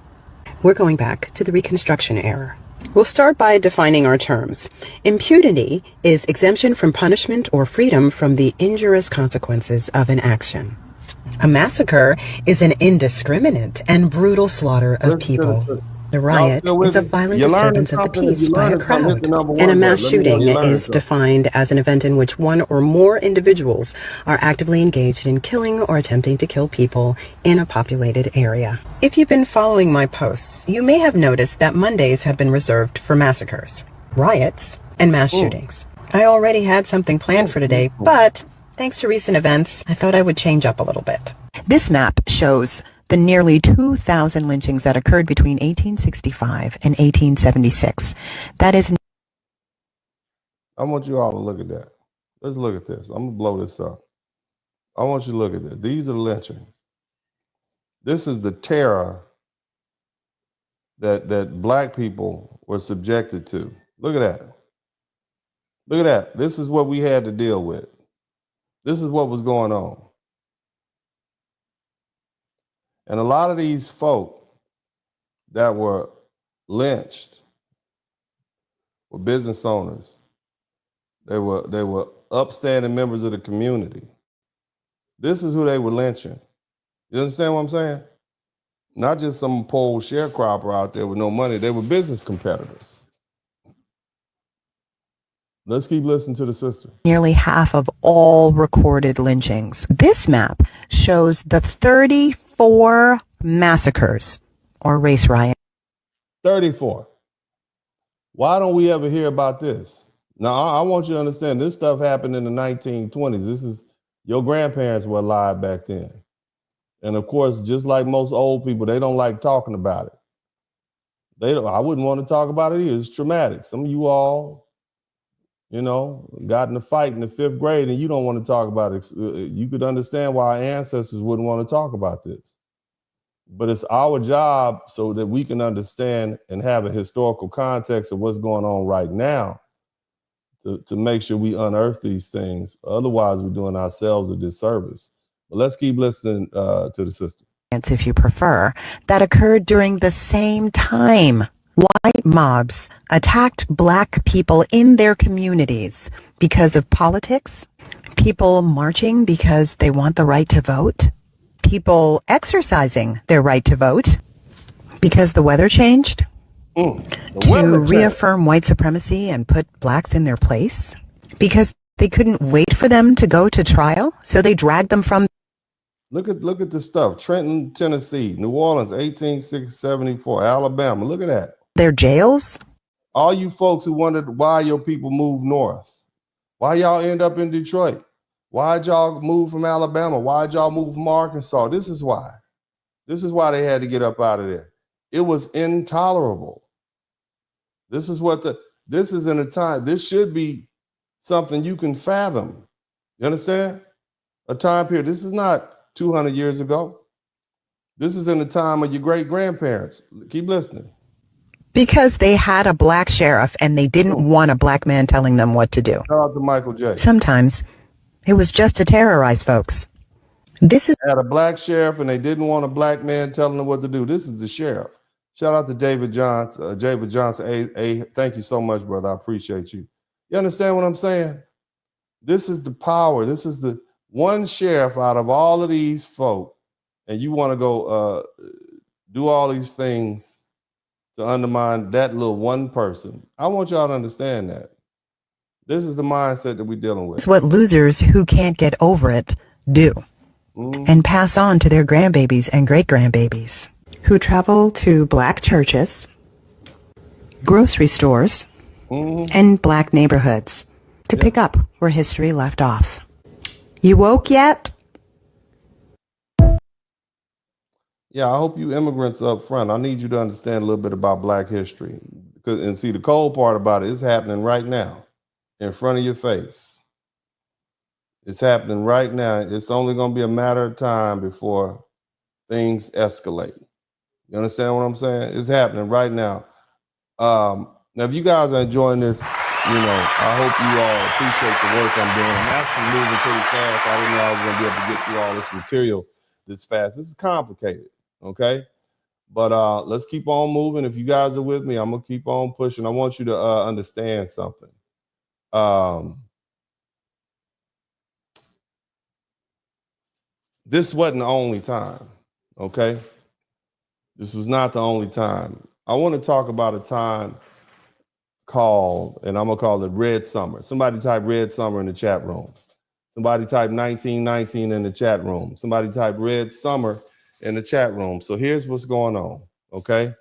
We're going back to the Reconstruction era. We'll start by defining our terms. Impunity is exemption from punishment or freedom from the injurious consequences of an action. A massacre is an indiscriminate and brutal slaughter of people. A riot is a violent disturbance of the peace by a crowd, and a mass shooting is defined as an event in which one or more individuals are actively engaged in killing or attempting to kill people in a populated area. If you've been following my posts, you may have noticed that Mondays have been reserved for massacres, riots, and mass shootings. I already had something planned for today, but thanks to recent events, I thought I would change up a little bit. This map shows the nearly 2,000 lynchings that occurred between 1865 and 1876. That is... I want you all to look at that. Let's look at this. I'm going to blow this up. I want you to look at this. These are lynchings. This is the terror that black people were subjected to. Look at that. Look at that. This is what we had to deal with. This is what was going on. And a lot of these folk that were lynched were business owners. They were upstanding members of the community. This is who they were lynching. You understand what I'm saying? Not just some poor sharecropper out there with no money. They were business competitors. Let's keep listening to the sister. Nearly half of all recorded lynchings. This map shows the 34 massacres or race riots. 34. Why don't we ever hear about this? Now, I want you to understand this stuff happened in the 1920s. This is your grandparents were alive back then. And of course, just like most old people, they don't like talking about it. I wouldn't want to talk about it either. It's traumatic. Some of you all, got in a fight in the 5th grade and you don't want to talk about it. You could understand why our ancestors wouldn't want to talk about this. But it's our job so that we can understand and have a historical context of what's going on right now to make sure we unearth these things. Otherwise, we're doing ourselves a disservice. But let's keep listening to the sister. If you prefer, that occurred during the same time. White mobs attacked black people in their communities because of politics, people marching because they want the right to vote, people exercising their right to vote because the weather changed, to reaffirm white supremacy and put blacks in their place, because they couldn't wait for them to go to trial, so they dragged them from... Look at the stuff. Trenton, Tennessee, New Orleans, 1874, Alabama. Look at that. Their jails? All you folks who wondered why your people moved north, why y'all end up in Detroit, why'd y'all move from Alabama, why'd y'all move from Arkansas? This is why. This is why they had to get up out of there. It was intolerable. This is in a time, this should be something you can fathom. You understand? A time period. This is not 200 years ago. This is in the time of your great grandparents. Keep listening. Because they had a black sheriff and they didn't want a black man telling them what to do. Shout out to Michael J. Sometimes it was just to terrorize folks. This is had a black sheriff and they didn't want a black man telling them what to do. This is the sheriff. Shout out to David Johnson. David Johnson, thank you so much, brother. I appreciate you. You understand what I'm saying? This is the power. This is the one sheriff out of all of these folk, and you want to go do all these things to undermine that little one person. I want y'all to understand that. This is the mindset that we're dealing with. It's what losers who can't get over it do. And pass on to their grandbabies and great-grandbabies who travel to black churches, grocery stores, and black neighborhoods to pick up where history left off. You woke yet? Yeah, I hope you immigrants up front, I need you to understand a little bit about black history. And see, the cold part about it is happening right now in front of your face. It's happening right now. It's only going to be a matter of time before things escalate. You understand what I'm saying? It's happening right now. Now, if you guys are enjoying this, I hope you all appreciate the work I'm doing. I'm actually moving pretty fast. I didn't know I was going to be able to get through all this material this fast. This is complicated, okay? But let's keep on moving. If you guys are with me, I'm going to keep on pushing. I want you to understand something. This wasn't the only time, okay? This was not the only time. I want to talk about a time called, and I'm going to call it Red Summer. Somebody type Red Summer in the chat room. Somebody type 1919 in the chat room. Somebody type Red Summer in the chat room. So here's what's going on, okay?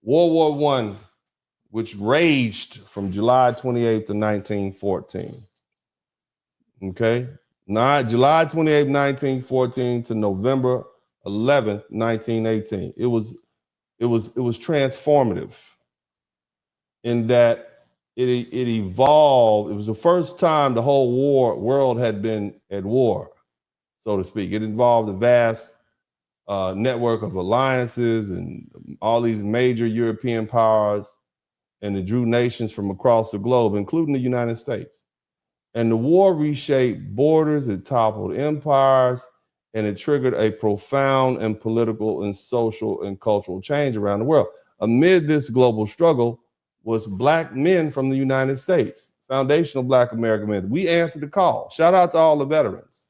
World War I, which raged from July 28th to 1914, okay? July 28, 1914 to November 11th, 1918. It was transformative in that it evolved. It was the first time the whole world had been at war, so to speak. It involved a vast network of alliances and all these major European powers, and it drew nations from across the globe, including the United States. And the war reshaped borders, it toppled empires, and it triggered a profound and political and social and cultural change around the world. Amid this global struggle was Black men from the United States, foundational Black American men. We answered the call. Shout out to all the veterans.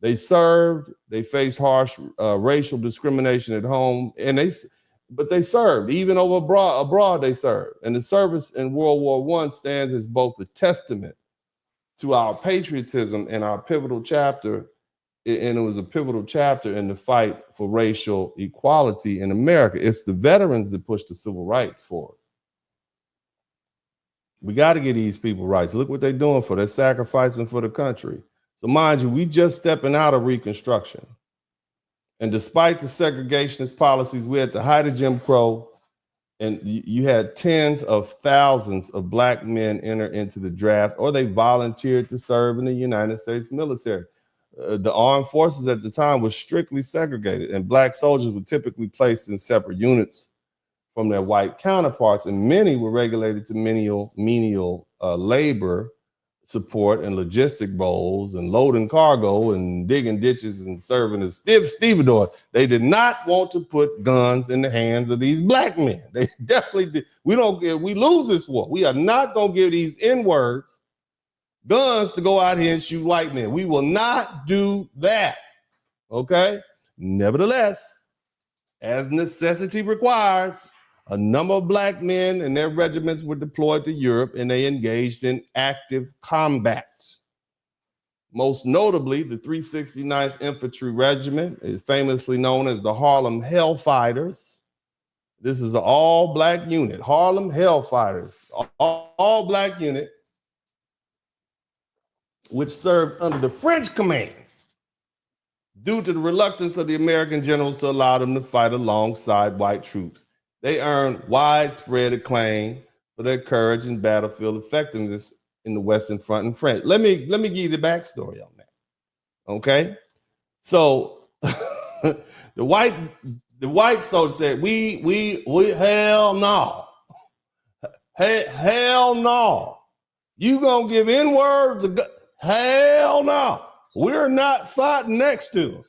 They served, they faced harsh racial discrimination at home, but they served, even over abroad they served. And the service in World War I stands as both a testament to our patriotism and our pivotal chapter, and it was a pivotal chapter in the fight for racial equality in America. It's the veterans that pushed the civil rights forward. We got to get these people rights. Look what they're doing for. They're sacrificing for the country. So mind you, we just stepping out of Reconstruction. And despite the segregationist policies, we're at the height of Jim Crow, and you had tens of thousands of Black men enter into the draft, or they volunteered to serve in the United States military. The armed forces at the time was strictly segregated, and Black soldiers were typically placed in separate units from their white counterparts, and many were regulated to menial labor support and logistic roles and loading cargo and digging ditches and serving as stevedores. They did not want to put guns in the hands of these Black men. They definitely did. We lose this war. We are not going to give these N-words guns to go out here and shoot white men. We will not do that, okay? Nevertheless, as necessity requires, a number of Black men and their regiments were deployed to Europe, and they engaged in active combat. Most notably, the 369th Infantry Regiment is famously known as the Harlem Hellfighters. This is an all-Black unit, Harlem Hellfighters, all Black unit, which served under the French command due to the reluctance of the American generals to allow them to fight alongside white troops. They earned widespread acclaim for their courage and battlefield effectiveness in the Western Front and France. Let me give you the backstory on that. Okay, so the The white soldier said, we hell no. Hell no. You gonna give N-words? Hell no. We're not fighting next to them.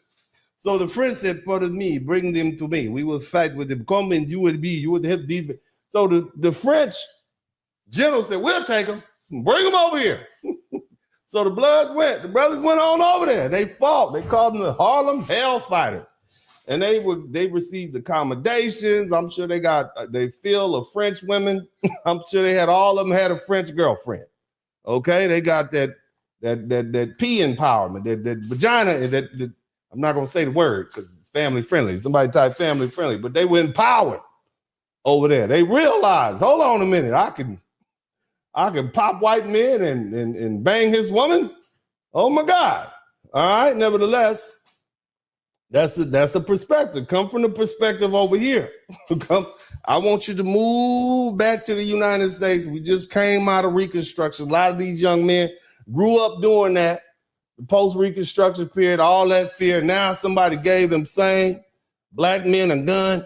So the French said, pardon me, bring them to me. We will fight with them. Come and you would have these. So the French general said, we'll take them. Bring them over here. So the brothers went on over there. They fought. They called them the Harlem Hellfighters. And they received accommodations. I'm sure they fill of French women. I'm sure they had all of them had a French girlfriend. Okay, they got that pee empowerment, that vagina, I'm not gonna say the word because it's family friendly. Somebody type family friendly, but they were empowered over there. They realized, hold on a minute, I can pop white men and bang his woman. Oh my God. All right, nevertheless, that's a perspective. Come from the perspective over here. I want you to move back to the United States. We just came out of Reconstruction. A lot of these young men grew up doing that. The post-Reconstruction period, all that fear. Now somebody gave them saying black men a gun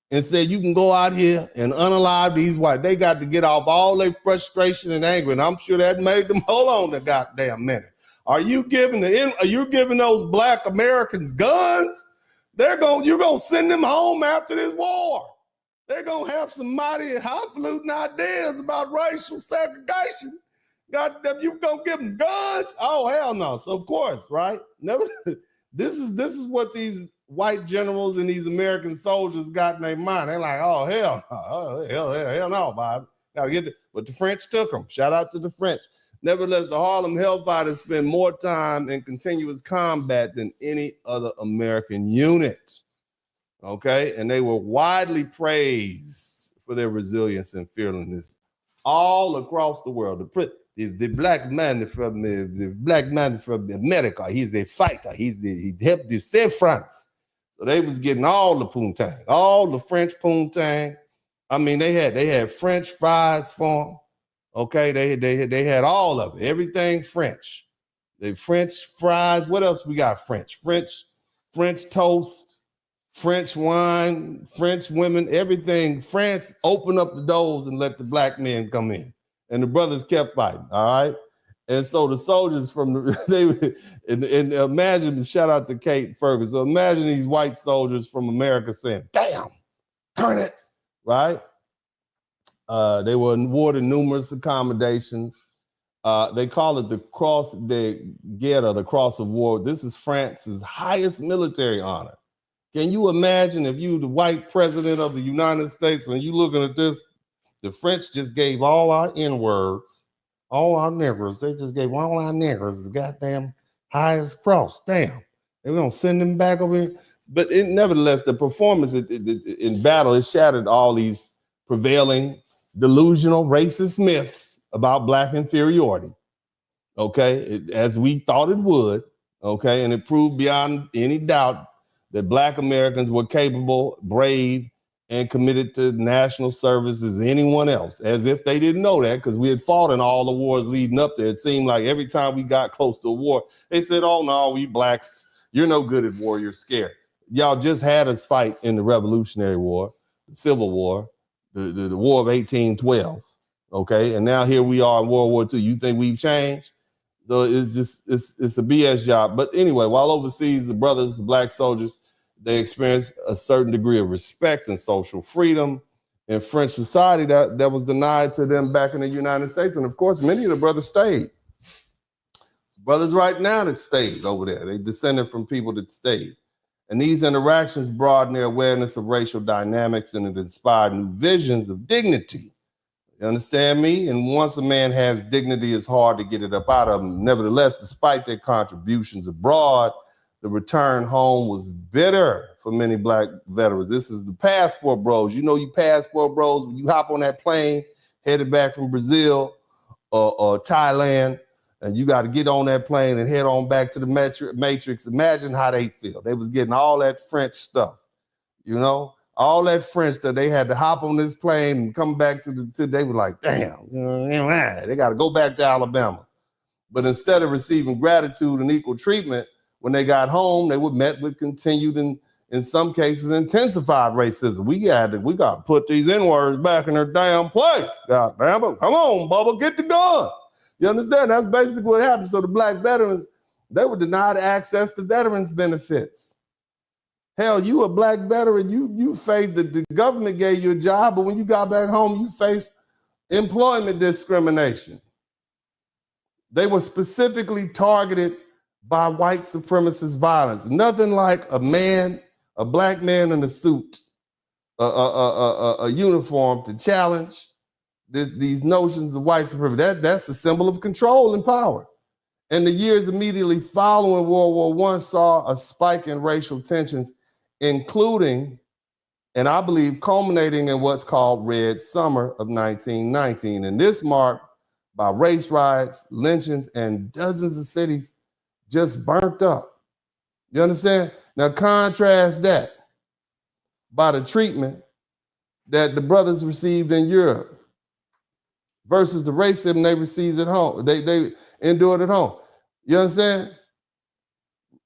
and said, you can go out here and unalive these white. They got to get off all their frustration and anger. And I'm sure that made them hold on a goddamn minute. Are you giving those black Americans guns? You're gonna send them home after this war. They're gonna have some mighty highfalutin ideas about racial segregation. Goddamn, you gonna give them guns? Oh hell no! So of course, right? Never. This is what these white generals and these American soldiers got in their mind. They're like, oh hell no, hell no, Bob. Gotta get it. But the French took them. Shout out to the French. Nevertheless, the Harlem Hellfighters spend more time in continuous combat than any other American unit. Okay, and they were widely praised for their resilience and fearlessness all across the world. The black man from America, he's a fighter. He helped the save France. So they was getting all the poontang, all the French poontang. I mean, they had French fries for them. Okay, they had all of it, everything French. The French fries. What else we got? French toast, French wine, French women, everything. France opened up the doors and let the black men come in, and the brothers kept fighting. All right, and so the soldiers and imagine, shout out to Kate Ferguson. So imagine these white soldiers from America saying, "Damn, darn it!" Right? They were awarded numerous accommodations. They call it the Cross the Cross of War. This is France's highest military honor. Can you imagine if you the white president of the United States, when you looking at this, the French just gave all our N-words, all our niggers, they just gave all our niggers the goddamn highest cross. Damn, they're gonna send them back over here. But nevertheless, the performance in battle, it shattered all these prevailing delusional racist myths about black inferiority, okay, as we thought it would, okay, and it proved beyond any doubt that black Americans were capable, brave, and committed to national service as anyone else, as if they didn't know that, because we had fought in all the wars leading up there. It seemed like every time we got close to a war, they said, oh no, we blacks, you're no good at war, you're scared. Y'all just had us fight in the Revolutionary War, the Civil War, the War of 1812, okay? And now here we are in World War II. You think we've changed? So it's a BS job. But anyway, while overseas, the brothers, the black soldiers, they experienced a certain degree of respect and social freedom in French society that was denied to them back in the United States. And of course, many of the brothers stayed. Brothers right now that stayed over there. They descended from people that stayed. And these interactions broaden their awareness of racial dynamics, and it inspired new visions of dignity. You understand me? And once a man has dignity, it's hard to get it up out of him. Nevertheless, despite their contributions abroad, the return home was bitter for many black veterans. This is the passport bros. You know, you passport bros, when you hop on that plane headed back from Brazil or Thailand, and you got to get on that plane and head on back to the Matrix. Imagine how they feel. They was getting all that French stuff, you know, all that French that they had to hop on this plane and come back to they were like, damn, they got to go back to Alabama. But instead of receiving gratitude and equal treatment, when they got home, they were met with continued in some cases, intensified racism. We got to put these N-words back in their damn place. God damn it. Come on, Bubba, get the gun. You understand? That's basically what happened. So the black veterans, they were denied access to veterans benefits. Hell, you a black veteran, you faced the government gave you a job, but when you got back home, you faced employment discrimination. They were specifically targeted by white supremacist violence. Nothing like a black man in a suit, a uniform to challenge these notions of white supremacy. That's a symbol of control and power. And the years immediately following World War I saw a spike in racial tensions, including, and I believe culminating in what's called Red Summer of 1919. And this marked by race riots, lynchings, and dozens of cities just burnt up. You understand? Now contrast that by the treatment that the brothers received in Europe versus the racism they received at home. They endured at home. You understand?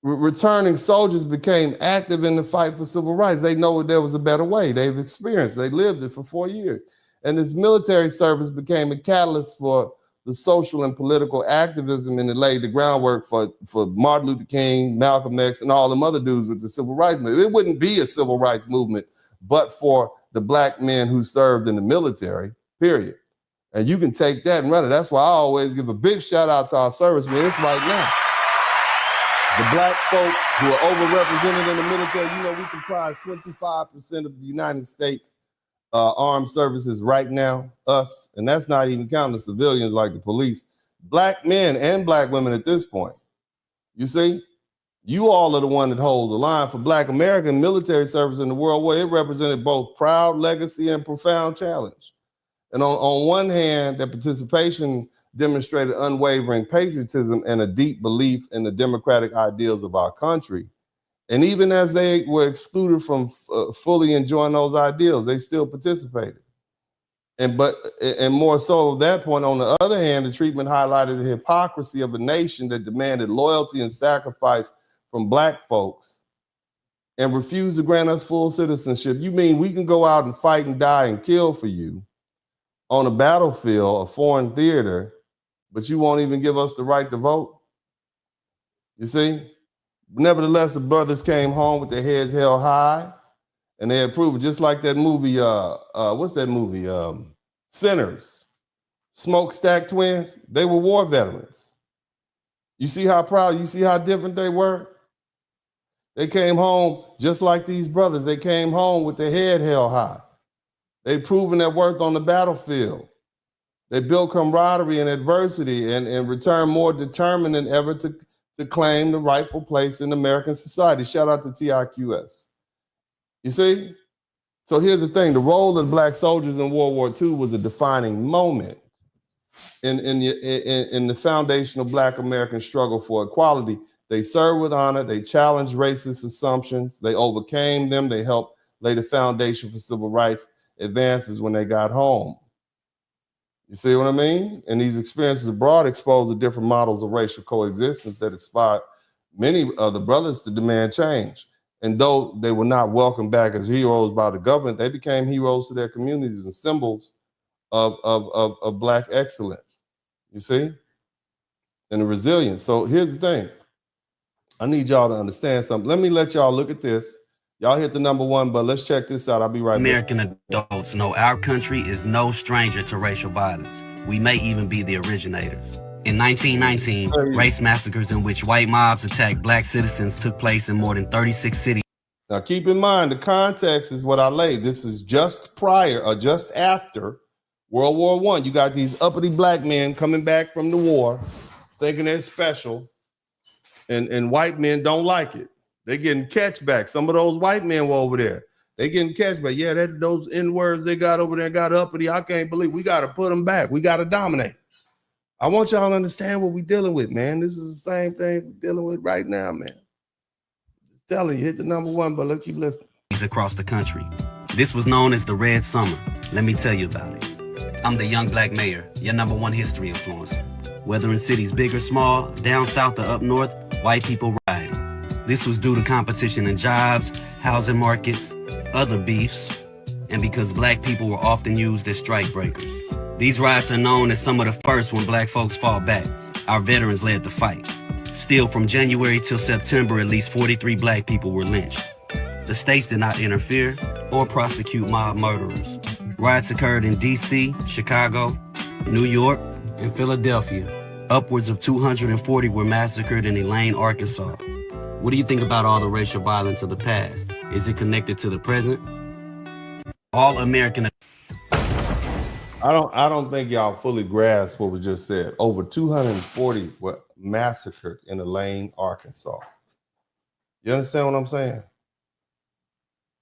Returning soldiers became active in the fight for civil rights. They know there was a better way. They've experienced, they lived it for 4 years. And this military service became a catalyst for the social and political activism, and it laid the groundwork for Martin Luther King, Malcolm X, and all them other dudes with the civil rights movement. It wouldn't be a civil rights movement but for the black men who served in the military, period. And you can take that and run it. That's why I always give a big shout out to our servicemen. It's right now. The black folk who are overrepresented in the military, you know, we comprise 25% of the United States armed services right now, us, and that's not even counting the civilians like the police, black men and black women at this point. You see, you all are the one that holds the line for black American military service in the World War. It represented both proud legacy and profound challenge. And on one hand, that participation demonstrated unwavering patriotism and a deep belief in the democratic ideals of our country. And even as they were excluded from fully enjoying those ideals, they still participated. And more so at that point, on the other hand, the treatment highlighted the hypocrisy of a nation that demanded loyalty and sacrifice from black folks and refused to grant us full citizenship. You mean we can go out and fight and die and kill for you on a battlefield, a foreign theater, but you won't even give us the right to vote? You see? Nevertheless, the brothers came home with their heads held high, and they approved, just like that movie, what's that movie? Sinners, Smokestack Twins. They were war veterans. You see how proud, you see how different they were? They came home just like these brothers. They came home with their head held high. They've proven their worth on the battlefield. They built camaraderie in adversity and returned more determined than ever to claim the rightful place in American society. Shout out to TIQS. You see? So here's the thing. The role of black soldiers in World War II was a defining moment in the foundational black American struggle for equality. They served with honor. They challenged racist assumptions. They overcame them. They helped lay the foundation for civil rights advances when they got home. You see what I mean? And these experiences abroad exposed the different models of racial coexistence that inspired many of the brothers to demand change. And though they were not welcomed back as heroes by the government, they became heroes to their communities and symbols of black excellence, you see? And the resilience. So here's the thing. I need y'all to understand something. Let me let y'all look at this. Y'all hit the number one, but let's check this out. I'll be right back. American adults know our country is no stranger to racial violence. We may even be the originators. In 1919, race massacres in which white mobs attacked black citizens took place in more than 36 cities. Now keep in mind, the context is what I laid. This is just prior or just after World War I. You got these uppity black men coming back from the war, thinking they're special, and white men don't like it. They're getting catchback. Some of those white men were over there. They getting catchback. Yeah, those N-words they got over there got uppity. I can't believe we got to put them back. We got to dominate. I want y'all to understand what we're dealing with, man. This is the same thing we're dealing with right now, man. Just telling you, hit the number one, but let's keep listening. Across the country. This was known as the Red Summer. Let me tell you about it. I'm the young black mayor, your number one history influencer. Whether in cities big or small, down south or up north, white people ride. This was due to competition in jobs, housing markets, other beefs, and because black people were often used as strikebreakers. These riots are known as some of the first when black folks fought back. Our veterans led the fight. Still, from January till September, at least 43 black people were lynched. The states did not interfere or prosecute mob murderers. Riots occurred in D.C., Chicago, New York, and Philadelphia. Upwards of 240 were massacred in Elaine, Arkansas. What do you think about all the racial violence of the past? Is it connected to the present? All American. I don't think y'all fully grasp what was just said. Over 240 were massacred in Elaine, Arkansas. You understand what I'm saying?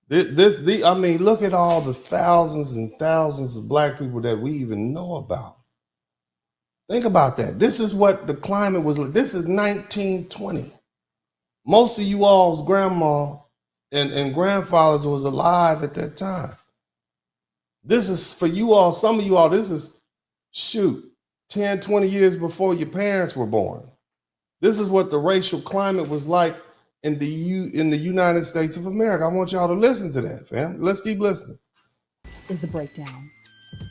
I mean, look at all the thousands and thousands of black people that we even know about. Think about that. This is what the climate was like. This is 1920. Most of you all's grandma and grandfathers was alive at that time. This is for you all, some of you all, this is, 10, 20 years before your parents were born. This is what the racial climate was like in the United States of America. I want y'all to listen to that, fam. Let's keep listening. Is the breakdown.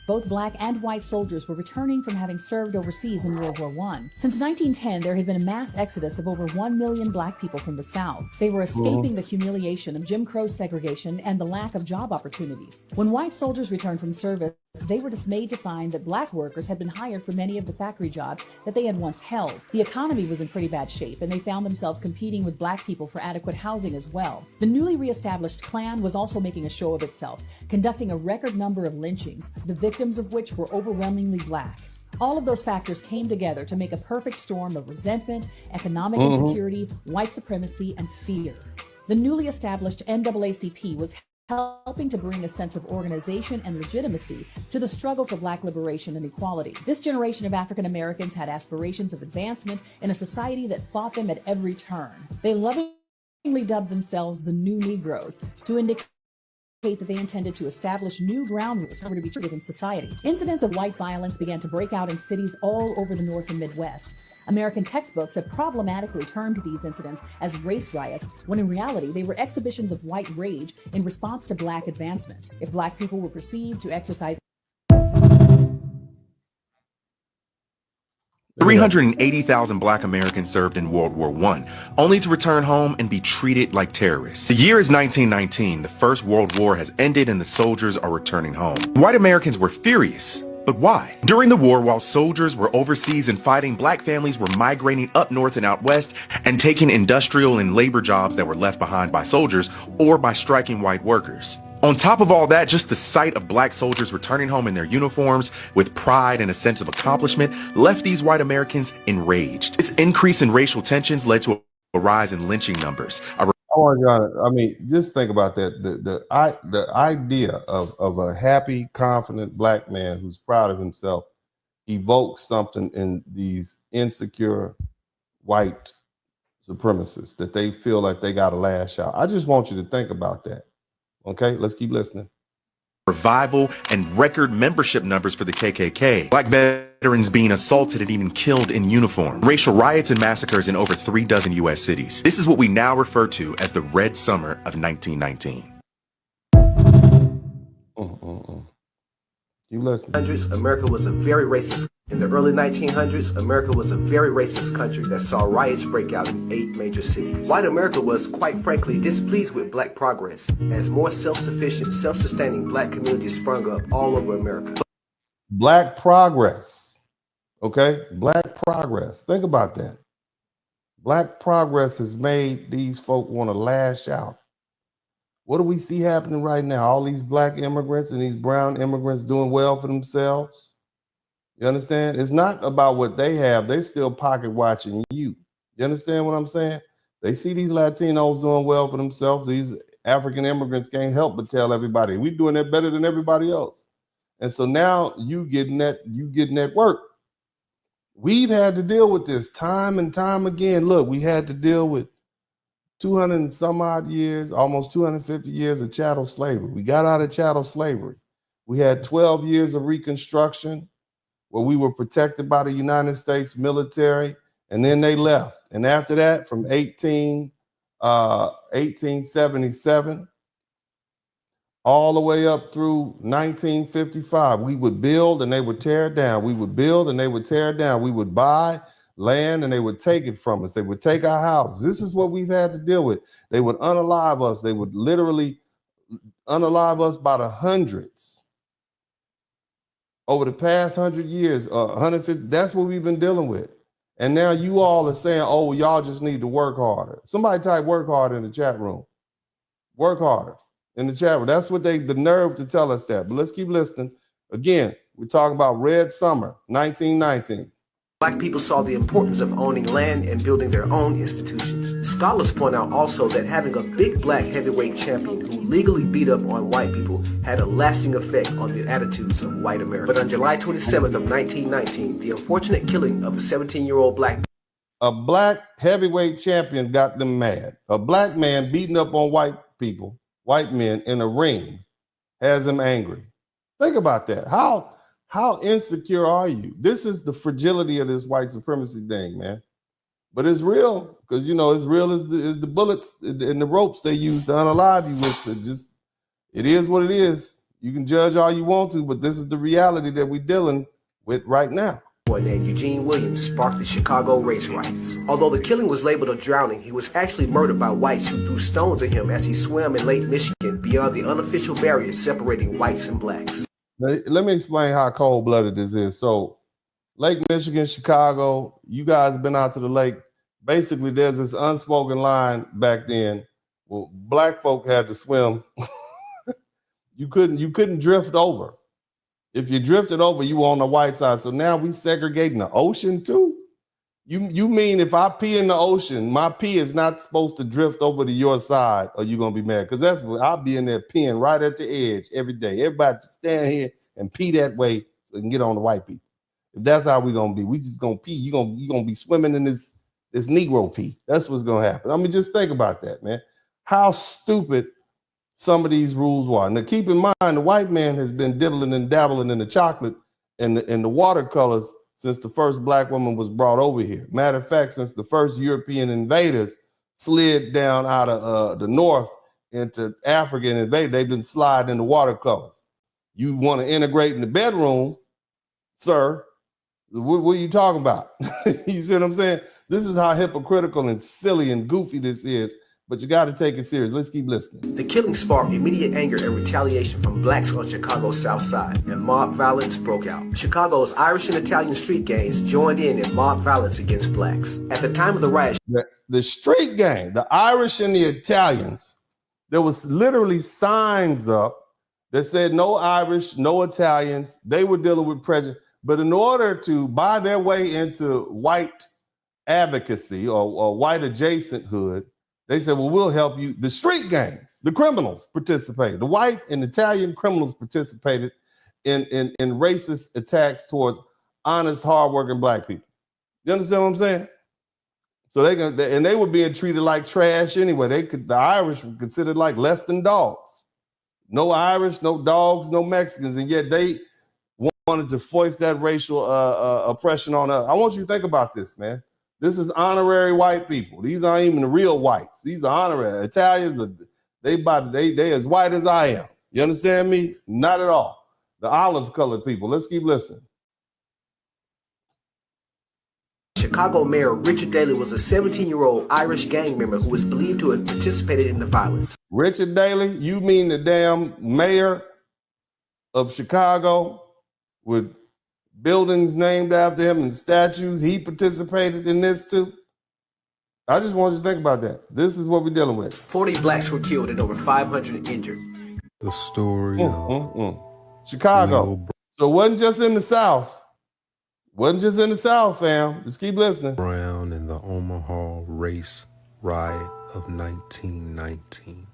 Both black and white soldiers were returning from having served overseas in World War I. Since 1910, there had been a mass exodus of over 1 million black people from the South. They were escaping the humiliation of Jim Crow segregation and the lack of job opportunities. When white soldiers returned from service, they were dismayed to find that black workers had been hired for many of the factory jobs that they had once held. The economy was in pretty bad shape, and they found themselves competing with black people for adequate housing as well. The newly reestablished Klan was also making a show of itself, conducting a record number of lynchings, the victims of which were overwhelmingly black. All of those factors came together to make a perfect storm of resentment, economic insecurity, white supremacy, and fear. The newly established NAACP was helping to bring a sense of organization and legitimacy to the struggle for black liberation and equality. This generation of African Americans had aspirations of advancement in a society that fought them at every turn. They lovingly dubbed themselves the New Negroes to indicate that they intended to establish new ground rules for to be treated in society. Incidents of white violence began to break out in cities all over the North and Midwest. American textbooks have problematically termed these incidents as race riots, when in reality they were exhibitions of white rage in response to black advancement. If black people were perceived to exercise 380,000 black Americans served in World War I, only to return home and be treated like terrorists. The year is 1919. The First World War has ended and the soldiers are returning home. White Americans were furious. But why? During the war, while soldiers were overseas and fighting, black families were migrating up north and out west and taking industrial and labor jobs that were left behind by soldiers or by striking white workers. On top of all that, just the sight of black soldiers returning home in their uniforms with pride and a sense of accomplishment left these white Americans enraged. This increase in racial tensions led to a rise in lynching numbers. Just think about that. The idea of a happy, confident black man who's proud of himself evokes something in these insecure white supremacists that they feel like they got to lash out. I just want you to think about that. Okay, let's keep listening. Revival and record membership numbers for the KKK. Black veterans being assaulted and even killed in uniform. Racial riots and massacres in over 36 U.S. cities. This is what we now refer to as the Red Summer of 1919. You listen. America was a very racist. In the early 1900s, America was a very racist country that saw riots break out in 8 major cities. White America was, quite frankly, displeased with black progress as more self-sufficient, self-sustaining black communities sprung up all over America. Black progress, okay? Black progress. Think about that. Black progress has made these folk want to lash out. What do we see happening right now? All these black immigrants and these brown immigrants doing well for themselves. You understand? It's not about what they have. They're still pocket watching you. You understand what I'm saying? They see these Latinos doing well for themselves. These African immigrants can't help but tell everybody, we're doing it better than everybody else. And so now you getting that work. We've had to deal with this time and time again. Look, we had to deal with 200 and some odd years, almost 250 years of chattel slavery. We got out of chattel slavery. We had 12 years of Reconstruction where we were protected by the United States military, and then they left. And after that, from 18 1877, all the way up through 1955. We would build and they would tear it down. We would build and they would tear it down. We would buy land and they would take it from us. They would take our houses. This is what we've had to deal with. They would unalive us. They would literally unalive us by the hundreds. Over the past 100 years, 150, that's what we've been dealing with. And now you all are saying, oh, well, y'all just need to work harder. Somebody type work harder in the chat room. Work harder in the chat room. That's what the nerve to tell us that. But let's keep listening. Again, we're talking about Red Summer, 1919. Black people saw the importance of owning land and building their own institutions. Scholars point out also that having a big black heavyweight champion who legally beat up on white people had a lasting effect on the attitudes of white America. But on July 27th of 1919, the unfortunate killing of a 17-year-old black heavyweight champion got them mad. A black man beating up on white people, white men in a ring, has them angry. Think about that. How insecure are you? This is the fragility of this white supremacy thing, man. But it's real, because as real as the bullets and the ropes they use to unalive you with. So it is what it is. You can judge all you want to, but this is the reality that we're dealing with right now. Boy named Eugene Williams sparked the Chicago race riots. Although the killing was labeled a drowning, he was actually murdered by whites who threw stones at him as he swam in Lake Michigan beyond the unofficial barrier separating whites and blacks. Let me explain how cold-blooded this is. So Lake Michigan, Chicago, you guys have been out to the lake. Basically, there's this unspoken line back then. Well, black folk had to swim. You couldn't drift over. If you drifted over, you were on the white side. So now we segregating the ocean too? You mean if I pee in the ocean, my pee is not supposed to drift over to your side, or you're gonna be mad? Because that's what I'll be in there peeing right at the edge every day. Everybody just stand here and pee that way so we can get on the white people. If that's how we're gonna be, we just gonna pee. You're gonna be swimming in this Negro pee. That's what's gonna happen. I mean, just think about that, man. How stupid some of these rules are. Now keep in mind, the white man has been dibbling and dabbling in the chocolate and the watercolors since the first black woman was brought over here. Matter of fact, since the first European invaders slid down out of the north into Africa and invaded, they've been sliding in the watercolors. You want to integrate in the bedroom, sir? What are you talking about? You see what I'm saying? This is how hypocritical and silly and goofy this is. But you got to take it serious. Let's keep listening. The killing sparked immediate anger and retaliation from blacks on Chicago's South Side, and mob violence broke out. Chicago's Irish and Italian street gangs joined in mob violence against blacks. At the time of the riot, the street gang, the Irish and the Italians, there was literally signs up that said no Irish, no Italians. They were dealing with prejudice. But in order to buy their way into white advocacy or white adjacenthood, they said, well, we'll help you. The street gangs, the criminals participated. The white and Italian criminals participated in racist attacks towards honest, hardworking black people. You understand what I'm saying? So they were being treated like trash anyway. The Irish were considered like less than dogs. No Irish, no dogs, no Mexicans, and yet they wanted to foist that racial oppression on us. I want you to think about this, man. This is honorary white people. These aren't even the real whites. These are honorary. Italians, they as white as I am. You understand me? Not at all. The olive-colored people. Let's keep listening. Chicago Mayor Richard Daley was a 17-year-old Irish gang member who was believed to have participated in the violence. Richard Daley? You mean the damn mayor of Chicago with buildings named after him and statues? He participated in this too? I just want you to think about that. This is what we're dealing with. 40 blacks were killed and over 500 injured. The story of Chicago. So it wasn't just in the South. Wasn't just in the South, fam. Just keep listening. Brown and the Omaha race riot of 1919.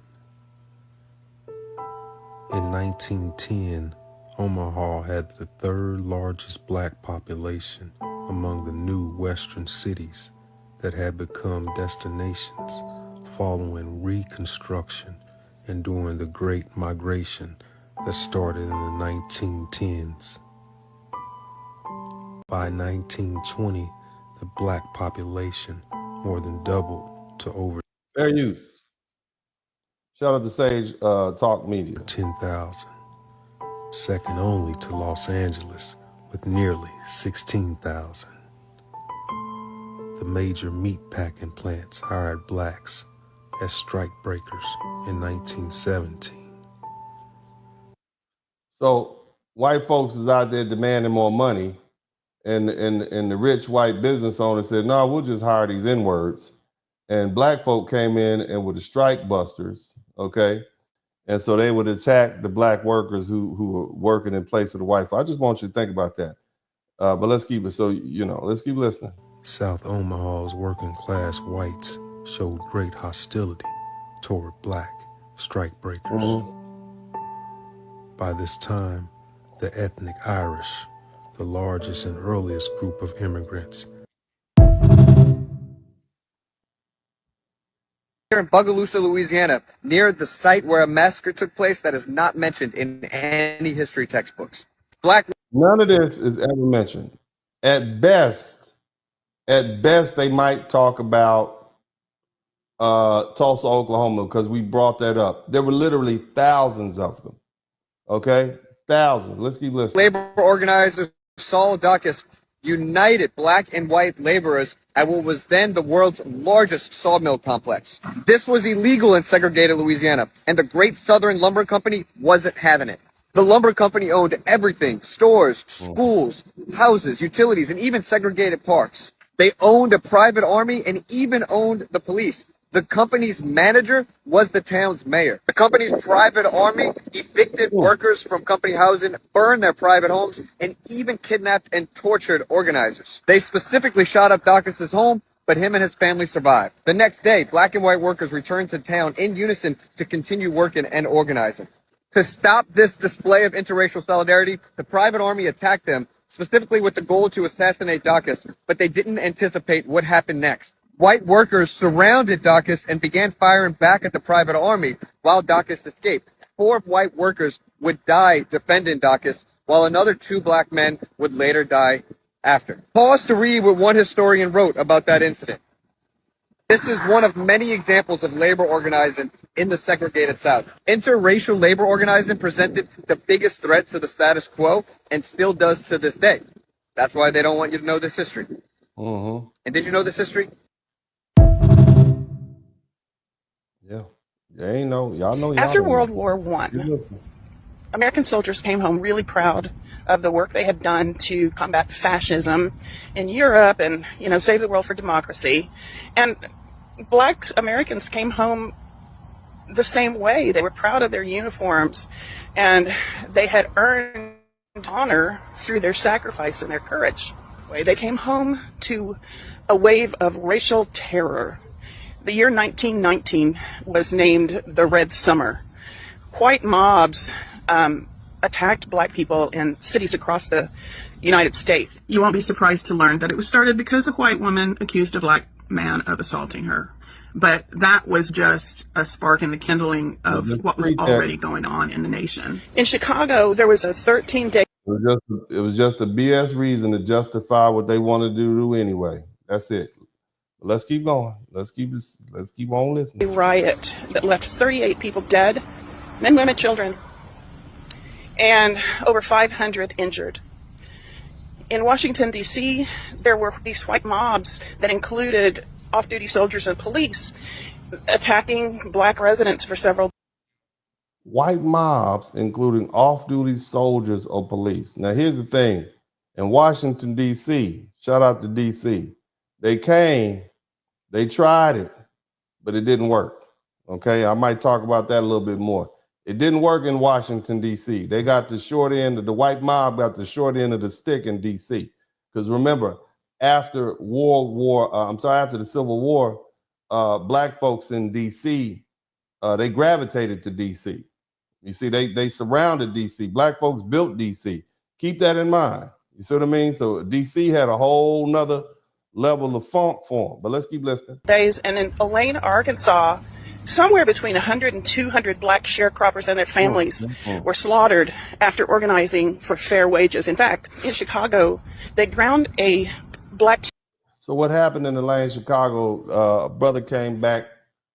In 1910, Omaha had the third largest black population among the new western cities that had become destinations following Reconstruction and during the Great Migration that started in the 1910s. By 1920, the black population more than doubled to over Fair use. Shout out to Sage Talk Media. 10,000, second only to Los Angeles with nearly 16,000. The major meat packing plants hired blacks as strike breakers in 1917. So white folks was out there demanding more money, and the rich white business owner said, "No, we'll just hire these N-words." And black folk came in and were the strike busters, okay? And so they would attack the black workers who were working in place of the white folk. I just want you to think about that. But let's keep it let's keep listening. South Omaha's working class whites showed great hostility toward black strike breakers. By this time, the ethnic Irish, the largest and earliest group of immigrants, Here in Bogalusa, Louisiana, near the site where a massacre took place that is not mentioned in any history textbooks. None of this is ever mentioned. At best, they might talk about Tulsa, Oklahoma, because we brought that up. There were literally thousands of them. Okay? Thousands. Let's keep listening. Labor organizers Saul Dacus united black and white laborers at what was then the world's largest sawmill complex. This was illegal in segregated Louisiana, and the Great Southern Lumber Company wasn't having it. The lumber company owned everything: stores, schools, houses, utilities, and even segregated parks. They owned a private army and even owned the police. The company's manager was the town's mayor. The company's private army evicted workers from company housing, burned their private homes, and even kidnapped and tortured organizers. They specifically shot up Dacus's home, but him and his family survived. The next day, black and white workers returned to town in unison to continue working and organizing. To stop this display of interracial solidarity, the private army attacked them, specifically with the goal to assassinate Dacus, but they didn't anticipate what happened next. White workers surrounded Dacus and began firing back at the private army while Dacus escaped. 4 white workers would die defending Dacus, while another 2 black men would later die after. Pause to read what one historian wrote about that incident. This is one of many examples of labor organizing in the segregated South. Interracial labor organizing presented the biggest threat to the status quo and still does to this day. That's why they don't want you to know this history. And did you know this history? Yeah. Y'all know. After World War I, American soldiers came home really proud of the work they had done to combat fascism in Europe and, save the world for democracy. And black Americans came home the same way. They were proud of their uniforms, and they had earned honor through their sacrifice and their courage. They came home to a wave of racial terror. The year 1919 was named the Red Summer. White mobs attacked black people in cities across the United States. You won't be surprised to learn that it was started because a white woman accused a black man of assaulting her. But that was just a spark in the kindling of what was already going on in the nation. In Chicago, there was a 13-day... It was just a BS reason to justify what they wanted to do anyway. That's it. Let's keep going. Let's keep on listening. A riot that left 38 people dead, men, women, children, and over 500 injured. In Washington, D.C., there were these white mobs that included off-duty soldiers and police attacking black residents for several. White mobs, including off-duty soldiers or police. Now, here's the thing. In Washington, D.C., shout out to D.C., they came, they tried it, but it didn't work. Okay, I might talk about that a little bit more. It didn't work in Washington, D.C. They got the short end of the white mob, got the short end of the stick in D.C. Because remember, after the Civil War, black folks in D.C., they gravitated to D.C. You see, they surrounded D.C. Black folks built D.C. Keep that in mind. You see what I mean? So D.C. had a whole nother level of funk for them. But let's keep listening. And in Elaine, Arkansas, somewhere between 100 and 200 black sharecroppers and their families were slaughtered after organizing for fair wages. In fact, in Chicago, they ground a black... So what happened in Elaine, Chicago, a brother came back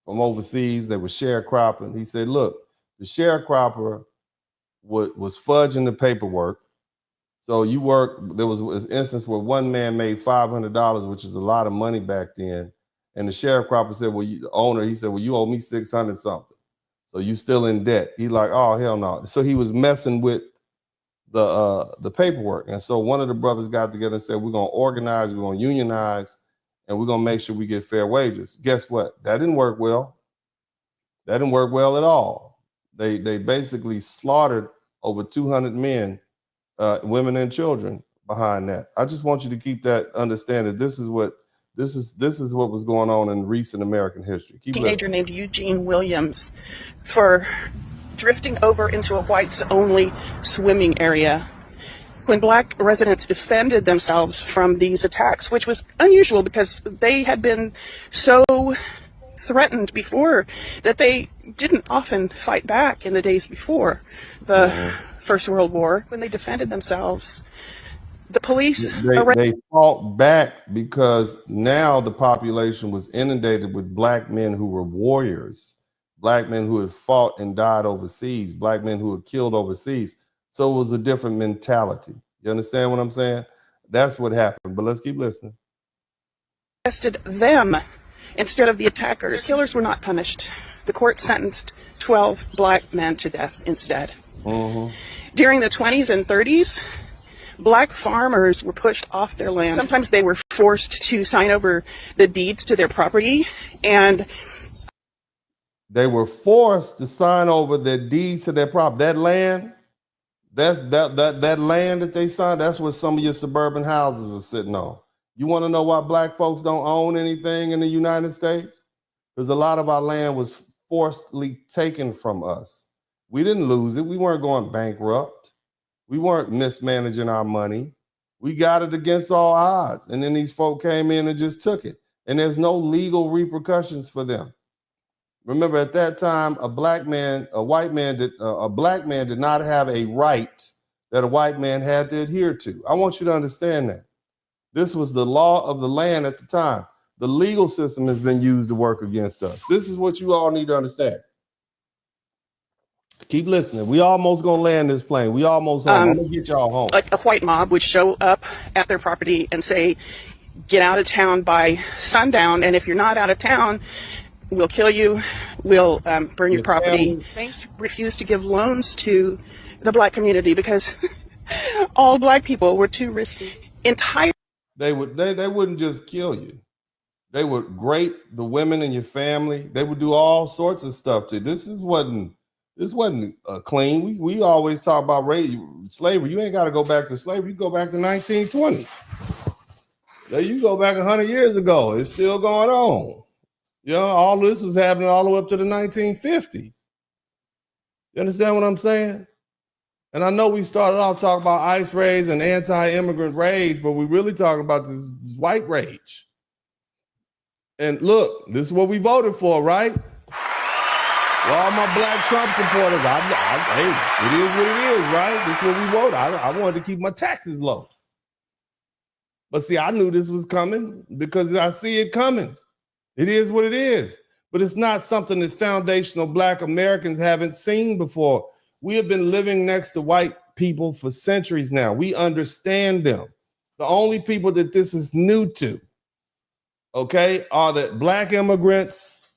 from overseas. They were sharecropping. He said, look, the sharecropper was fudging the paperwork. So you work, there was an instance where one man made $500, which is a lot of money back then. And the sharecropper said, well, the owner, he said, well, you owe me 600 something. So you still in debt. He's like, oh, hell no. So he was messing with the paperwork. And so one of the brothers got together and said, we're going to organize, we're going to unionize, and we're going to make sure we get fair wages. Guess what? That didn't work well. That didn't work well at all. They basically slaughtered over 200 men, women and children behind that. I just want you to keep that, understand that this is what was going on in recent American history. Keep Teenager named Eugene Williams for drifting over into a whites-only swimming area when black residents defended themselves from these attacks, which was unusual because they had been so threatened before that they didn't often fight back in the days before the First World War. When they defended themselves, the police they fought back because now the population was inundated with black men who were warriors, black men who had fought and died overseas, black men who were killed overseas. So it was a different mentality. You understand what I'm saying? That's what happened. But let's keep listening. Arrested them instead of the attackers. The killers were not punished. The court sentenced 12 black men to death instead. During the 20s and 30s, black farmers were pushed off their land. Sometimes they were forced to sign over the deeds to their property, and they were forced to sign over their deeds to their property. That land, that land that they signed, that's what some of your suburban houses are sitting on. You want to know why black folks don't own anything in the United States? Because a lot of our land was forcibly taken from us. We didn't lose it. We weren't going bankrupt. We weren't mismanaging our money. We got it against all odds. And then these folk came in and just took it. And there's no legal repercussions for them. Remember, at that time, a black man did not have a right that a white man had to adhere to. I want you to understand that. This was the law of the land at the time. The legal system has been used to work against us. This is what you all need to understand. Keep listening. We almost gonna land this plane. We almost home. I'm gonna get y'all home. Like a white mob would show up at their property and say, get out of town by sundown, and if you're not out of town, we'll kill you, we'll burn your property. Banks refused to give loans to the black community because all black people were too risky. They wouldn't just kill you. They would rape the women in your family. They would do all sorts of stuff to you. This wasn't clean. We always talk about slavery. You ain't got to go back to slavery. You go back to 1920. You go back 100 years ago. It's still going on. You know, all this was happening all the way up to the 1950s. You understand what I'm saying? And I know we started off talking about ICE raids and anti-immigrant rage, but we really talking about this white rage. And look, this is what we voted for, right? Well, all my black Trump supporters, hey, it is what it is, right? This is what we voted. I wanted to keep my taxes low. But see, I knew this was coming because I see it coming. It is what it is. But it's not something that foundational black Americans haven't seen before. We have been living next to white people for centuries now. We understand them. The only people that this is new to, okay, are the black immigrants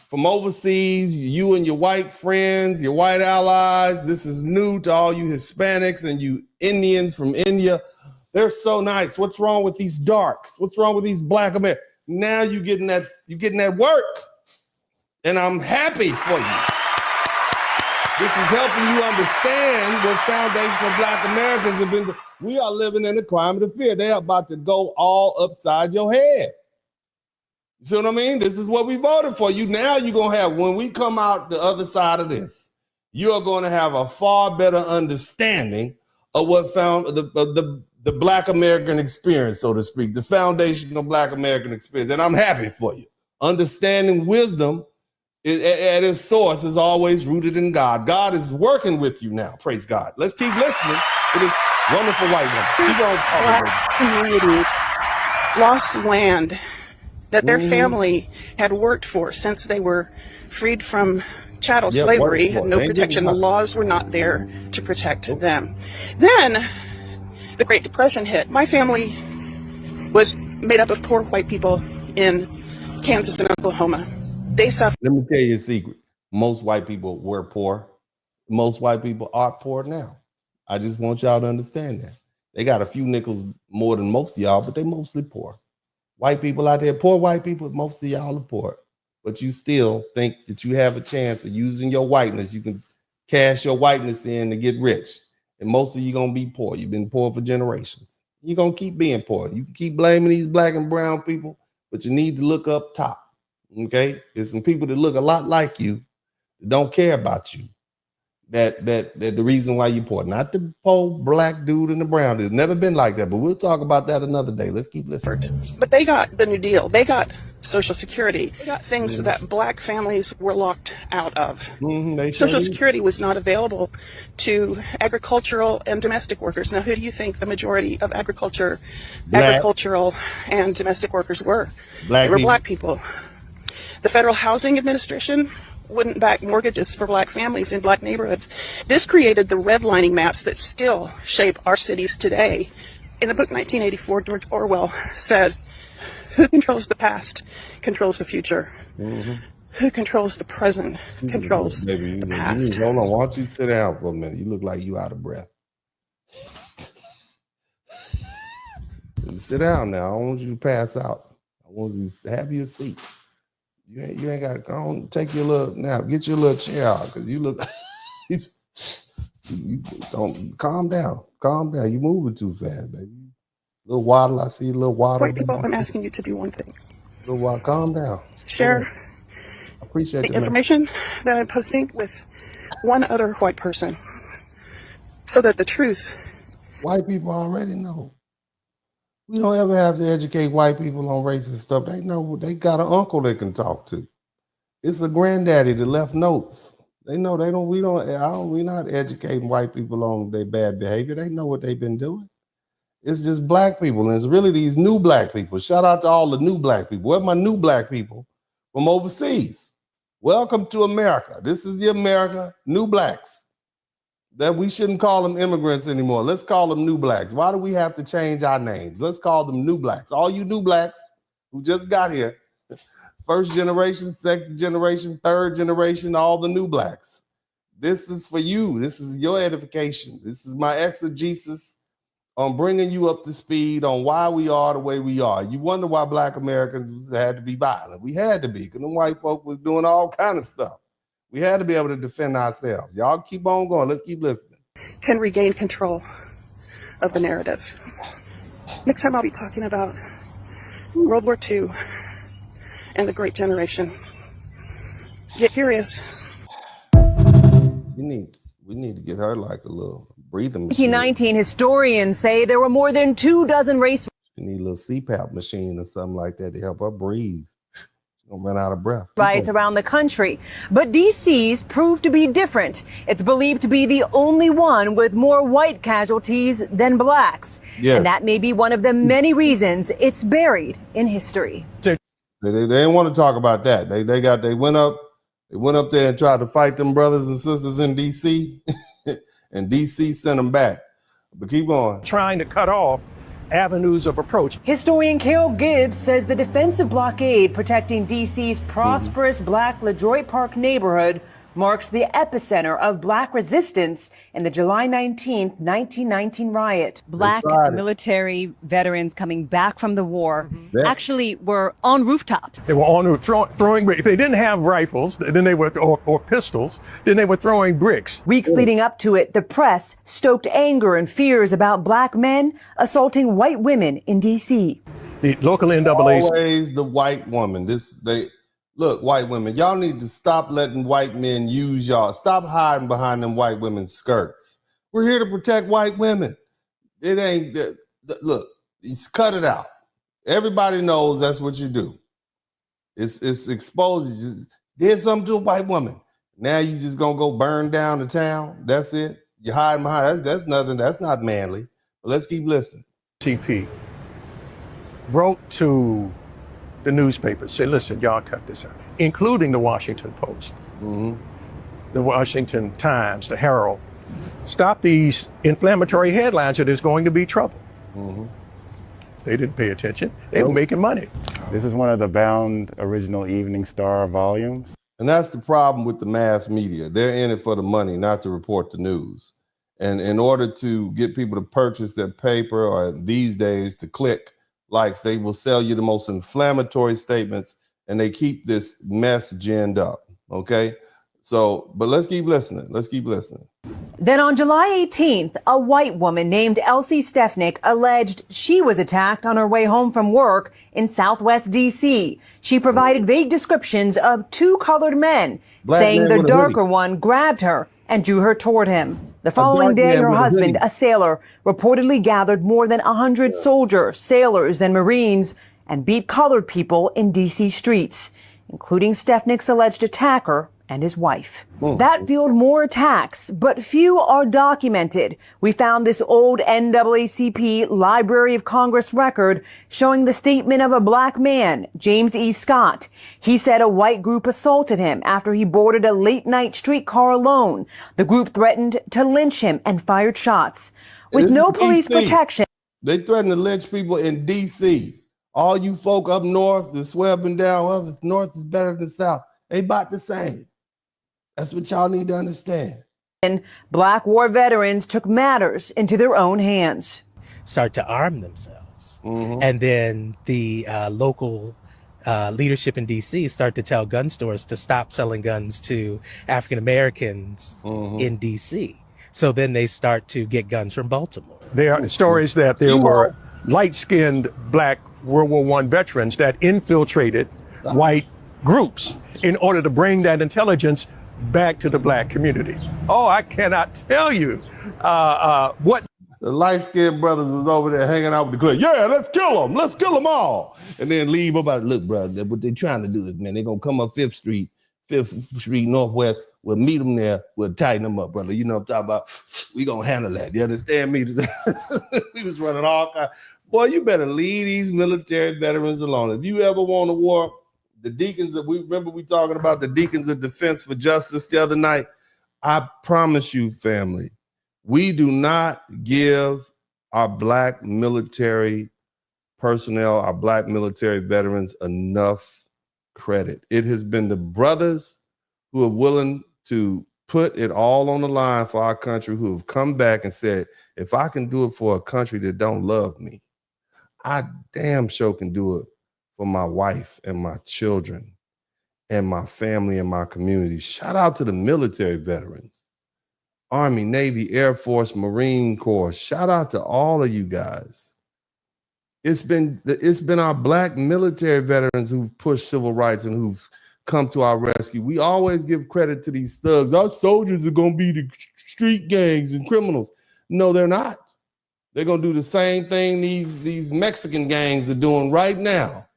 from overseas, you and your white friends, your white allies. This is new to all you Hispanics and you Indians from India. They're so nice. What's wrong with these darks? What's wrong with these black Americans? Now you're getting that work. And I'm happy for you. This is helping you understand what foundational black Americans have been. We are living in a climate of fear. They're about to go all upside your head. You see what I mean? This is what we voted for. Now you're going to have, when we come out the other side of this, you're going to have a far better understanding of what found the black American experience, so to speak, the foundational black American experience. And I'm happy for you. Understanding wisdom at its source is always rooted in God. God is working with you now. Praise God. Let's keep listening to this wonderful white woman. Keep on talking. Black communities lost land that their family had worked for since they were freed from chattel slavery, had no protection. The laws were not there to protect them. Then the Great Depression hit. My family was made up of poor white people in Kansas and Oklahoma. They suffered. Let me tell you a secret. Most white people were poor. Most white people are poor now. I just want y'all to understand that. They got a few nickels more than most of y'all, but they mostly poor. White people out there, poor white people, most of y'all are poor. But you still think that you have a chance of using your whiteness. You can cash your whiteness in to get rich. And most of you going to be poor. You've been poor for generations. You're going to keep being poor. You can keep blaming these black and brown people, but you need to look up top. Okay? There's some people that look a lot like you that don't care about you. That the reason why you're poor. Not the poor black dude and the brown dude. It's never been like that, but we'll talk about that another day. Let's keep listening. But they got the New Deal. They got Social Security. They got things that black families were locked out of. Social Security was not available to agricultural and domestic workers. Now, who do you think the majority of agricultural and domestic workers were? They were black people. The Federal Housing Administration wouldn't back mortgages for black families in black neighborhoods. This created the redlining maps that still shape our cities today. In the book 1984, George Orwell said, "Who controls the past controls the future. Who controls the present controls the past." Hold on, why don't you sit down for a minute? You look like you out of breath. Sit down now. I don't want you to pass out. I want you to have your seat. You ain't got to go on, take your little nap, get your little chair out, because you look, you don't, calm down. You moving too fast, baby. Little waddle, I see a little waddle. White people, I'm asking you to do one thing. Little waddle, calm down. Share I appreciate the information that I'm posting with one other white person so that the truth. White people already know. We don't ever have to educate white people on racist stuff. They know they got an uncle they can talk to. It's a granddaddy that left notes. They know we're not educating white people on their bad behavior. They know what they've been doing. It's just black people. And it's really these new black people. Shout out to all the new black people. Where are my new black people from overseas? Welcome to America. This is the America, new blacks. That we shouldn't call them immigrants anymore. Let's call them new blacks. Why do we have to change our names? Let's call them new blacks. All you new blacks who just got here, first generation, second generation, third generation, all the new blacks. This is for you. This is your edification. This is my exegesis on bringing you up to speed on why we are the way we are. You wonder why black Americans had to be violent. We had to be, because the white folk was doing all kind of stuff. We had to be able to defend ourselves. Y'all keep on going. Let's keep listening. Can regain control of the narrative. Next time I'll be talking about World War II and the Great Generation. Get curious. We need to get her like a little breathing machine. 1919, historians say there were more than 24 race. You need a little CPAP machine or something like that to help her breathe. Don't run out of breath. Riots around the country. But DC's proved to be different. It's believed to be the only one with more white casualties than blacks. Yeah. And that may be one of the many reasons it's buried in history. They didn't want to talk about that. They went up there and tried to fight them brothers and sisters in DC, and DC sent them back. But keep going. Trying to cut off avenues of approach. Historian Carol Gibbs says the defensive blockade protecting DC's prosperous black LaDroit Park neighborhood marks the epicenter of black resistance in the July 19th, 1919 riot. Black military veterans coming back from the war actually were on rooftops. They were on throwing bricks. If they didn't have rifles, then they were or pistols, then they were throwing bricks. Weeks leading up to it, the press stoked anger and fears about black men assaulting white women in DC. The local NAACP. Always the white woman. Look, white women, y'all need to stop letting white men use y'all. Stop hiding behind them white women's skirts. We're here to protect white women. It ain't, look, cut it out. Everybody knows that's what you do. It's exposed. You just did something to a white woman. Now you just gonna go burn down the town. That's it. You're hiding behind, that's nothing. That's not manly. But let's keep listening. CP wrote to the newspapers, say, listen, y'all cut this out, including the Washington Post, the Washington Times, the Herald. Stop these inflammatory headlines or there's going to be trouble. They didn't pay attention. They were making money. This is one of the bound original Evening Star volumes. And that's the problem with the mass media. They're in it for the money, not to report the news. And in order to get people to purchase their paper, or these days to click likes, they will sell you the most inflammatory statements, and they keep this mess ginned up, okay? So, but let's keep listening. Let's keep listening. Then on July 18th, a white woman named Elsie Stefnik alleged she was attacked on her way home from work in Southwest D.C. She provided vague descriptions of two colored men, saying the darker one grabbed her and drew her toward him. The following day, her husband, a sailor, reportedly gathered more than 100 soldiers, sailors, and Marines and beat colored people in D.C. streets, including Stefnik's alleged attacker and his wife. That fueled more attacks, but few are documented. We found this old NAACP Library of Congress record showing the statement of a black man, James E. Scott. He said a white group assaulted him after he boarded a late-night streetcar alone. The group threatened to lynch him and fired shots. With no police protection. They threatened to lynch people in D.C. All you folk up north that swear up and down, well, the north is better than the south. They about the same. That's what y'all need to understand. And black war veterans took matters into their own hands. Start to arm themselves. And then the local leadership in D.C. start to tell gun stores to stop selling guns to African Americans in D.C. So then they start to get guns from Baltimore. There are stories that there were light-skinned black World War I veterans that infiltrated white groups in order to bring that intelligence back to the black community. Oh, I cannot tell you what. The light-skinned brothers was over there hanging out with the clique. Yeah, let's kill them. Let's kill them all. And then leave about, look, brother, what they're trying to do is, man, they're going to come up 5th Street Northwest. We'll meet them there. We'll tighten them up, brother. You know what I'm talking about? We going to handle that. You understand me? We was running all kinds. Boy, you better leave these military veterans alone. If you ever want a war, the deacons that we talking about the deacons of defense for justice the other night. I promise you, family, we do not give our black military personnel, our black military veterans enough credit. It has been the brothers who are willing to put it all on the line for our country, who have come back and said, if I can do it for a country that don't love me, I damn sure can do it for my wife and my children and my family and my community. Shout out to the military veterans, Army, Navy, Air Force, Marine Corps. Shout out to all of you guys. It's been our black military veterans who've pushed civil rights and who've come to our rescue. We always give credit to these thugs. Our soldiers are going to be the street gangs and criminals. No, they're not. They're going to do the same thing these Mexican gangs are doing right now.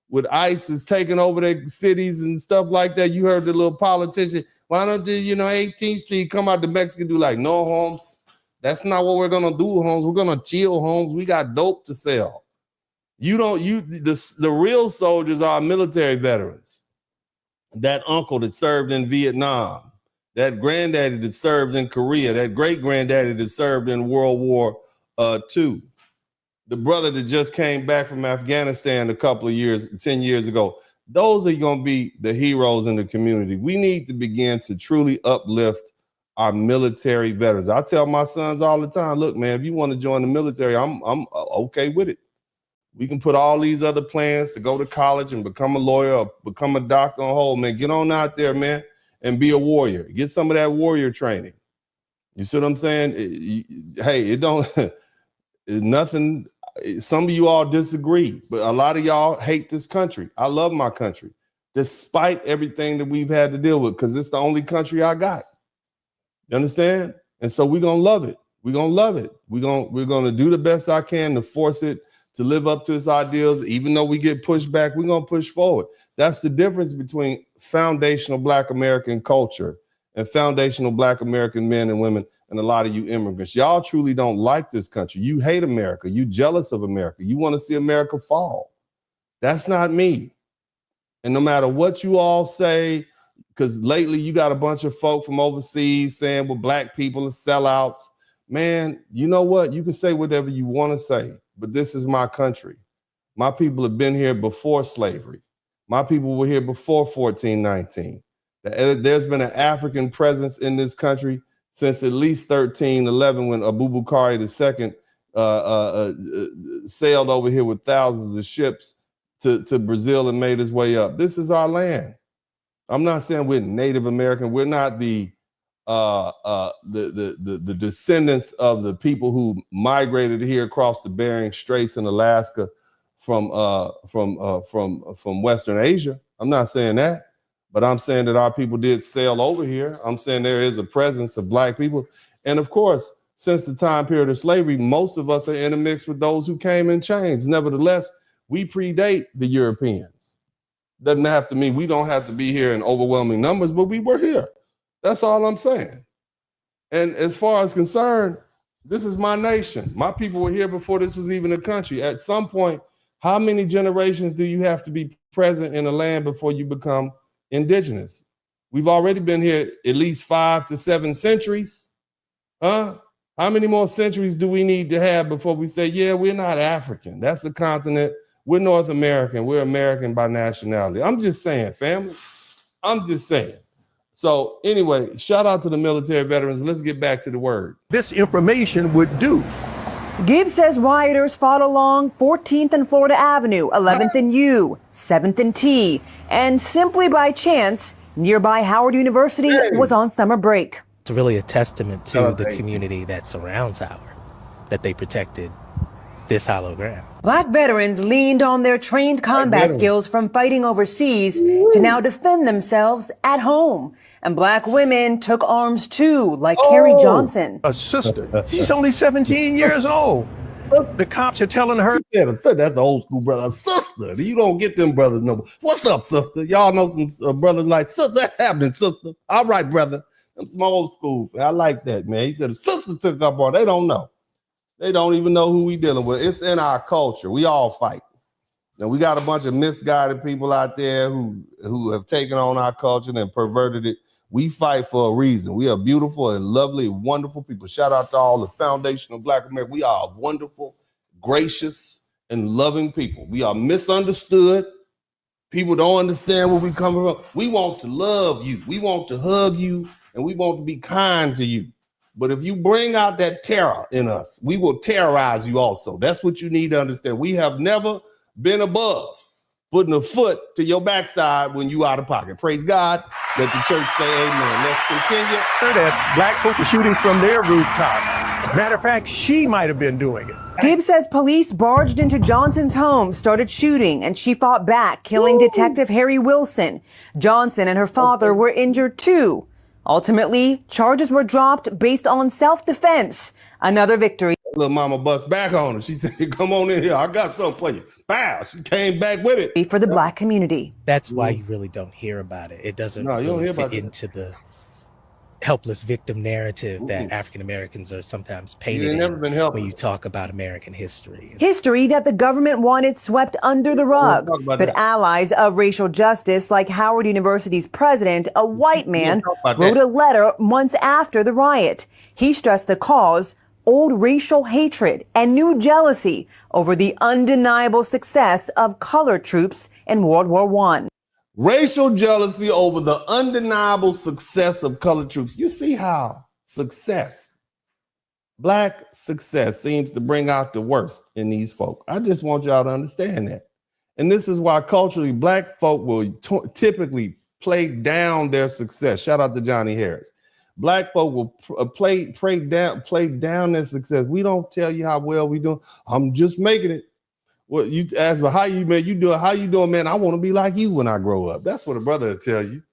With ISIS taking over their cities and stuff like that. You heard the little politician, why don't the 18th Street come out to Mexico do like, no, Holmes, that's not what we're gonna do, Holmes. We're gonna chill, Holmes. We got dope to sell. The real soldiers are military veterans. That uncle that served in Vietnam, that granddaddy that served in Korea, that great granddaddy that served in World War II. The brother that just came back from Afghanistan a couple of years, 10 years ago, those are going to be the heroes in the community. We need to begin to truly uplift our military veterans. I tell my sons all the time, look, man, if you want to join the military, I'm okay with it. We can put all these other plans to go to college and become a lawyer or become a doctor on hold, man. Get on out there, man, and be a warrior. Get some of that warrior training. You see what I'm saying? It don't, nothing. Some of you all disagree, but a lot of y'all hate this country. I love my country, despite everything that we've had to deal with, because it's the only country I got. You understand? And so we're gonna love it. We're gonna love it. We're gonna do the best I can to force it to live up to its ideals. Even though we get pushed back, we're gonna push forward. That's the difference between foundational Black American culture and foundational Black American men and women. And a lot of you immigrants, y'all truly don't like this country. You hate America. You jealous of America. You want to see America fall. That's not me. And no matter what you all say, because lately you got a bunch of folk from overseas saying, well, black people are sellouts. Man, you know what? You can say whatever you want to say, but this is my country. My people have been here before slavery. My people were here before 1419. There's been an African presence in this country since at least 1311 when Abubakar II sailed over here with thousands of ships to Brazil and made his way up. This is our land. I'm not saying we're Native American. We're not the descendants of the people who migrated here across the Bering Straits in Alaska from Western Asia. I'm not saying that, but I'm saying that our people did sail over here. I'm saying there is a presence of black people. And of course, since the time period of slavery, most of us are intermixed with those who came in chains. Nevertheless, we predate the Europeans. Doesn't have to mean we don't have to be here in overwhelming numbers, but we were here. That's all I'm saying. And as far as concerned, this is my nation. My people were here before this was even a country. At some point, how many generations do you have to be present in a land before you become indigenous? We've already been here at least 5 to 7 centuries. Huh? How many more centuries do we need to have before we say, yeah, we're not African? That's a continent. We're North American. We're American by nationality. I'm just saying, family. I'm just saying. So anyway, shout out to the military veterans. Let's get back to the word. This information would do. Gibbs says rioters fought along 14th and Florida Avenue, 11th and U, 7th and T, and simply by chance, nearby Howard University was on summer break. It's really a testament to the community that surrounds Howard, that they protected this hollow ground. Black veterans leaned on their trained combat skills from fighting overseas to now defend themselves at home. And black women took arms too, like Carrie Johnson. A sister. She's only 17 years old. The cops are telling her. Yeah, that's the old school brother. A sister. You don't get them brothers no more. What's up, sister? Y'all know some brothers like, sister, that's happening, sister. All right, brother. Them some old school. I like that, man. He said a sister took up on. They don't know. They don't even know who we dealing with. It's in our culture. We all fight. And we got a bunch of misguided people out there who have taken on our culture and perverted it. We fight for a reason. We are beautiful and lovely, wonderful people. Shout out to all the foundational Black America. We are wonderful, gracious, and loving people. We are misunderstood. People don't understand where we come from. We want to love you. We want to hug you, and we want to be kind to you. But if you bring out that terror in us, we will terrorize you also. That's what you need to understand. We have never been above putting a foot to your backside when you out of pocket. Praise God. Let the church say amen. Let's continue. That black folk are shooting from their rooftops. Matter of fact, she might have been doing it. Gibbs says police barged into Johnson's home, started shooting, and she fought back, killing Detective Harry Wilson. Johnson and her father were injured too. Ultimately, charges were dropped based on self-defense. Another victory. Little mama bust back on her. She said, come on in here. I got something for you. Bow. She came back with it. For the black community. That's why you really don't hear about it. It doesn't really fit into the helpless victim narrative that African Americans are sometimes painted in when you talk about American history. History that the government wanted swept under the rug. But allies of racial justice, like Howard University's president, a white man, wrote a letter months after the riot. He stressed the cause, old racial hatred and new jealousy over the undeniable success of colored troops in World War I. Racial jealousy over the undeniable success of colored troops. You see how black success seems to bring out the worst in these folk. I just want y'all to understand that. And this is why culturally black folk will typically play down their success. Shout out to Johnny Harris. Black folk will play down their success. We don't tell you how well we doing. I'm just making it. Well, you ask, well, how you doing, man? I want to be like you when I grow up. That's what a brother will tell you.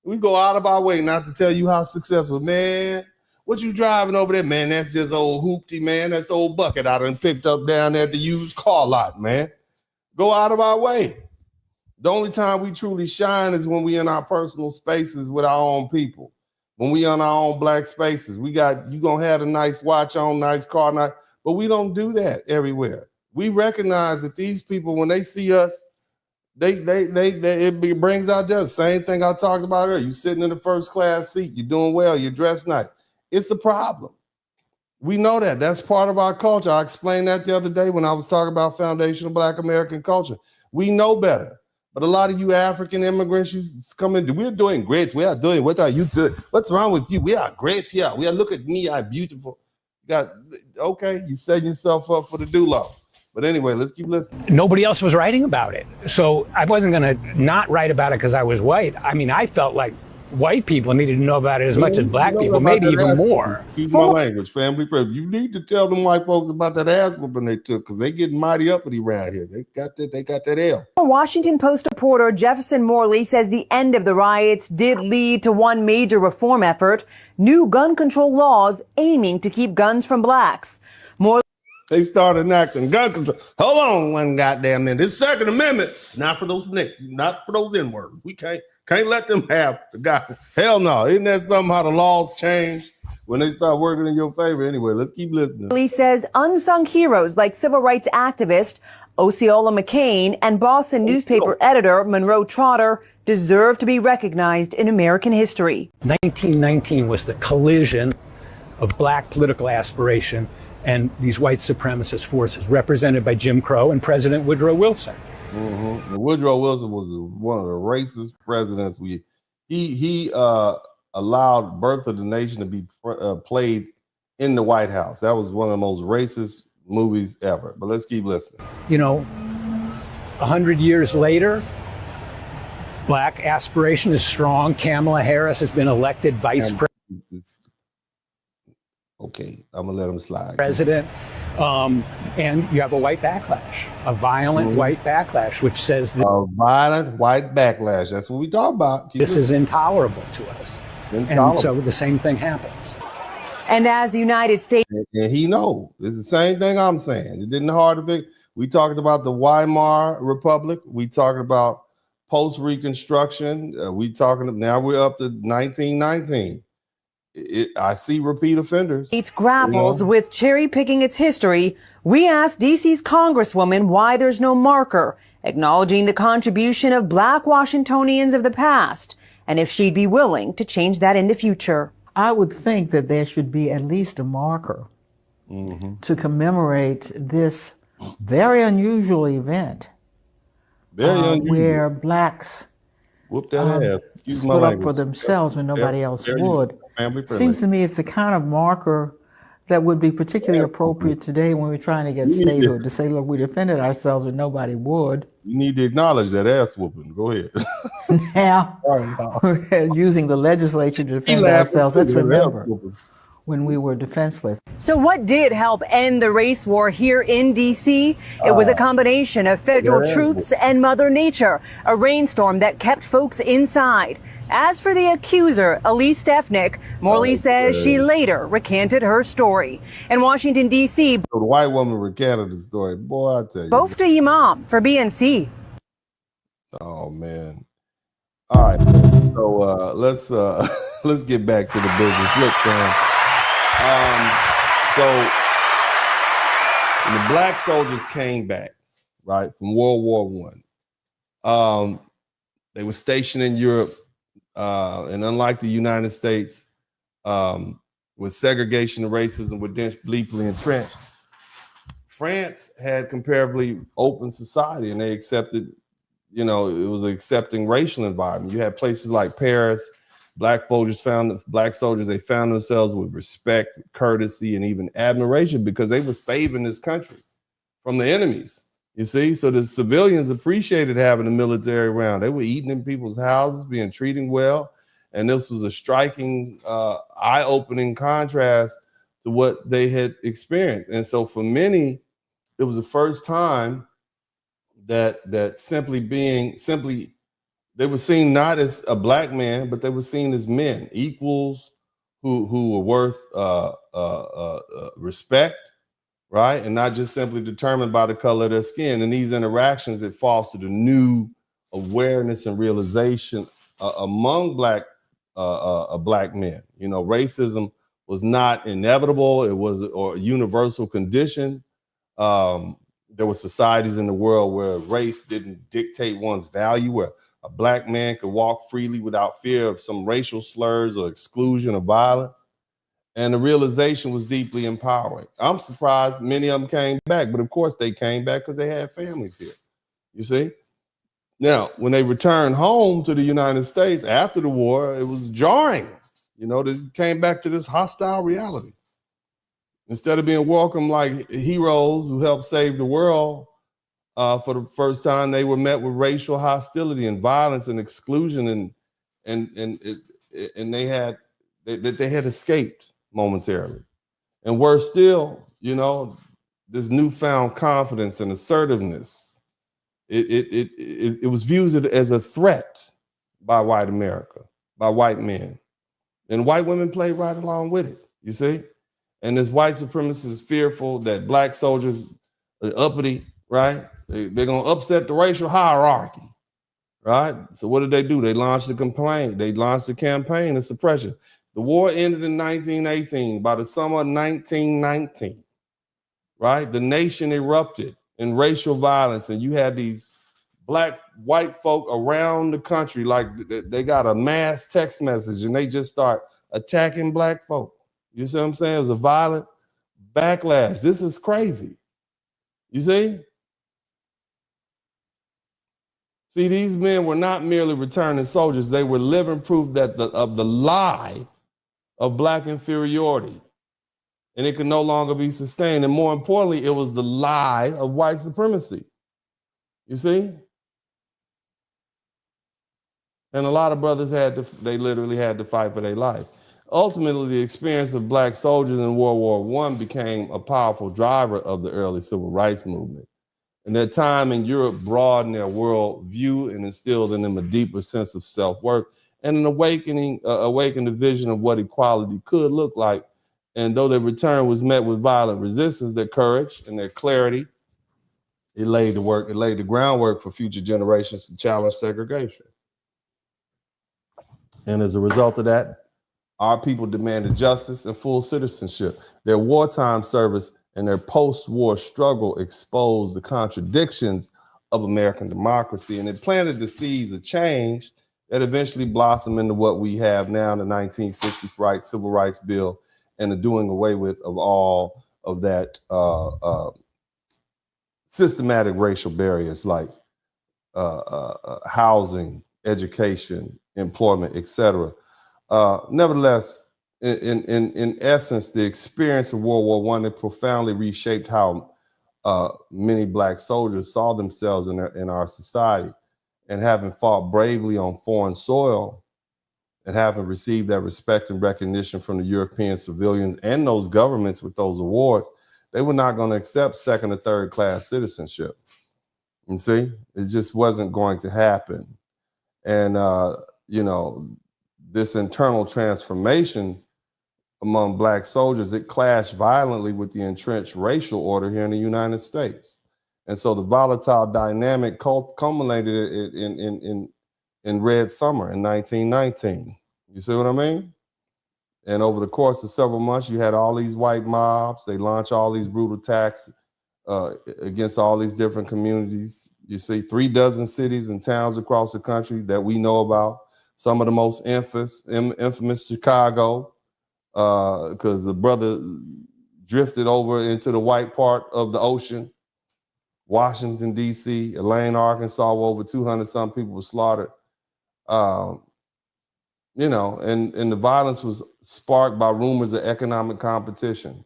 We go out of our way not to tell you how successful, man. What you driving over there, man? That's just old hoopty, man. That's the old bucket I done picked up down there at the used car lot, man. Go out of our way. The only time we truly shine is when we in our personal spaces with our own people. When we on our own black spaces, you gonna have a nice watch on, nice car, but we don't do that everywhere. We recognize that these people, when they see us, it brings out just the same thing I talked about earlier. You sitting in the first class seat, you're doing well, you're dressed nice. It's a problem. We know that. That's part of our culture. I explained that the other day when I was talking about foundational Black American culture. We know better. But a lot of you African immigrants, you come in, we're doing great. We are doing, what are you doing? What's wrong with you? We are great here. We are, look at me, I'm beautiful. Okay, you setting yourself up for the do-love. But anyway, let's keep listening. Nobody else was writing about it. So I wasn't going to not write about it because I was white. I mean, I felt like white people needed to know about it as much as Black people, maybe even more. Keep my language, family friend. You need to tell them white folks about that ass whooping they took, because they getting mighty uppity around here. They got that L. Washington Post reporter Jefferson Morley says the end of the riots did lead to one major reform effort: new gun control laws aiming to keep guns from Blacks. They started enacting gun control. Hold on one goddamn minute. This Second Amendment, not for those N-words. We can't let them have the guy. Hell no. Isn't that somehow the laws change when they start working in your favor? Anyway, let's keep listening. Morley says unsung heroes like civil rights activist Osceola McCain and Boston newspaper editor Monroe Trotter deserve to be recognized in American history. 1919 was the collision of Black political aspiration and these white supremacist forces represented by Jim Crow and President Woodrow Wilson. Mm-hmm. Woodrow Wilson was one of the racist presidents. He allowed Birth of the Nation to be played in the White House. That was one of the most racist movies ever. But let's keep listening. You know, 100 years later, Black aspiration is strong. Kamala Harris has been elected vice president. Okay, I'm gonna let him slide. President, and you have a white backlash, a violent white backlash, which says that a violent white backlash. That's what we talk about. This is intolerable to us, and so the same thing happens. And as the United States, and he knows it's the same thing I'm saying. It didn't hard to figure. We talked about the Weimar Republic. We talking about post Reconstruction. We talking now. We're up to 1919. I see repeat offenders. States grapples with cherry picking its history. We asked DC's Congresswoman why there's no marker acknowledging the contribution of Black Washingtonians of the past, and if she'd be willing to change that in the future. I would think that there should be at least a marker to commemorate this very unusual event where Blacks whoop that ass. Stood up for themselves when nobody else would. Seems to me it's the kind of marker that would be particularly appropriate today when we're trying to get statehood, to say, look, we defended ourselves when nobody would. You need to acknowledge that ass whooping. Go ahead. Now, we're using the legislature to defend ourselves. Let's remember when we were defenseless. So what did help end the race war here in D.C.? It was a combination of federal troops and Mother Nature, a rainstorm that kept folks inside. As for the accuser, Elise Stefanik, Morley says she later recanted her story. In Washington, D.C., the white woman recanted the story. Boy, I tell you. Both to Imam for BNC. Oh, man. All right. So let's get back to the business. Look, fam. So when the Black soldiers came back, right, from World War I, they were stationed in Europe, and unlike the United States, with segregation and racism were deeply entrenched, France had comparatively open society, and they accepted, it was an accepting racial environment. You had places like Paris. Black soldiers found themselves with respect, courtesy, and even admiration because they were saving this country from the enemies. You see, so the civilians appreciated having the military around. They were eating in people's houses, being treated well, and this was a striking, eye-opening contrast to what they had experienced. And so, for many, it was the first time that simply they were seen not as a Black man, but they were seen as men, equals who were worth respect, right? And not just simply determined by the color of their skin. And these interactions, it fostered a new awareness and realization among Black men. Racism was not inevitable. It was a universal condition. there were societies in the world where race didn't dictate one's value, where a black man could walk freely without fear of some racial slurs or exclusion or violence. And the realization was deeply empowering. I'm surprised many of them came back, but of course they came back because they had families here, you see? Now, when they returned home to the United States after the war, it was jarring. You know, they came back to this hostile reality. Instead of being welcomed like heroes who helped save the world, for the first time, they were met with racial hostility and violence and exclusion, and they had escaped momentarily. And worse still, you know, this newfound confidence and assertiveness, it was viewed as a threat by white America, by white men. And white women played right along with it, you see? And this white supremacist is fearful that black soldiers are uppity, right? They're gonna upset the racial hierarchy, right? So what did they do? They launched a complaint. They launched a campaign of suppression. The war ended in 1918. By the summer of 1919, right? The nation erupted in racial violence, and you had these black, white folk around the country, like they got a mass text message and they just start attacking black folk. You see what I'm saying? It was a violent backlash. This is crazy. You see? See, these men were not merely returning soldiers. They were living proof that of the lie of black inferiority. And it could no longer be sustained. And more importantly, it was the lie of white supremacy. You see? And a lot of brothers they literally had to fight for their life. Ultimately, the experience of black soldiers in World War I became a powerful driver of the early civil rights movement. And their time in Europe broadened their world view and instilled in them a deeper sense of self-worth and an awakened vision of what equality could look like. And though their return was met with violent resistance, their courage and their clarity, it laid the groundwork for future generations to challenge segregation. And as a result of that, our people demanded justice and full citizenship. Their wartime service and their post-war struggle exposed the contradictions of American democracy, and it planted the seeds of change that eventually blossomed into what we have now, the 1960 Civil Rights Bill, and the doing away with of all of that systematic racial barriers like housing, education, employment, etc. Nevertheless, in essence, the experience of World War I profoundly reshaped how many black soldiers saw themselves in our society. And having fought bravely on foreign soil and having received that respect and recognition from the European civilians and those governments with those awards, they were not going to accept second or third class citizenship. You see, it just wasn't going to happen. And, you know, this internal transformation among black soldiers, it clashed violently with the entrenched racial order here in the United States. And so the volatile dynamic culminated in Red Summer in 1919. You see what I mean? And over the course of several months, you had all these white mobs. They launched all these brutal attacks against all these different communities. You see 36 cities and towns across the country that we know about. Some of the most infamous Chicago, because the brother drifted over into the white part of the ocean. Washington, D.C., Elaine, Arkansas, where over 200-some people were slaughtered. You know, and the violence was sparked by rumors of economic competition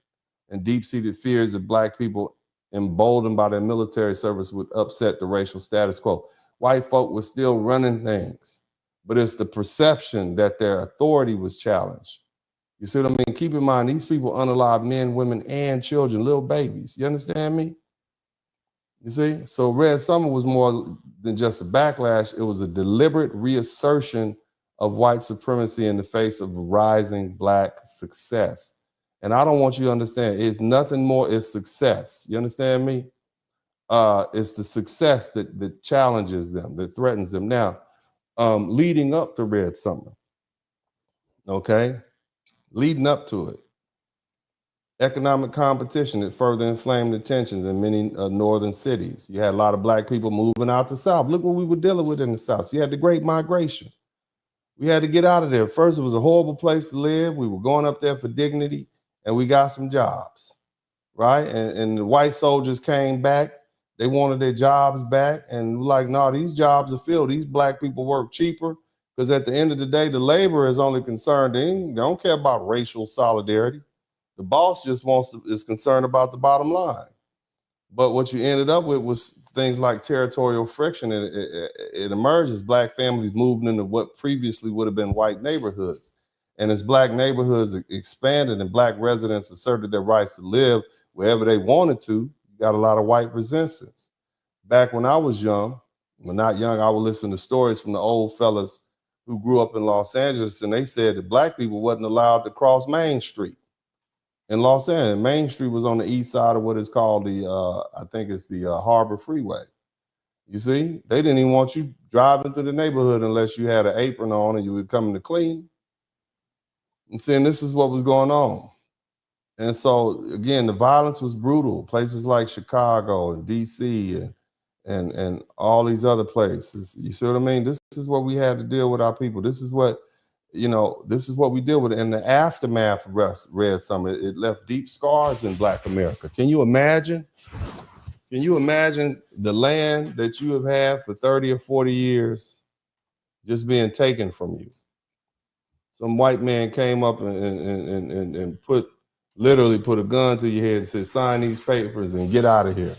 and deep-seated fears that black people, emboldened by their military service, would upset the racial status quo. White folk were still running things, but it's the perception that their authority was challenged. You see what I mean? Keep in mind, these people unalived men, women, and children, little babies. You understand me? You see? So Red Summer was more than just a backlash. It was a deliberate reassertion of white supremacy in the face of rising black success. And I don't want you to understand, it's nothing more, it's success. You understand me? It's the success that challenges them, that threatens them. Now, leading up to Red Summer, okay? Leading up to it, Economic competition that further inflamed the tensions in many northern cities. You had a lot of black people moving out the South. Look what we were dealing with in the South. You had the Great Migration. We had to get out of there. First, it was a horrible place to live. We were going up there for dignity, and we got some jobs, right? And the white soldiers came back. They wanted their jobs back, and we're like, no, these jobs are filled. These black people work cheaper, because at the end of the day, the laborer is only concerned, they don't care about racial solidarity. The boss just is concerned about the bottom line. But what you ended up with was things like territorial friction. It emerged as black families moved into what previously would have been white neighborhoods. And as black neighborhoods expanded and black residents asserted their rights to live wherever they wanted to, you got a lot of white resistance. Back when I was young, well, not young, I would listen to stories from the old fellas who grew up in Los Angeles, and they said that black people wasn't allowed to cross Main Street. In Los Angeles, Main Street was on the east side of what is called the, I think it's the Harbor Freeway. You see, they didn't even want you driving through the neighborhood unless you had an apron on and you were coming to clean. I'm saying this is what was going on. And so, again, the violence was brutal. Places like Chicago and DC and all these other places. You see what I mean? This is what we had to deal with our people. This is what, this is what we deal with. In the aftermath of Red Summer, it left deep scars in Black America. Can you imagine? Can you imagine the land that you have had for 30 or 40 years just being taken from you? Some white man came up and literally put a gun to your head and said, sign these papers and get out of here.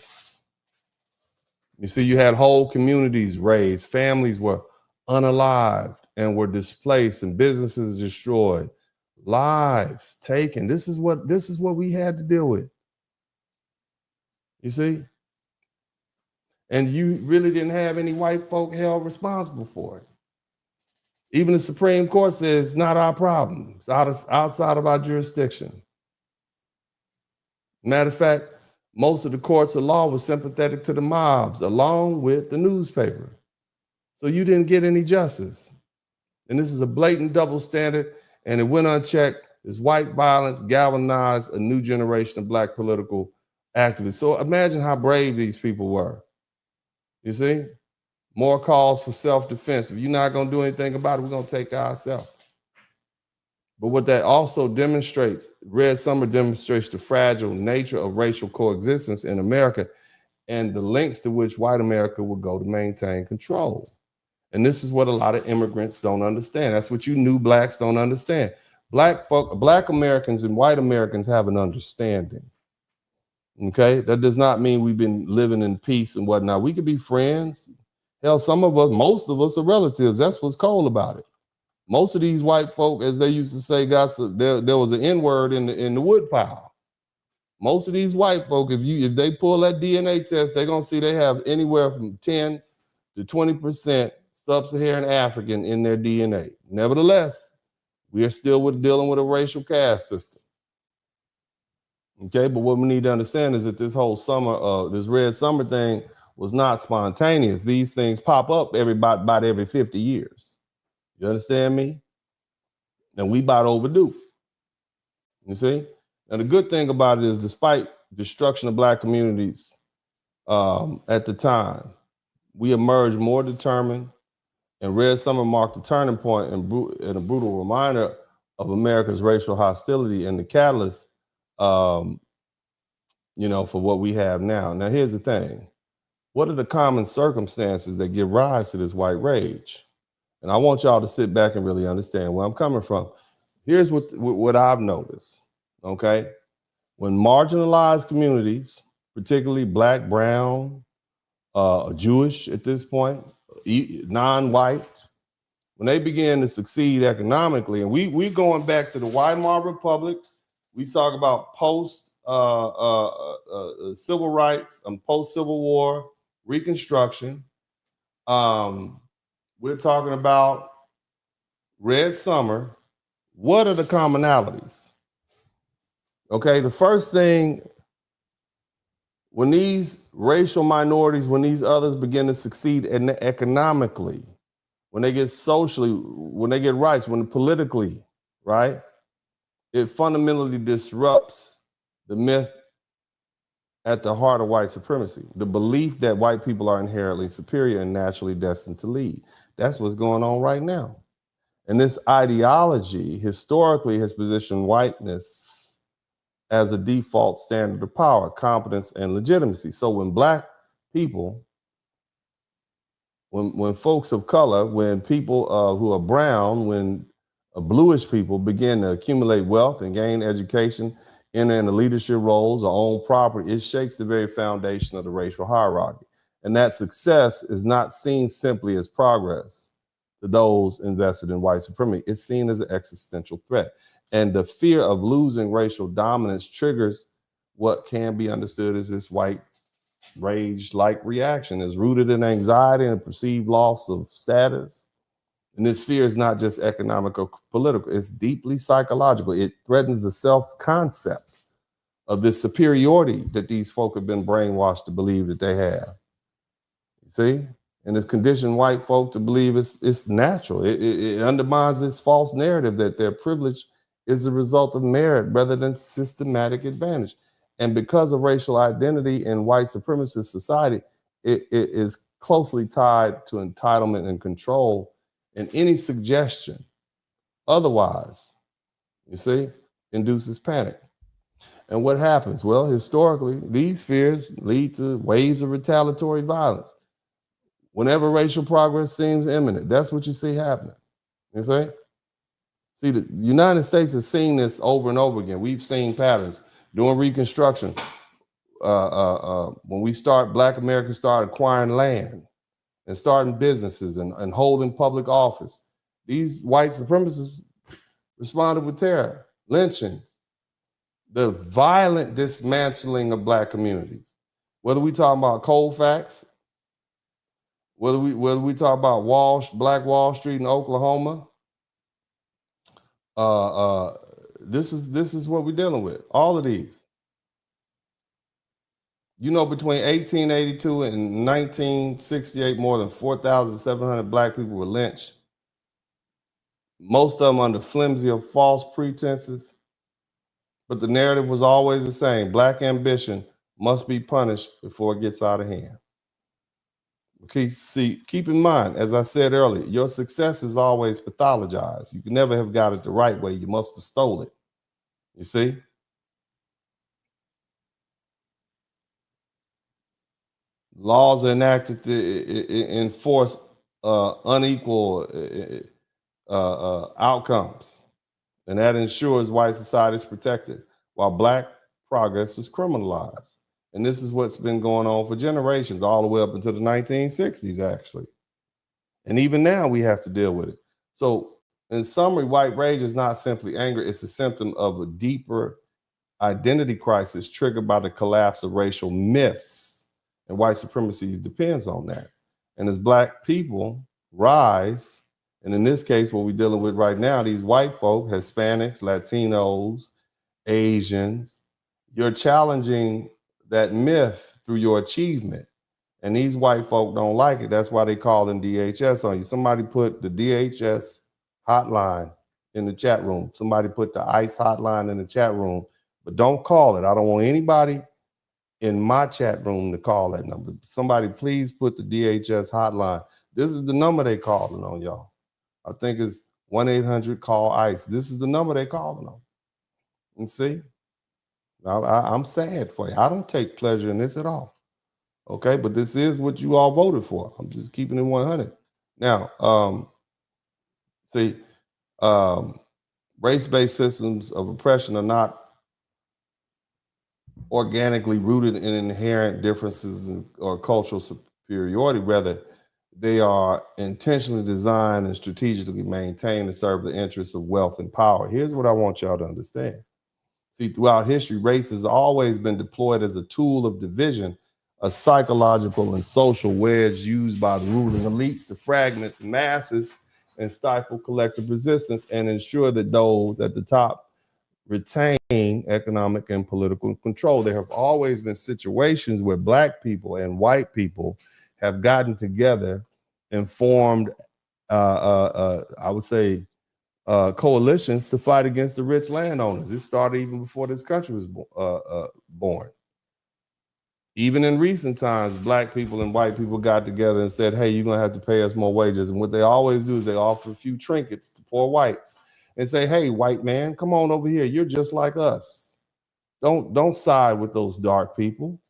You see, you had whole communities razed, families were unalived and were displaced and businesses destroyed, lives taken. This is what we had to deal with. You see? And you really didn't have any white folk held responsible for it. Even the Supreme Court says it's not our problem. It's outside of our jurisdiction. Matter of fact, most of the courts of law were sympathetic to the mobs, along with the newspaper. So you didn't get any justice. And this is a blatant double standard, and it went unchecked. This white violence galvanized a new generation of Black political activists. So imagine how brave these people were. You see? More calls for self-defense. If you're not going to do anything about it, we're going to take care of ourselves. But what that also demonstrates, Red Summer demonstrates the fragile nature of racial coexistence in America and the lengths to which white America will go to maintain control. And this is what a lot of immigrants don't understand. That's what you new Blacks don't understand. Black Americans and white Americans have an understanding. Okay? That does not mean we've been living in peace and whatnot. We could be friends. Hell, some of us, most of us are relatives. That's what's cold about it. Most of these white folk, as they used to say, there was an N-word in the wood pile. Most of these white folk, if they pull that DNA test, they're gonna see they have anywhere from 10 to 20% sub-Saharan African in their DNA. Nevertheless, we are still dealing with a racial caste system. Okay, but what we need to understand is that this whole summer, this Red Summer thing was not spontaneous. These things pop up about every 50 years. You understand me? And we about overdue. You see? And the good thing about it is, despite destruction of Black communities at the time, we emerged more determined, and Red Summer marked a turning point and a brutal reminder of America's racial hostility and the catalyst, for what we have now. Now, here's the thing. What are the common circumstances that give rise to this white rage? And I want y'all to sit back and really understand where I'm coming from. Here's what I've noticed, okay? When marginalized communities, particularly Black, brown, Jewish at this point, non-white, when they begin to succeed economically, and we going back to the Weimar Republic, we talk about post civil rights and post-Civil War Reconstruction. We're talking about Red Summer. What are the commonalities? Okay, the first thing, when these racial minorities, when these others begin to succeed economically, when they get socially, when they get rights, when politically, right? It fundamentally disrupts the myth at the heart of white supremacy, the belief that white people are inherently superior and naturally destined to lead. That's what's going on right now. And this ideology historically has positioned whiteness as a default standard of power, competence, and legitimacy. So when black people, when folks of color, when people who are brown, when bluish people begin to accumulate wealth and gain education, enter into leadership roles or own property, it shakes the very foundation of the racial hierarchy. And that success is not seen simply as progress to those invested in white supremacy. It's seen as an existential threat. And the fear of losing racial dominance triggers what can be understood as this white rage-like reaction. Is rooted in anxiety and perceived loss of status. And this fear is not just economic or political, it's deeply psychological. It threatens the self-concept of this superiority that these folk have been brainwashed to believe that they have. You see? And it's conditioned white folk to believe it's natural. It undermines this false narrative that their privilege is the result of merit rather than systematic advantage. And because of racial identity in white supremacist society, it is closely tied to entitlement and control. And any suggestion otherwise, you see, induces panic. And what happens? Well, historically, these fears lead to waves of retaliatory violence. Whenever racial progress seems imminent, that's what you see happening. You see? See, the United States has seen this over and over again. We've seen patterns during Reconstruction. When Black Americans started acquiring land and starting businesses and holding public office, these white supremacists responded with terror, lynchings, the violent dismantling of Black communities. Whether we talk about Colfax, whether we talk about Black Wall Street in Oklahoma, this is what we're dealing with. All of these. You know, between 1882 and 1968, more than 4,700 Black people were lynched. Most of them under flimsy or false pretenses. But the narrative was always the same. Black ambition must be punished before it gets out of hand. Okay, see, keep in mind, as I said earlier, your success is always pathologized. You can never have got it the right way. You must have stole it. You see? Laws are enacted to enforce unequal outcomes, and that ensures white society is protected, while Black progress is criminalized. And this is what's been going on for generations, all the way up until the 1960s, actually. And even now, we have to deal with it. So, in summary, white rage is not simply anger, it's a symptom of a deeper identity crisis triggered by the collapse of racial myths. And white supremacy depends on that. And as Black people rise, and in this case, what we're dealing with right now, these white folk, Hispanics, Latinos, Asians, you're challenging that myth through your achievement. And these white folk don't like it. That's why they call them DHS on you. Somebody put the DHS hotline in the chat room. Somebody put the ICE hotline in the chat room, but don't call it. I don't want anybody in my chat room to call that number. Somebody please put the DHS hotline. This is the number they calling on, y'all. I think it's 1-800-CALL-ICE. This is the number they calling on. And see, I'm sad for you. I don't take pleasure in this at all. Okay, but this is what you all voted for. I'm just keeping it 100. Now, race-based systems of oppression are not organically rooted in inherent differences or cultural superiority. Rather, they are intentionally designed and strategically maintained to serve the interests of wealth and power. Here's what I want y'all to understand. See, throughout history, race has always been deployed as a tool of division, a psychological and social wedge used by the ruling elites to fragment the masses and stifle collective resistance and ensure that those at the top retain economic and political control. There have always been situations where Black people and white people have gotten together and formed, I would say, coalitions to fight against the rich landowners. It started even before this country was born. Even in recent times, black people and white people got together and said, hey, you're going to have to pay us more wages. And what they always do is they offer a few trinkets to poor whites and say, hey, white man, come on over here. You're just like us. Don't side with those dark people.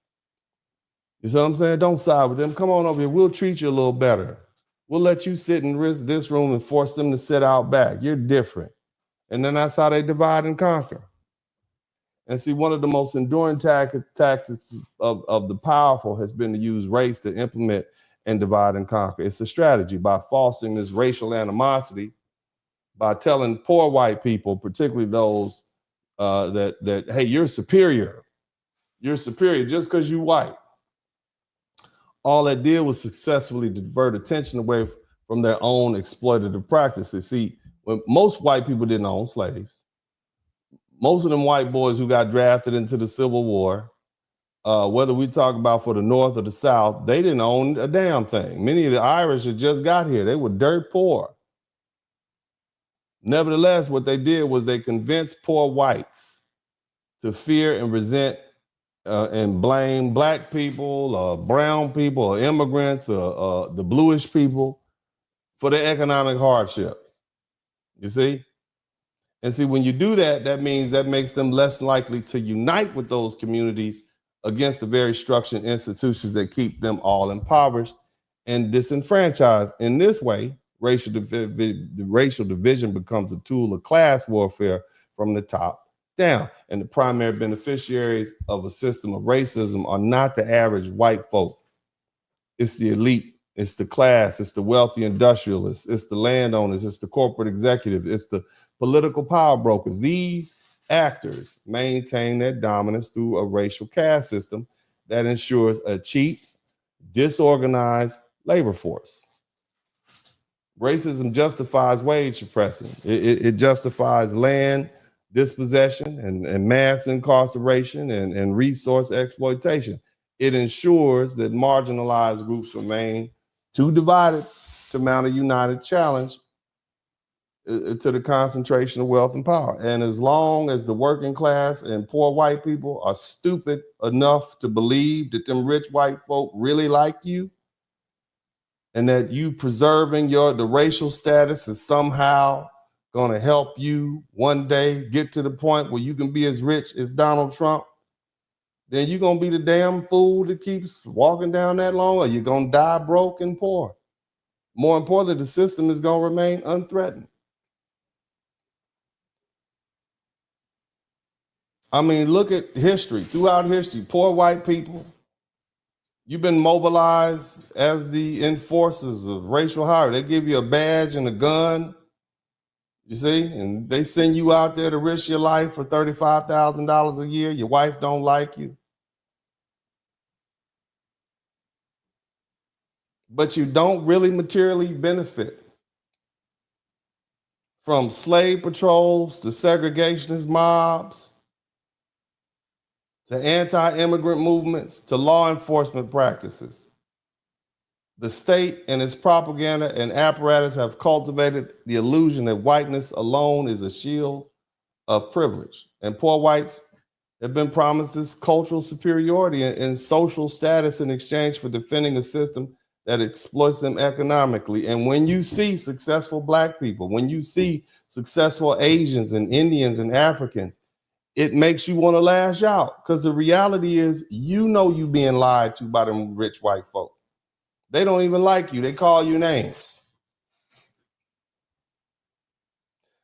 You see what I'm saying? Don't side with them. Come on over here. We'll treat you a little better. We'll let you sit in this room and force them to sit out back. You're different. And then that's how they divide and conquer. And see, one of the most enduring tactics of the powerful has been to use race to implement and divide and conquer. It's a strategy by fostering this racial animosity, by telling poor white people, particularly those that hey, you're superior. You're superior just because you're white. All that did was successfully divert attention away from their own exploitative practices. See, when most white people didn't own slaves, most of them white boys who got drafted into the Civil War, whether we talk about for the North or the South, they didn't own a damn thing. Many of the Irish had just got here. They were dirt poor. Nevertheless, what they did was they convinced poor whites to fear and resent and blame black people, brown people, or immigrants, the bluish people for their economic hardship. You see? And see, when you do that, that means that makes them less likely to unite with those communities against the very structure and institutions that keep them all impoverished and disenfranchised. In this way, the racial division becomes a tool of class warfare from the top down. And the primary beneficiaries of a system of racism are not the average white folk. It's the elite. It's the class. It's the wealthy industrialists. It's the landowners. It's the corporate executives. It's the political power brokers. These actors maintain their dominance through a racial caste system that ensures a cheap, disorganized labor force. Racism justifies wage suppression. It justifies land dispossession and mass incarceration and resource exploitation. It ensures that marginalized groups remain too divided to mount a united challenge to the concentration of wealth and power. And as long as the working class and poor white people are stupid enough to believe that them rich white folk really like you, and that you preserving the racial status is somehow going to help you one day get to the point where you can be as rich as Donald Trump, then you're going to be the damn fool that keeps walking down that long, or you're going to die broke and poor. More importantly, the system is going to remain unthreatened. I mean, look at history. Throughout history, poor white people, you've been mobilized as the enforcers of racial hierarchy. They give you a badge and a gun, you see, and they send you out there to risk your life for $35,000 a year. Your wife don't like you. But you don't really materially benefit from slave patrols to segregationist mobs to anti-immigrant movements, to law enforcement practices. The state and its propaganda and apparatus have cultivated the illusion that whiteness alone is a shield of privilege. And poor whites have been promised this cultural superiority and social status in exchange for defending a system that exploits them economically. And when you see successful black people, when you see successful Asians and Indians and Africans, it makes you want to lash out, because the reality is, you know, you being lied to by them rich white folk. They don't even like you. They call you names.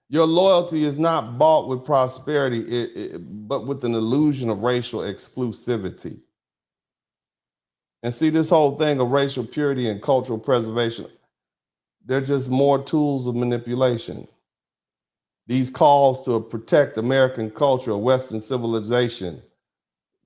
Your loyalty is not bought with prosperity, but with an illusion of racial exclusivity. And see, this whole thing of racial purity and cultural preservation, they're just more tools of manipulation. These calls to protect American culture or Western civilization,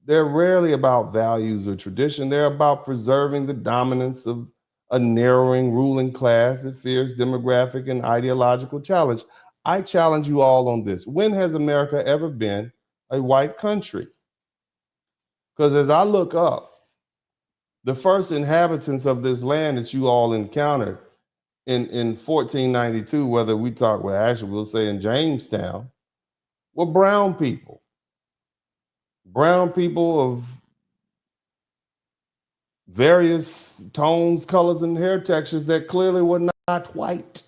they're rarely about values or tradition. They're about preserving the dominance of a narrowing ruling class that fears demographic and ideological challenge. I challenge you all on this. When has America ever been a white country? Because as I look up, the first inhabitants of this land that you all encountered in 1492, whether we talk, well, actually we'll say in Jamestown, were brown people. Brown people of various tones, colors, and hair textures that clearly were not white.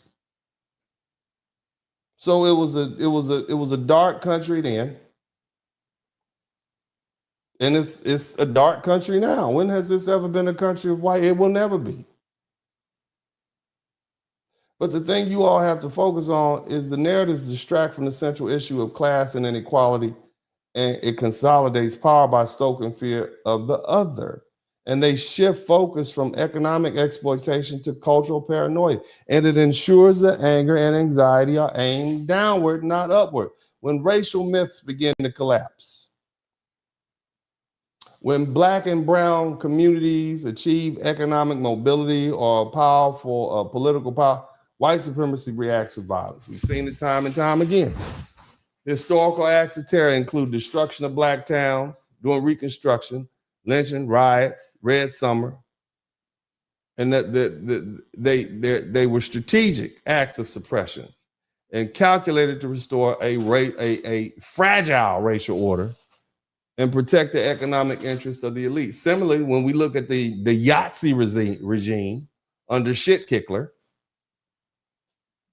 So it was a dark country then, and it's a dark country now. When has this ever been a country of white? It will never be. But the thing you all have to focus on is the narratives distract from the central issue of class and inequality, and it consolidates power by stoking fear of the other. And they shift focus from economic exploitation to cultural paranoia. And it ensures that anger and anxiety are aimed downward, not upward. When racial myths begin to collapse, when Black and brown communities achieve economic mobility or powerful political power, white supremacy reacts with violence. We've seen it time and time again. Historical acts of terror include destruction of Black towns during Reconstruction, lynching, riots, Red Summer, and that they were strategic acts of suppression and calculated to restore a fragile racial order and protect the economic interests of the elite. Similarly, when we look at the Yahtzee regime under Schittkickler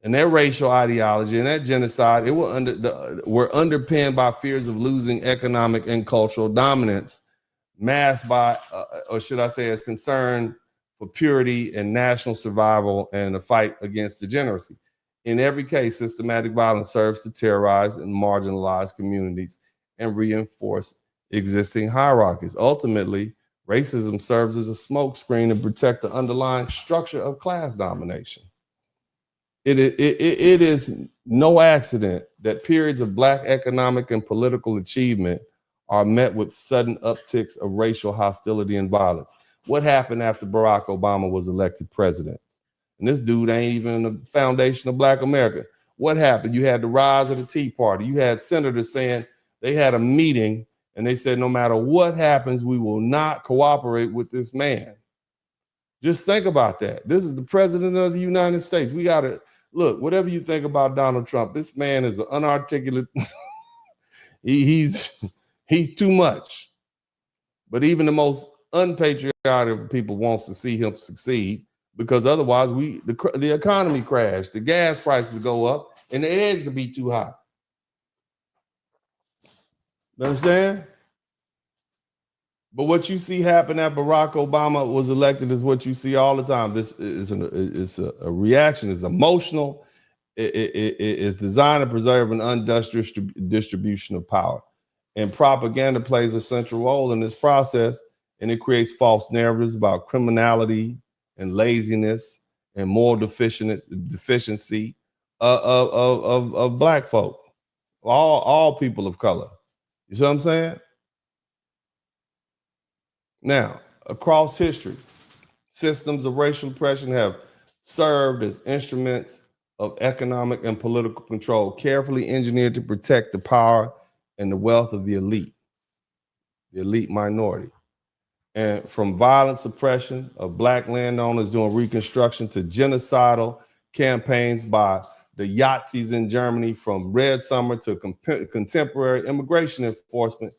and their racial ideology and that genocide, it were underpinned by fears of losing economic and cultural dominance, masked by, or should I say, as concern for purity and national survival and a fight against degeneracy. In every case, systematic violence serves to terrorize and marginalize communities and reinforce existing hierarchies. Ultimately, racism serves as a smokescreen to protect the underlying structure of class domination. It is no accident that periods of Black economic and political achievement are met with sudden upticks of racial hostility and violence. What happened after Barack Obama was elected president? And this dude ain't even the foundation of Black America. What happened? You had the rise of the Tea Party. You had senators saying they had a meeting and they said, no matter what happens, we will not cooperate with this man. Just think about that. This is the president of the United States. We got to look, whatever you think about Donald Trump, this man is an unarticulate, he's too much. But even the most unpatriotic of people wants to see him succeed, because otherwise the economy crash, the gas prices go up, and the eggs will be too high. You understand? But what you see happen after Barack Obama was elected is what you see all the time. This is a reaction. It's emotional. It's designed to preserve an unjust distribution of power. And propaganda plays a central role in this process, and it creates false narratives about criminality and laziness and moral deficiency of Black folk, all people of color. You see what I'm saying? Now, across history, systems of racial oppression have served as instruments of economic and political control, carefully engineered to protect the power and the wealth of the elite minority. And from violent suppression of Black landowners during Reconstruction to genocidal campaigns by the Yazidis in Germany, from Red Summer to contemporary immigration enforcement,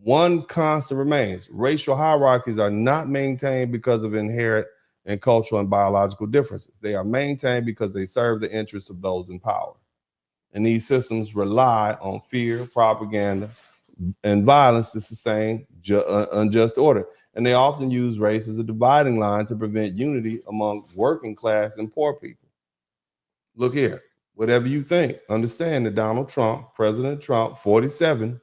one constant remains: racial hierarchies are not maintained because of inherent and cultural and biological differences. They are maintained because they serve the interests of those in power. And these systems rely on fear, propaganda, and violence to sustain unjust order. And they often use race as a dividing line to prevent unity among working class and poor people. Look here, whatever you think, understand that Donald Trump, President Trump, 47,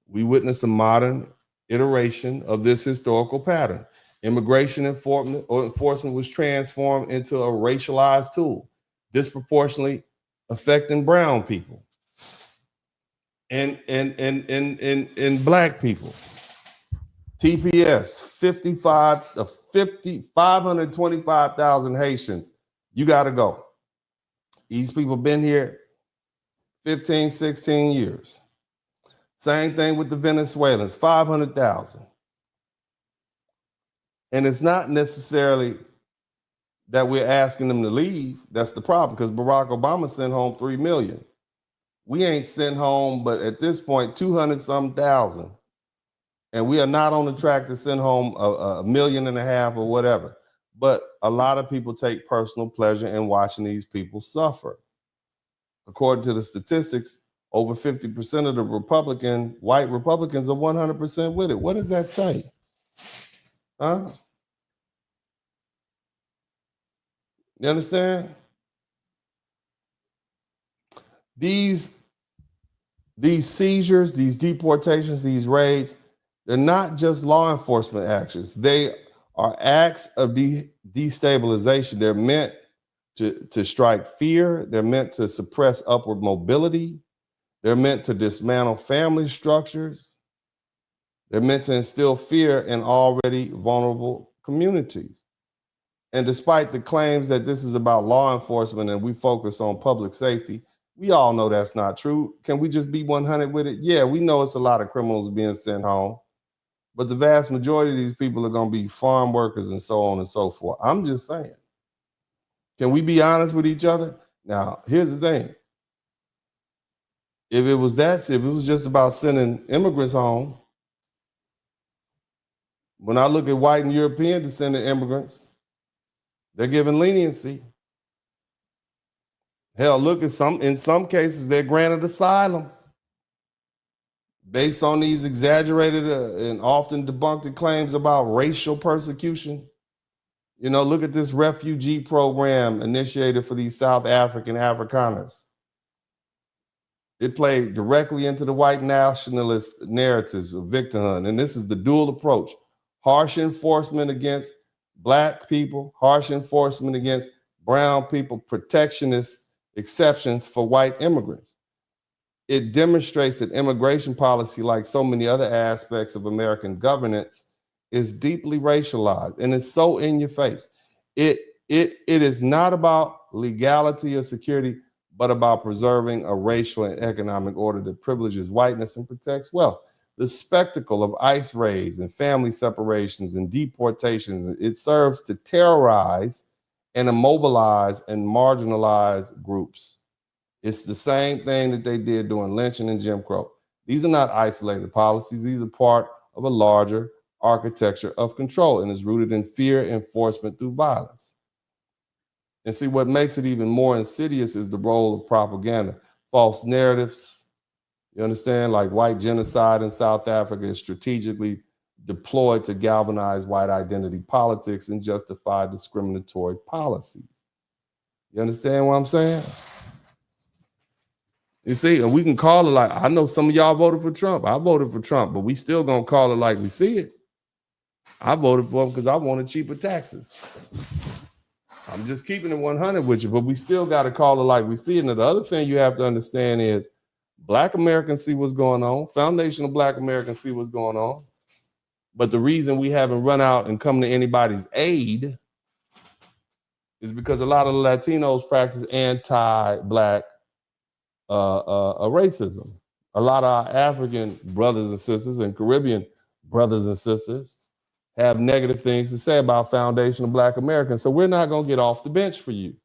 we witness a modern iteration of this historical pattern. Immigration enforcement was transformed into a racialized tool, disproportionately affecting brown people and Black people. TPS, 525,000 Haitians. You got to go. These people been here 15, 16 years. Same thing with the Venezuelans, 500,000. And it's not necessarily that we're asking them to leave. That's the problem, because Barack Obama sent home 3 million. We ain't sent home, but at this point, 200-some thousand. And we are not on the track to send home a 1.5 million or whatever. But a lot of people take personal pleasure in watching these people suffer. According to the statistics, over 50% of the white Republicans are 100% with it. What does that say? Huh? You understand? These seizures, these deportations, these raids, they're not just law enforcement actions. They are acts of destabilization. They're meant to strike fear. They're meant to suppress upward mobility. They're meant to dismantle family structures. They're meant to instill fear in already vulnerable communities. And despite the claims that this is about law enforcement and we focus on public safety, we all know that's not true. Can we just be 100 with it? Yeah, we know it's a lot of criminals being sent home, but the vast majority of these people are going to be farm workers and so on and so forth. I'm just saying. Can we be honest with each other? Now, here's the thing. If it was just about sending immigrants home, when I look at white and European descendant immigrants, they're given leniency. Hell, look at in some cases, they're granted asylum based on these exaggerated and often debunked claims about racial persecution. You know, look at this refugee program initiated for these South African Afrikaners. It played directly into the white nationalist narratives of victimhood. And this is the dual approach: harsh enforcement against Black people, harsh enforcement against brown people, protectionist exceptions for white immigrants. It demonstrates that immigration policy, like so many other aspects of American governance, is deeply racialized, and it's so in your face. It is not about legality or security, but about preserving a racial and economic order that privileges whiteness and protects wealth. The spectacle of ICE raids and family separations and deportations, it serves to terrorize and immobilize and marginalize groups. It's the same thing that they did during lynching and Jim Crow. These are not isolated policies. These are part of a larger architecture of control, and is rooted in fear enforcement through violence. And see, what makes it even more insidious is the role of propaganda, false narratives. You understand? Like white genocide in South Africa is strategically deployed to galvanize white identity politics and justify discriminatory policies. You understand what I'm saying? You see, and we can call it like, I know some of y'all voted for Trump. I voted for Trump, but we still gonna call it like we see it. I voted for him because I wanted cheaper taxes. I'm just keeping it 100 with you, but we still got to call it like we see it. And the other thing you have to understand is Black Americans see what's going on. Foundation of Black Americans see what's going on. But the reason we haven't run out and come to anybody's aid is because a lot of the Latinos practice anti-Black racism. A lot of our African brothers and sisters and Caribbean brothers and sisters have negative things to say about Foundation of Black Americans. So we're not going to get off the bench for you.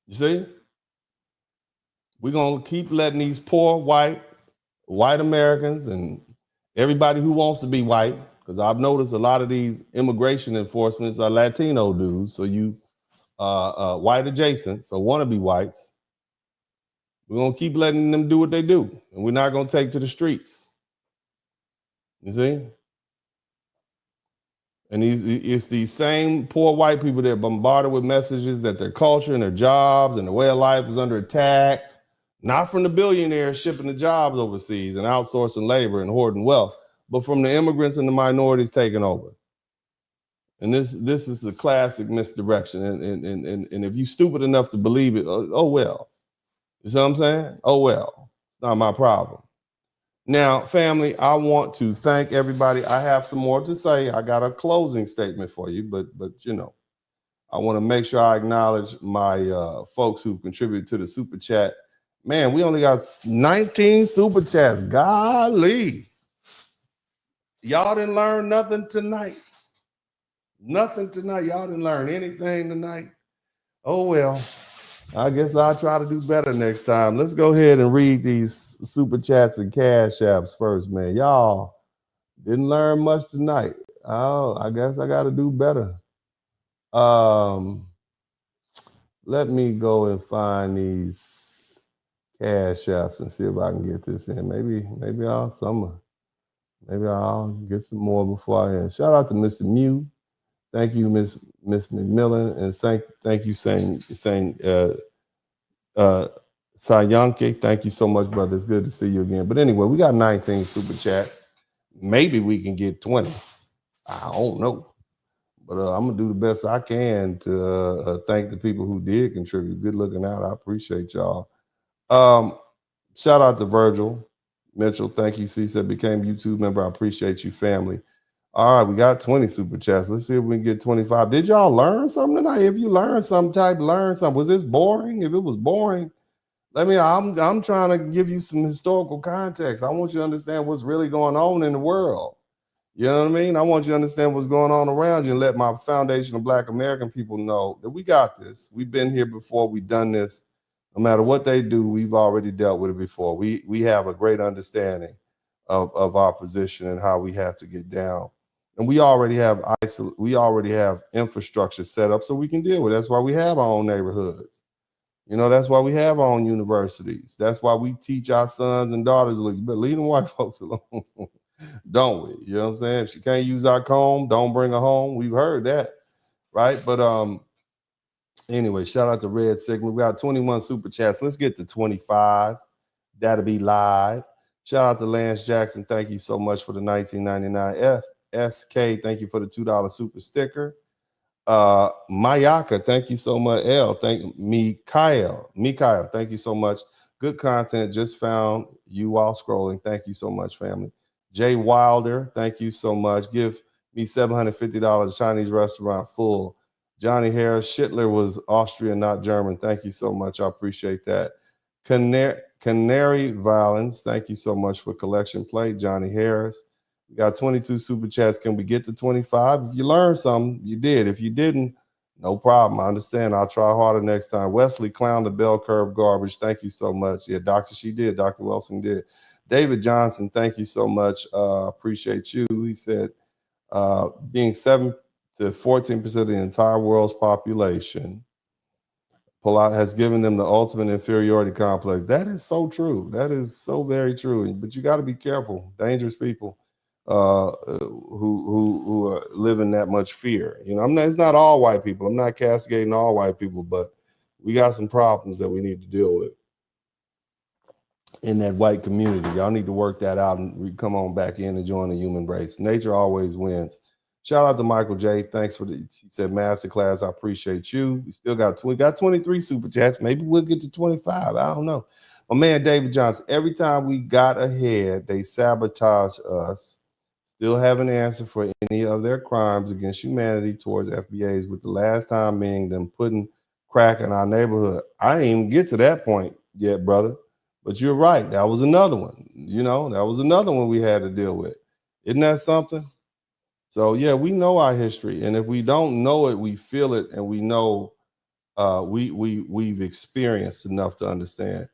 You see? We're going to keep letting these poor white Americans and everybody who wants to be white, because I've noticed a lot of these immigration enforcements are Latino dudes, so you white adjacent, so want to be whites. We're going to keep letting them do what they do, and we're not going to take to the streets. You see? And it's these same poor white people that are bombarded with messages that their culture and their jobs and their way of life is under attack, not from the billionaires shipping the jobs overseas and outsourcing labor and hoarding wealth, but from the immigrants and the minorities taking over. And this is a classic misdirection. And if you're stupid enough to believe it, oh well. You see what I'm saying? Oh well, it's not my problem. Now, family, I want to thank everybody. I have some more to say. I got a closing statement for you, but you know, I want to make sure I acknowledge my folks who contributed to the super chat. Man, we only got 19 super chats. Golly. Y'all didn't learn nothing tonight. Nothing tonight. Y'all didn't learn anything tonight. Oh, well, I guess I'll try to do better next time. Let's go ahead and read these super chats and cash apps first, man. Y'all didn't learn much tonight. Oh, I guess I got to do better. Let me go and find these cash apps and see if I can get this in. Maybe I'll get some more before I end. Shout out to Mr. Mew. Thank you, Miss McMillan, and thank you, Sayanke. Thank you so much, brother. It's good to see you again. But anyway, we got 19 super chats. Maybe we can get 20. I don't know. But I'm going to do the best I can to thank the people who did contribute. Good looking out. I appreciate y'all. Shout out to Virgil Mitchell. Thank you, C said, became YouTube member. I appreciate you, family. All right, we got 20 super chats. Let's see if we can get 25. Did y'all learn something tonight? If you learned something, learn something. Was this boring? If it was boring, I'm trying to give you some historical context. I want you to understand what's really going on in the world. You know what I mean? I want you to understand what's going on around you and let my foundation of Black American people know that we got this. We've been here before. We've done this. No matter what they do, we've already dealt with it before. We have a great understanding of our position and how we have to get down. And we already have infrastructure set up so we can deal with it. That's why we have our own neighborhoods. You know, that's why we have our own universities. That's why we teach our sons and daughters, look, you better leave them white folks alone. Don't we? You know what I'm saying? If she can't use our comb, don't bring her home. We've heard that, right? But anyway, shout out to Red Sigma. We got 21 super chats. Let's get to 25. That'll be live. Shout out to Lance Jackson. Thank you so much for the 1999 SK, thank you for the $2 super sticker. Mayaka, thank you so much. Thank me. Kyle, thank you so much. Good content. Just found you while scrolling. Thank you so much, family. Jay Wilder, thank you so much. Give me $750. Chinese restaurant full. Johnny Harris, Schittler was Austrian, not German. Thank you so much. I appreciate that. Canary Violence, thank you so much for collection plate. Johnny Harris. We got 22 super chats. Can we get to 25? If you learned something, you did. If you didn't, no problem. I understand. I'll try harder next time. Wesley Clown, the bell curve garbage. Thank you so much. Yeah, Doctor, she did. Dr. Wilson did. David Johnson, thank you so much. Appreciate you. He said, being 7 to 14% of the entire world's population has given them the ultimate inferiority complex. That is so true. That is so very true. But you got to be careful. Dangerous people. Who are living that much fear. You know, it's not all white people. I'm not castigating all white people, but we got some problems that we need to deal with in that white community. Y'all need to work that out and come on back in and join the human race. Nature always wins. Shout out to Michael J. Thanks for he said masterclass. I appreciate you. We still got 23 super chats. Maybe we'll get to 25. I don't know. My man David Johnson. Every time we got ahead, they sabotage us. Still haven't answered for any of their crimes against humanity towards FBAs, with the last time being them putting crack in our neighborhood. I didn't even get to that point yet, brother. But you're right. That was another one. You know, that was another one we had to deal with. Isn't that something? So, yeah, we know our history. And if we don't know it, we feel it, and we know we've experienced enough to understand.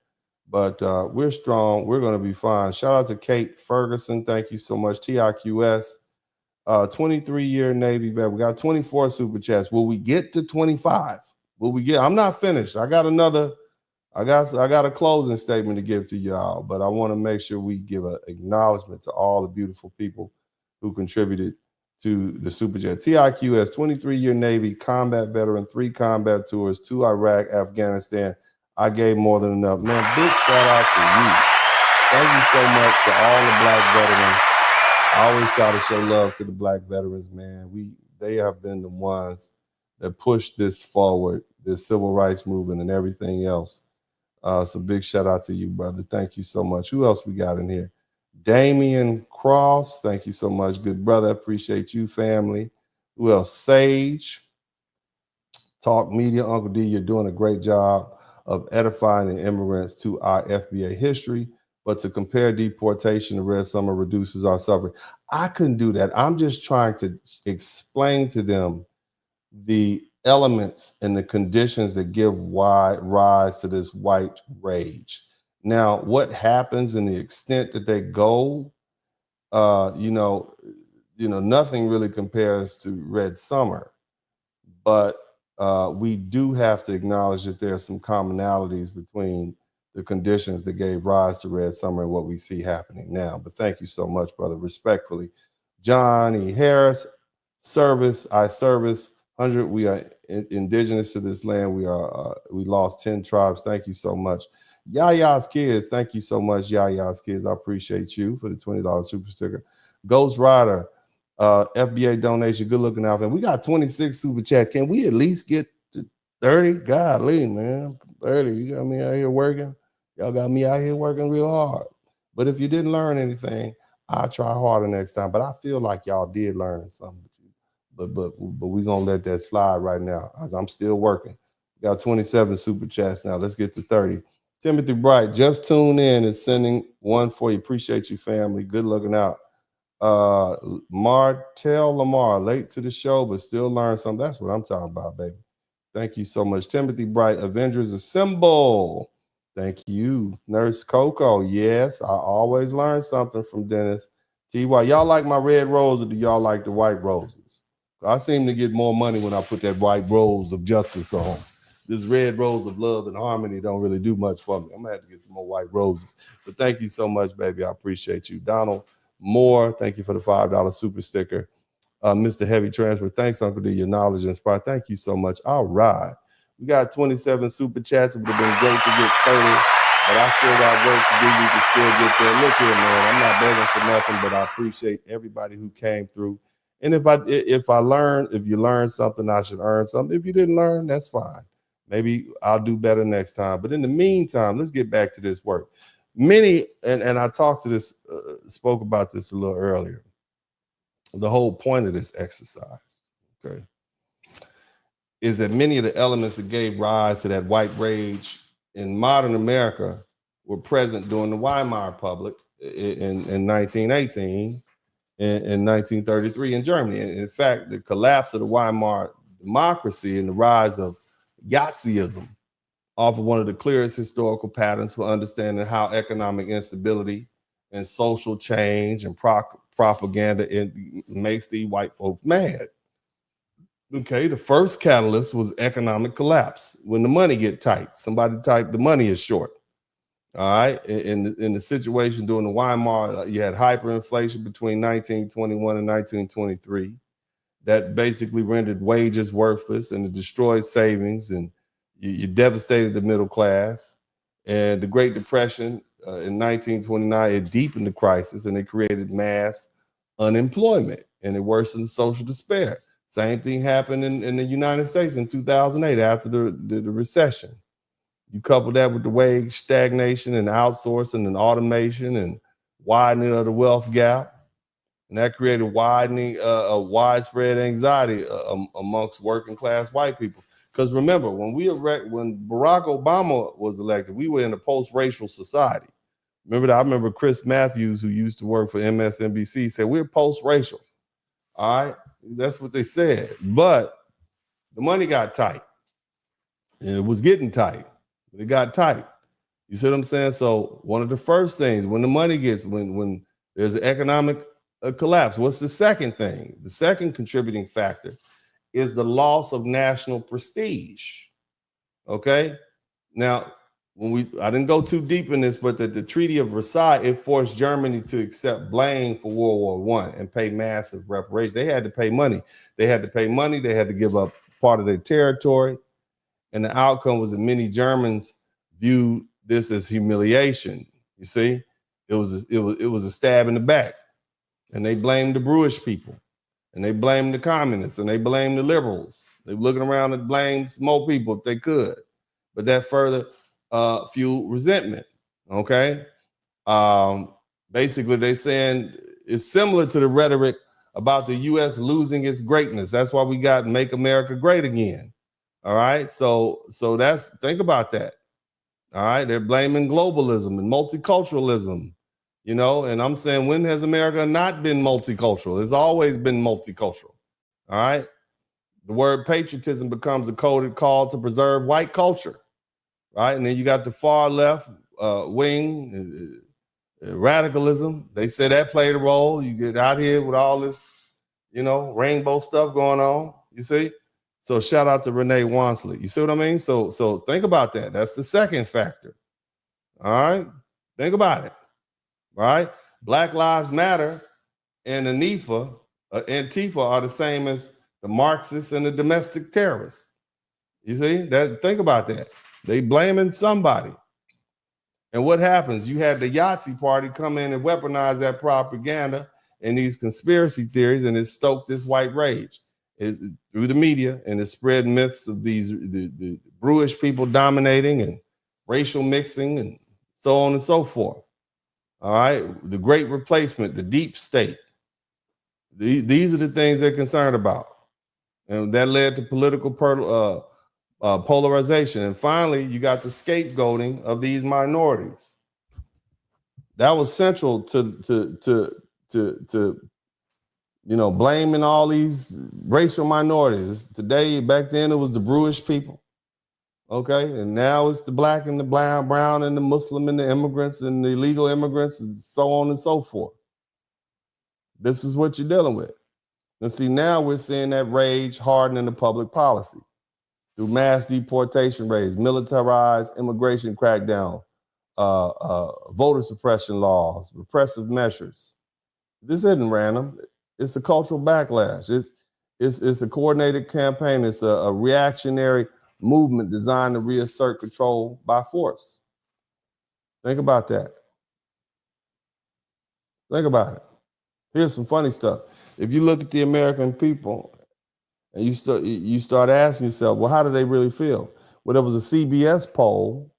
But we're strong. We're going to be fine. Shout out to Kate Ferguson. Thank you so much. TIQS, 23-year Navy vet. We got 24 super chats. Will we get to 25? Will we get? I'm not finished. I got a closing statement to give to y'all, but I want to make sure we give an acknowledgement to all the beautiful people who contributed to the super chat. TIQS, 23-year Navy combat veteran, 3 combat tours, 2 Iraq, Afghanistan. I gave more than enough. Man, big shout out to you. Thank you so much to all the Black veterans. I always try to show love to the Black veterans, man. They have been the ones that pushed this forward, this civil rights movement and everything else. So big shout out to you, brother. Thank you so much. Who else we got in here? Damian Cross. Thank you so much, good brother. Appreciate you, family. Who else? Sage. Talk Media. Uncle D, you're doing a great job of edifying the immigrants to our FBA history. but to compare deportation to Red Summer reduces our suffering. I couldn't do that. I'm just trying to explain to them the elements and the conditions that give rise to this white rage. Now, what happens and the extent that they go, nothing really compares to Red Summer, but we do have to acknowledge that there are some commonalities between the conditions that gave rise to Red Summer and what we see happening now. But thank you so much, brother. Respectfully, Johnny Harris, I service 100. We are indigenous to this land. We lost 10 tribes. Thank you so much. Yaya's Kids, thank you so much, Yaya's Kids. I appreciate you for the $20 super sticker. Ghost Rider, FBA donation, good looking out. We got 26 super chat. Can we at least get to 30? Golly, man, 30. You got me out here working. Y'all got me out here working real hard. But if you didn't learn anything, I'll try harder next time. But I feel like y'all did learn something. But we're gonna let that slide right now as I'm still working. We got 27 super chats now. Let's get to 30. Timothy Bright, just tune in and sending one for you. Appreciate you, family. Good looking out. Martell Lamar, late to the show, but still learn something. That's what I'm talking about, baby. Thank you so much. Timothy Bright, Avengers Assemble. Thank you. Nurse Coco, yes, I always learn something from Dennis. T.Y., y'all like my red rose or do y'all like the white roses? I seem to get more money when I put that white rose of justice on. This red rose of love and harmony don't really do much for me. I'm gonna have to get some more white roses. But thank you so much, baby. I appreciate you. Donald Moore, thank you for the $5 super sticker. Mr. Heavy Transfer, thanks, Uncle D. Your knowledge inspired. Thank you so much. All right. We got 27 super chats. It would have been great to get 30, but I still got work to do. We can still get there. Look here, man. I'm not begging for nothing, but I appreciate everybody who came through. And if you learned something, I should earn something. If you didn't learn, that's fine. Maybe I'll do better next time. But in the meantime, let's get back to this work. Many, and I talked to this, spoke about this a little earlier. The whole point of this exercise, okay, is that many of the elements that gave rise to that white rage in modern America were present during the Weimar Republic in 1918 and in 1933 in Germany. And in fact, the collapse of the Weimar democracy and the rise of Nazism offer one of the clearest historical patterns for understanding how economic instability and social change and propaganda makes the white folks mad. Okay, the first catalyst was economic collapse. When the money get tight, somebody typed the money is short. All right, in the situation during the Weimar, you had hyperinflation between 1921 and 1923. That basically rendered wages worthless and it destroyed savings, and you devastated the middle class. And the Great Depression in 1929, it deepened the crisis and it created mass unemployment and it worsened social despair. Same thing happened in the United States in 2008 after the recession. You couple that with the wage stagnation and outsourcing and automation and widening of the wealth gap, and that created widespread anxiety amongst working class white people. Because remember, when Barack Obama was elected, we were in a post-racial society. Remember that? I remember Chris Matthews, who used to work for MSNBC, said we're post-racial. All right, that's what they said. But the money got tight, and it was getting tight. It got tight. You see what I'm saying? So one of the first things when the money gets when there's an economic collapse, what's the second thing? The second contributing factor is the loss of national prestige. Okay, now I didn't go too deep in this, but the Treaty of Versailles, it forced Germany to accept blame for World War I and pay massive reparations. They had to pay money. They had to give up part of their territory. And the outcome was that many Germans viewed this as humiliation. You see, it was a stab in the back. And they blamed the British people. And they blamed the communists. And they blamed the liberals. They were looking around and blamed more people if they could. But that further fueled resentment, okay? Basically, they saying it's similar to the rhetoric about the U.S. losing its greatness. That's why we got Make America Great Again. All right, so that's, think about that. All right, they're blaming globalism and multiculturalism, you know, and I'm saying, when has America not been multicultural? It's always been multicultural. All right. The word patriotism becomes a coded call to preserve white culture. Right. And then you got the far left wing, radicalism. They say that played a role. You get out here with all this, you know, rainbow stuff going on. You see? So shout out to Renee Wansley. You see what I mean? So think about that. That's the second factor. All right. Think about it. Right? Black Lives Matter and Antifa are the same as the Marxists and the domestic terrorists. You see that? Think about that. They blaming somebody. And what happens? You had the Yahtzee party come in and weaponize that propaganda and these conspiracy theories, and it stoked this white rage through the media, and it spread myths of these the Brewish people dominating and racial mixing and so on and so forth. All right, the great replacement, the deep state. These are the things they're concerned about, and that led to political polarization. And finally, you got the scapegoating of these minorities. That was central to you know, blaming all these racial minorities. Today, back then, it was the Brewish people. Okay, and now it's the black and the brown and the Muslim and the immigrants and the illegal immigrants and so on and so forth. This is what you're dealing with. And see, now we're seeing that rage harden in the public policy through mass deportation raids, militarized immigration crackdown, voter suppression laws, repressive measures. This isn't random. It's a cultural backlash. It's a coordinated campaign. It's a reactionary movement designed to reassert control by force. Think about that. Think about it. Here's some funny stuff. If you look at the American people and you start asking yourself, well, how do they really feel? Well, there was a CBS poll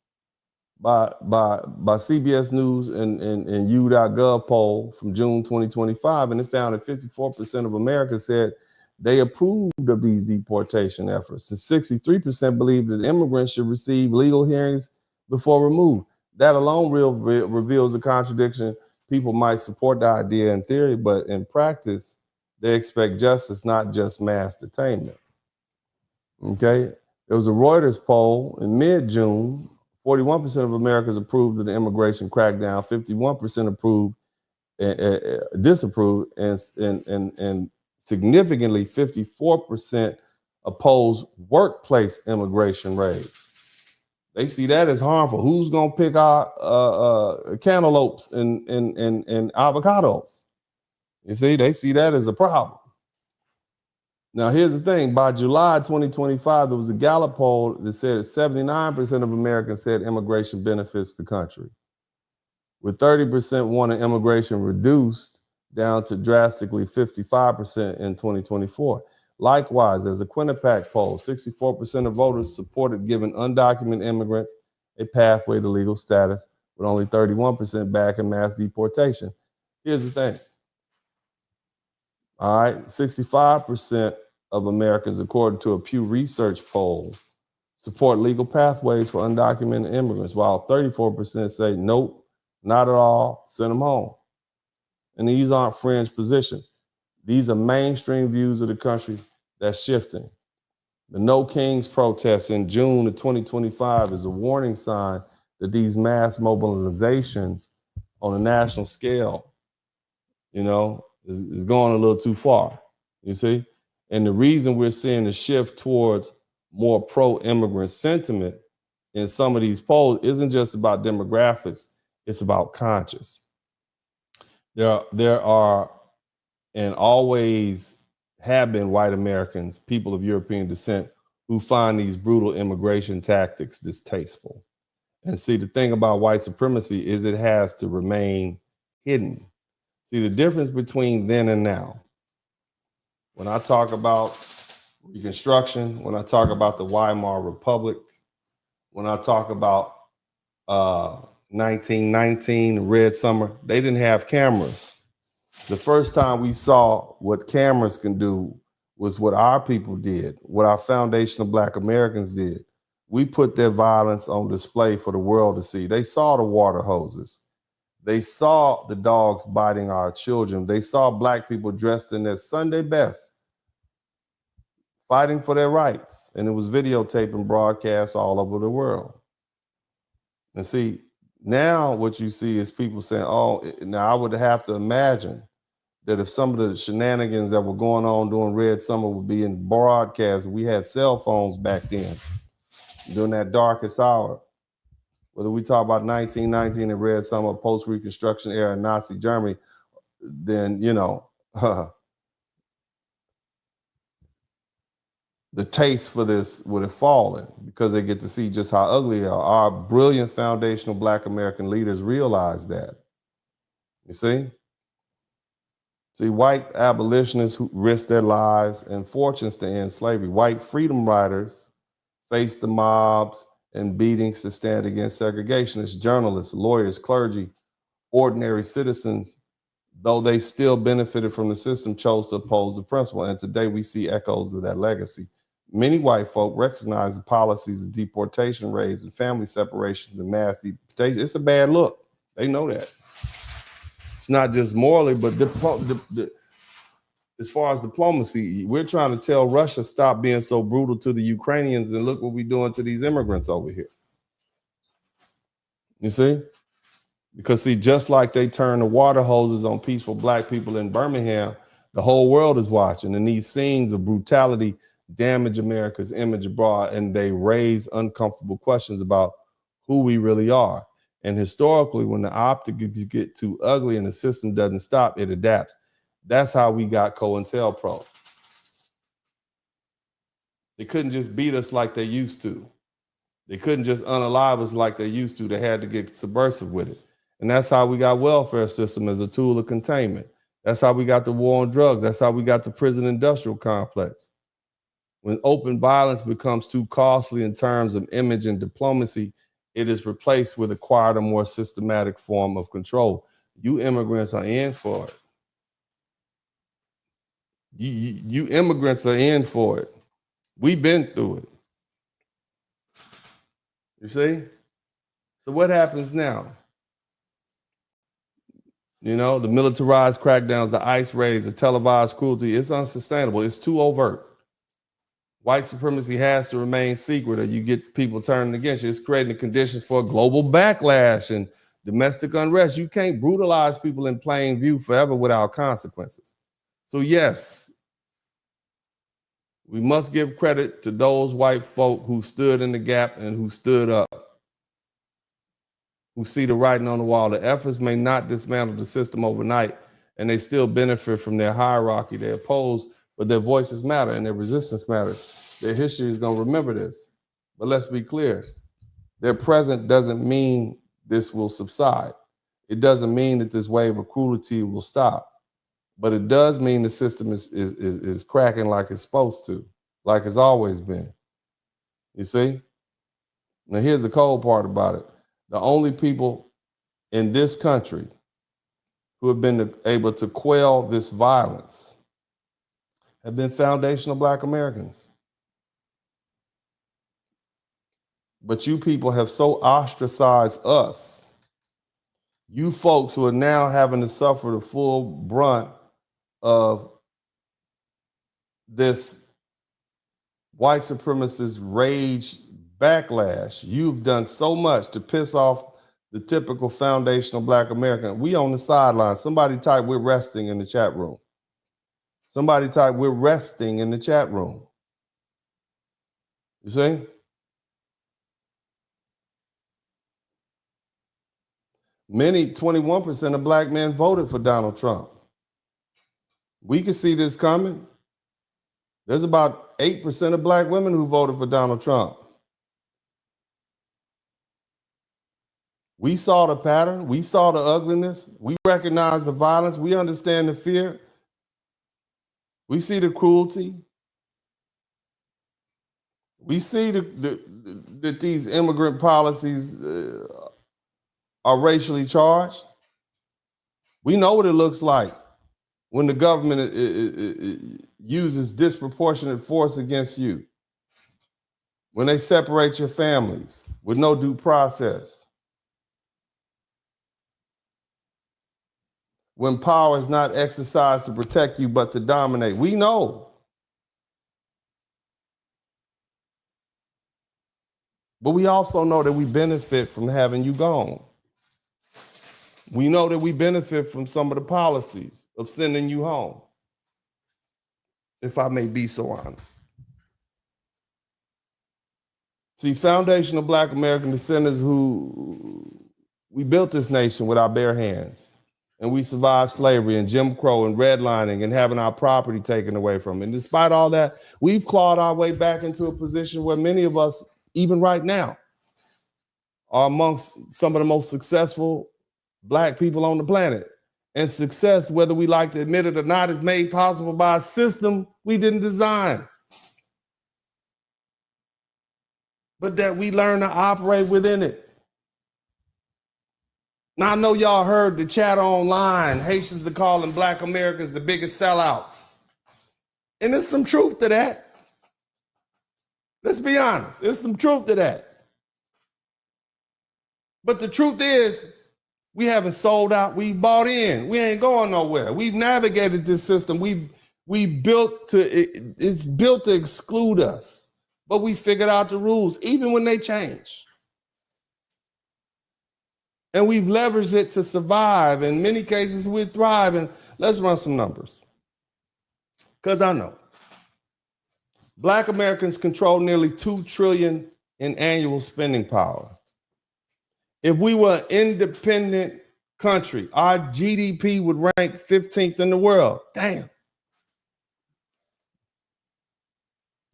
by CBS News and U.gov poll from June 2025, and it found that 54% of Americans said they approved of these deportation efforts, and 63% believe that immigrants should receive legal hearings before removed. That alone reveals a contradiction. People might support the idea in theory, but in practice, they expect justice, not just mass detainment. Okay? There was a Reuters poll in mid-June. 41% of Americans approved of the immigration crackdown, 51% disapproved, and significantly 54% oppose workplace immigration raids. They see that as harmful. Who's gonna pick our cantaloupes and avocados? You see, they see that as a problem. Now, here's the thing. By July 2025, there was a Gallup poll that said 79% of Americans said immigration benefits the country, with 30% wanting immigration reduced down to drastically 55% in 2024. Likewise, there's a Quinnipiac poll. 64% of voters supported giving undocumented immigrants a pathway to legal status, with only 31% backing mass deportation. Here's the thing. All right, 65% of Americans, according to a Pew Research poll, support legal pathways for undocumented immigrants, while 34% say, nope, not at all, send them home. And these aren't fringe positions. These are mainstream views of the country that's shifting. The No Kings protests in June of 2025 is a warning sign that these mass mobilizations on a national scale, you know, is going a little too far, you see? And the reason we're seeing a shift towards more pro-immigrant sentiment in some of these polls isn't just about demographics, it's about conscience. There are and always have been white Americans, people of European descent, who find these brutal immigration tactics distasteful. And see, the thing about white supremacy is it has to remain hidden. See, the difference between then and now, when I talk about Reconstruction, when I talk about the Weimar Republic, when I talk about 1919, Red Summer, they didn't have cameras. The first time we saw what cameras can do was what our people did, what our foundational Black Americans did. we put their violence on display for the world to see. They saw the water hoses. They saw the dogs biting our children. They saw Black people dressed in their Sunday best, fighting for their rights. And it was videotaped and broadcast all over the world. And see, now what you see is people saying, oh, now I would have to imagine that if some of the shenanigans that were going on during Red Summer would be in broadcast, we had cell phones back then during that darkest hour. Whether we talk about 1919 and Red Summer, post-Reconstruction era Nazi Germany, then, you know, the taste for this would have fallen because they get to see just how ugly they are. Our brilliant foundational Black American leaders realize that. You see? See, white abolitionists who risked their lives and fortunes to end slavery. White freedom riders faced the mobs and beatings to stand against segregationists, journalists, lawyers, clergy, ordinary citizens, though they still benefited from the system, chose to oppose the principle. And today we see echoes of that legacy. Many white folk recognize the policies of deportation raids and family separations and mass deportation. It's a bad look. They know that. It's not just morally, but as far as diplomacy, we're trying to tell Russia stop being so brutal to the Ukrainians, and look what we're doing to these immigrants over here. You see? Because see, just like they turn the water hoses on peaceful Black people in Birmingham, the whole world is watching, and these scenes of brutality damage America's image abroad, and they raise uncomfortable questions about who we really are. And historically, when the optics get too ugly and the system doesn't stop, it adapts. That's how we got COINTELPRO. They couldn't just beat us like they used to. They couldn't just unalive us like they used to. They had to get subversive with it. And that's how we got welfare system as a tool of containment. That's how we got the war on drugs. That's how we got the prison industrial complex. When open violence becomes too costly in terms of image and diplomacy, it is replaced with acquired a more systematic form of control. You immigrants are in for it. You immigrants are in for it. We've been through it. You see? So what happens now? You know, the militarized crackdowns, the ICE raids, the televised cruelty, it's unsustainable. It's too overt. White supremacy has to remain secret or you get people turning against you. It's creating the conditions for a global backlash and domestic unrest. You can't brutalize people in plain view forever without consequences. So yes, we must give credit to those white folk who stood in the gap and who stood up, who see the writing on the wall. The efforts may not dismantle the system overnight, and they still benefit from their hierarchy. They oppose, but their voices matter and their resistance matters. Their history is going to remember this. But let's be clear. Their present doesn't mean this will subside. It doesn't mean that this wave of cruelty will stop. But it does mean the system is cracking like it's supposed to, like it's always been. You see? Now here's the cold part about it. The only people in this country who have been able to quell this violence have been foundational Black Americans. But you people have so ostracized us. You folks who are now having to suffer the full brunt of this white supremacist rage backlash. You've done so much to piss off the typical foundational Black American. We on the sidelines. Somebody type, "We're resting" in the chat room. Somebody type, "We're resting" in the chat room. You see? Many, 21% of Black men voted for Donald Trump. We can see this coming. There's about 8% of Black women who voted for Donald Trump. We saw the pattern. We saw the ugliness. We recognize the violence. We understand the fear. We see the cruelty. We see that these immigrant policies are racially charged. We know what it looks like when the government uses disproportionate force against you. when they separate your families with no due process, when power is not exercised to protect you but to dominate. We know. But we also know that we benefit from having you gone. We know that we benefit from some of the policies of sending you home, if I may be so honest. See, foundational Black American descendants we built this nation with our bare hands, and we survived slavery and Jim Crow and redlining and having our property taken away from it. And despite all that, we've clawed our way back into a position where many of us, even right now, are amongst some of the most successful Black people on the planet. And success, whether we like to admit it or not, is made possible by a system we didn't design, but that we learn to operate within it. Now, I know y'all heard the chatter online. Haitians are calling Black Americans the biggest sellouts. And there's some truth to that. Let's be honest. There's some truth to that. But the truth is, we haven't sold out. We bought in. We ain't going nowhere. We've navigated this system. It's built to exclude us. But we figured out the rules, even when they change. And we've leveraged it to survive. In many cases, we thrive. And let's run some numbers. Because I know. Black Americans control nearly $2 trillion in annual spending power. If we were an independent country, our GDP would rank 15th in the world. Damn.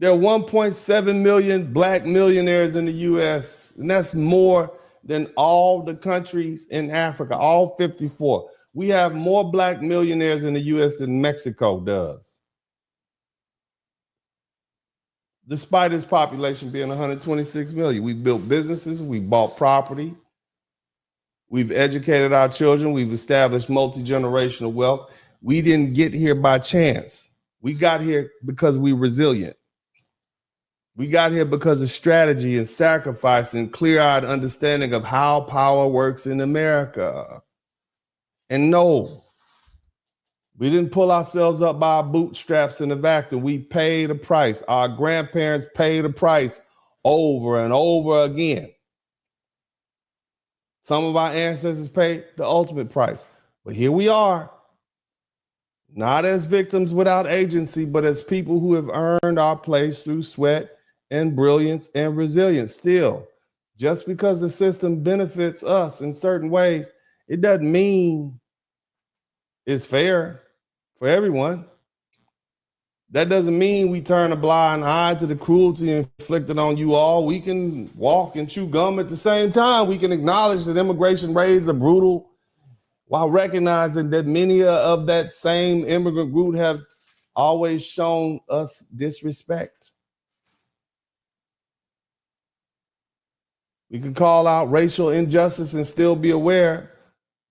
There are 1.7 million Black millionaires in the US, and that's more than all the countries in Africa, all 54. We have more Black millionaires in the US than Mexico does. Despite its population being 126 million, we've built businesses, we've bought property, we've educated our children, we've established multi-generational wealth. We didn't get here by chance. We got here because we're resilient. We got here because of strategy and sacrifice and clear-eyed understanding of how power works in America. And no, we didn't pull ourselves up by our bootstraps in a vacuum. We paid a price. Our grandparents paid a price over and over again. Some of our ancestors paid the ultimate price. But here we are, not as victims without agency, but as people who have earned our place through sweat and brilliance and resilience. Still, just because the system benefits us in certain ways, it doesn't mean it's fair for everyone. That doesn't mean we turn a blind eye to the cruelty inflicted on you all. We can walk and chew gum at the same time. We can acknowledge that immigration raids are brutal while recognizing that many of that same immigrant group have always shown us disrespect. We can call out racial injustice and still be aware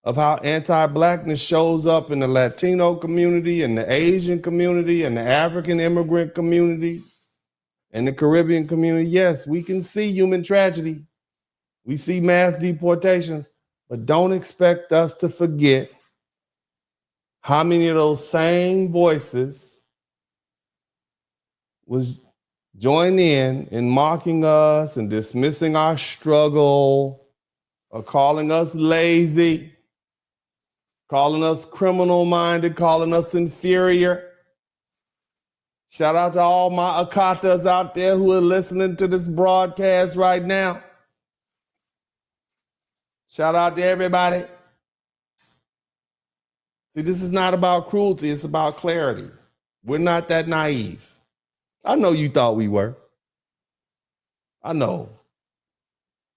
of how anti-Blackness shows up in the Latino community, and the Asian community, and the African immigrant community, and the Caribbean community. Yes, we can see human tragedy. We see mass deportations, but don't expect us to forget how many of those same voices was join in mocking us and dismissing our struggle, or calling us lazy, calling us criminal-minded, calling us inferior. Shout out to all my Akatas out there who are listening to this broadcast right now. Shout out to everybody. See, this is not about cruelty, it's about clarity. We're not that naive. I know you thought we were. I know.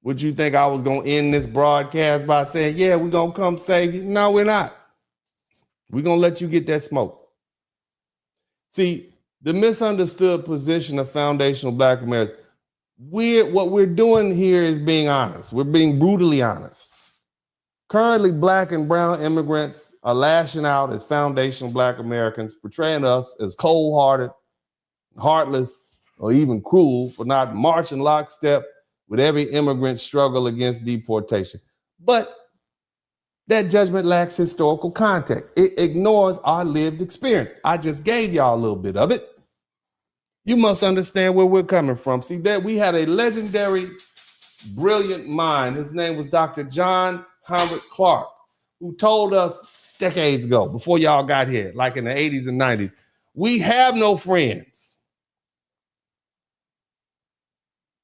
Would you think I was going to end this broadcast by saying, yeah, we're going to come save you? No, we're not. We're going to let you get that smoke. See, the misunderstood position of foundational Black Americans, what we're doing here is being honest. We're being brutally honest. Currently, Black and brown immigrants are lashing out at foundational Black Americans, portraying us as cold-hearted, heartless, or even cruel for not marching lockstep with every immigrant struggle against deportation. But that judgment lacks historical context. It ignores our lived experience. I just gave y'all a little bit of it. You must understand where we're coming from. See, that we had a legendary, brilliant mind. His name was Dr. John Howard Clark, who told us decades ago, before y'all got here, like in the 80s and 90s, we have no friends.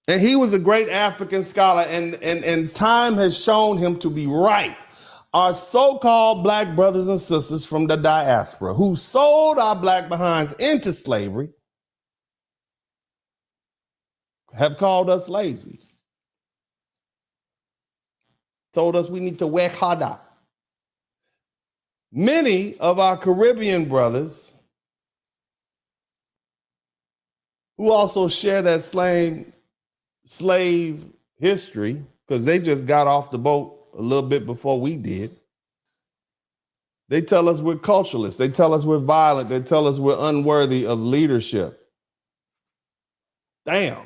And he was a great African scholar, and time has shown him to be right. Our so-called black brothers and sisters from the diaspora who sold our black behinds into slavery have called us lazy. Told us we need to work harder. Many of our Caribbean brothers who also share that slave history, because they just got off the boat a little bit before we did. They tell us we're culturalists. They tell us we're violent. They tell us we're unworthy of leadership. Damn.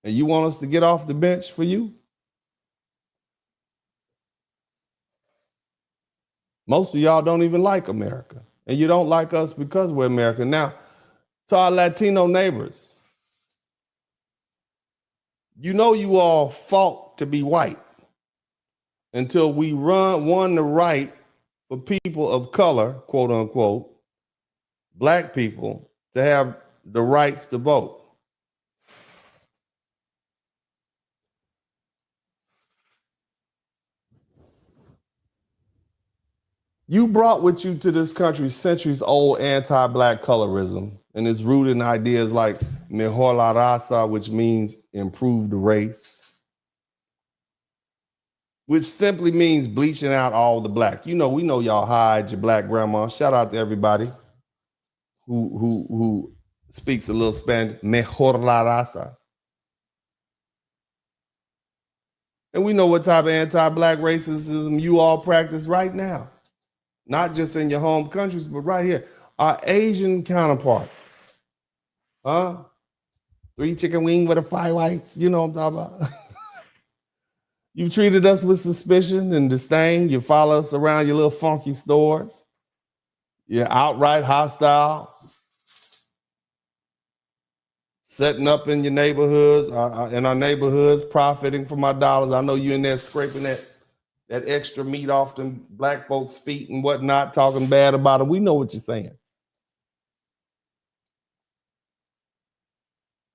And you want us to get off the bench for you? Most of y'all don't even like America. And you don't like us because we're American. Now, to our Latino neighbors, you know you all fought to be white until we won the right for people of color, quote unquote, black people, to have the rights to vote. You brought with you to this country centuries-old anti-black colorism, and it's rooted in ideas like mejor la raza, which means improve the race, which simply means bleaching out all the black. You know, we know y'all hide your black grandma. Shout out to everybody who speaks a little Spanish, mejor la raza. And we know what type of anti-black racism you all practice right now. Not just in your home countries, but right here. Our Asian counterparts. 3 chicken wing with a fry white. You know what I'm talking about. You treated us with suspicion and disdain. You follow us around your little funky stores. You're outright hostile. Setting up in your neighborhoods, in our neighborhoods, profiting from our dollars. I know you in there scraping that extra meat off them black folks' feet and whatnot, talking bad about them. We know what you're saying.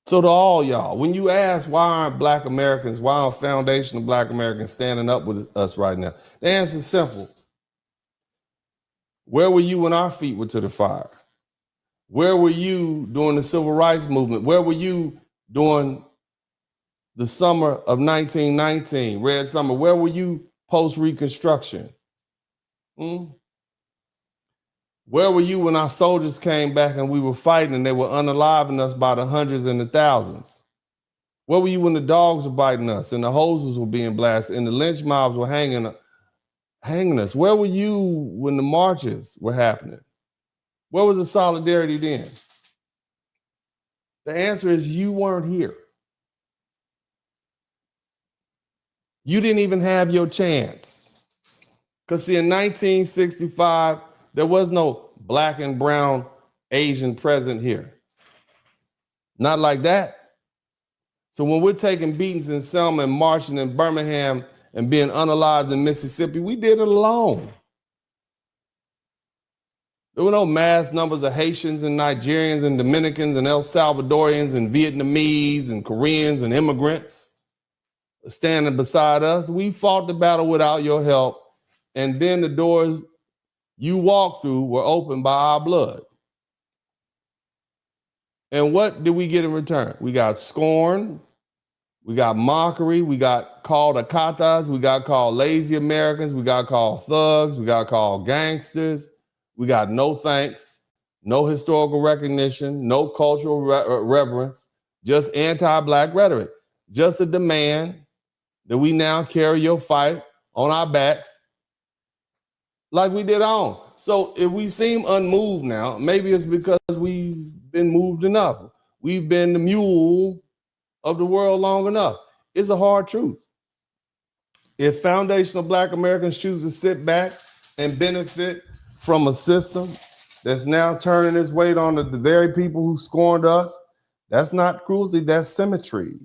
So to all y'all, when you ask why aren't black Americans, why aren't foundational black Americans standing up with us right now? The answer is simple. Where were you when our feet were to the fire? Where were you during the civil rights movement? Where were you during the summer of 1919, Red Summer? Where were you post-Reconstruction? Where were you when our soldiers came back and we were fighting and they were unaliving us by the hundreds and the thousands? Where were you when the dogs were biting us and the hoses were being blasted and the lynch mobs were hanging us? Where were you when the marches were happening? Where was the solidarity then? The answer is you weren't here. You didn't even have your chance. Because see, in 1965, there was no black and brown Asian present here. Not like that. So when we're taking beatings in Selma and marching in Birmingham and being unalived in Mississippi, we did it alone. There were no mass numbers of Haitians and Nigerians and Dominicans and El Salvadorians and Vietnamese and Koreans and immigrants standing beside us. We fought the battle without your help. And then the doors you walked through were opened by our blood. And what did we get in return? We got scorn, we got mockery, we got called acatas, we got called lazy Americans, we got called thugs, we got called gangsters, we got no thanks, no historical recognition, no cultural reverence, just anti-black rhetoric, just a demand that we now carry your fight on our backs like we did on. So if we seem unmoved now, maybe it's because we've been moved enough. we've been the mule of the world long enough. It's a hard truth. If foundational Black Americans choose to sit back and benefit from a system that's now turning its weight on the very people who scorned us, that's not cruelty, that's symmetry.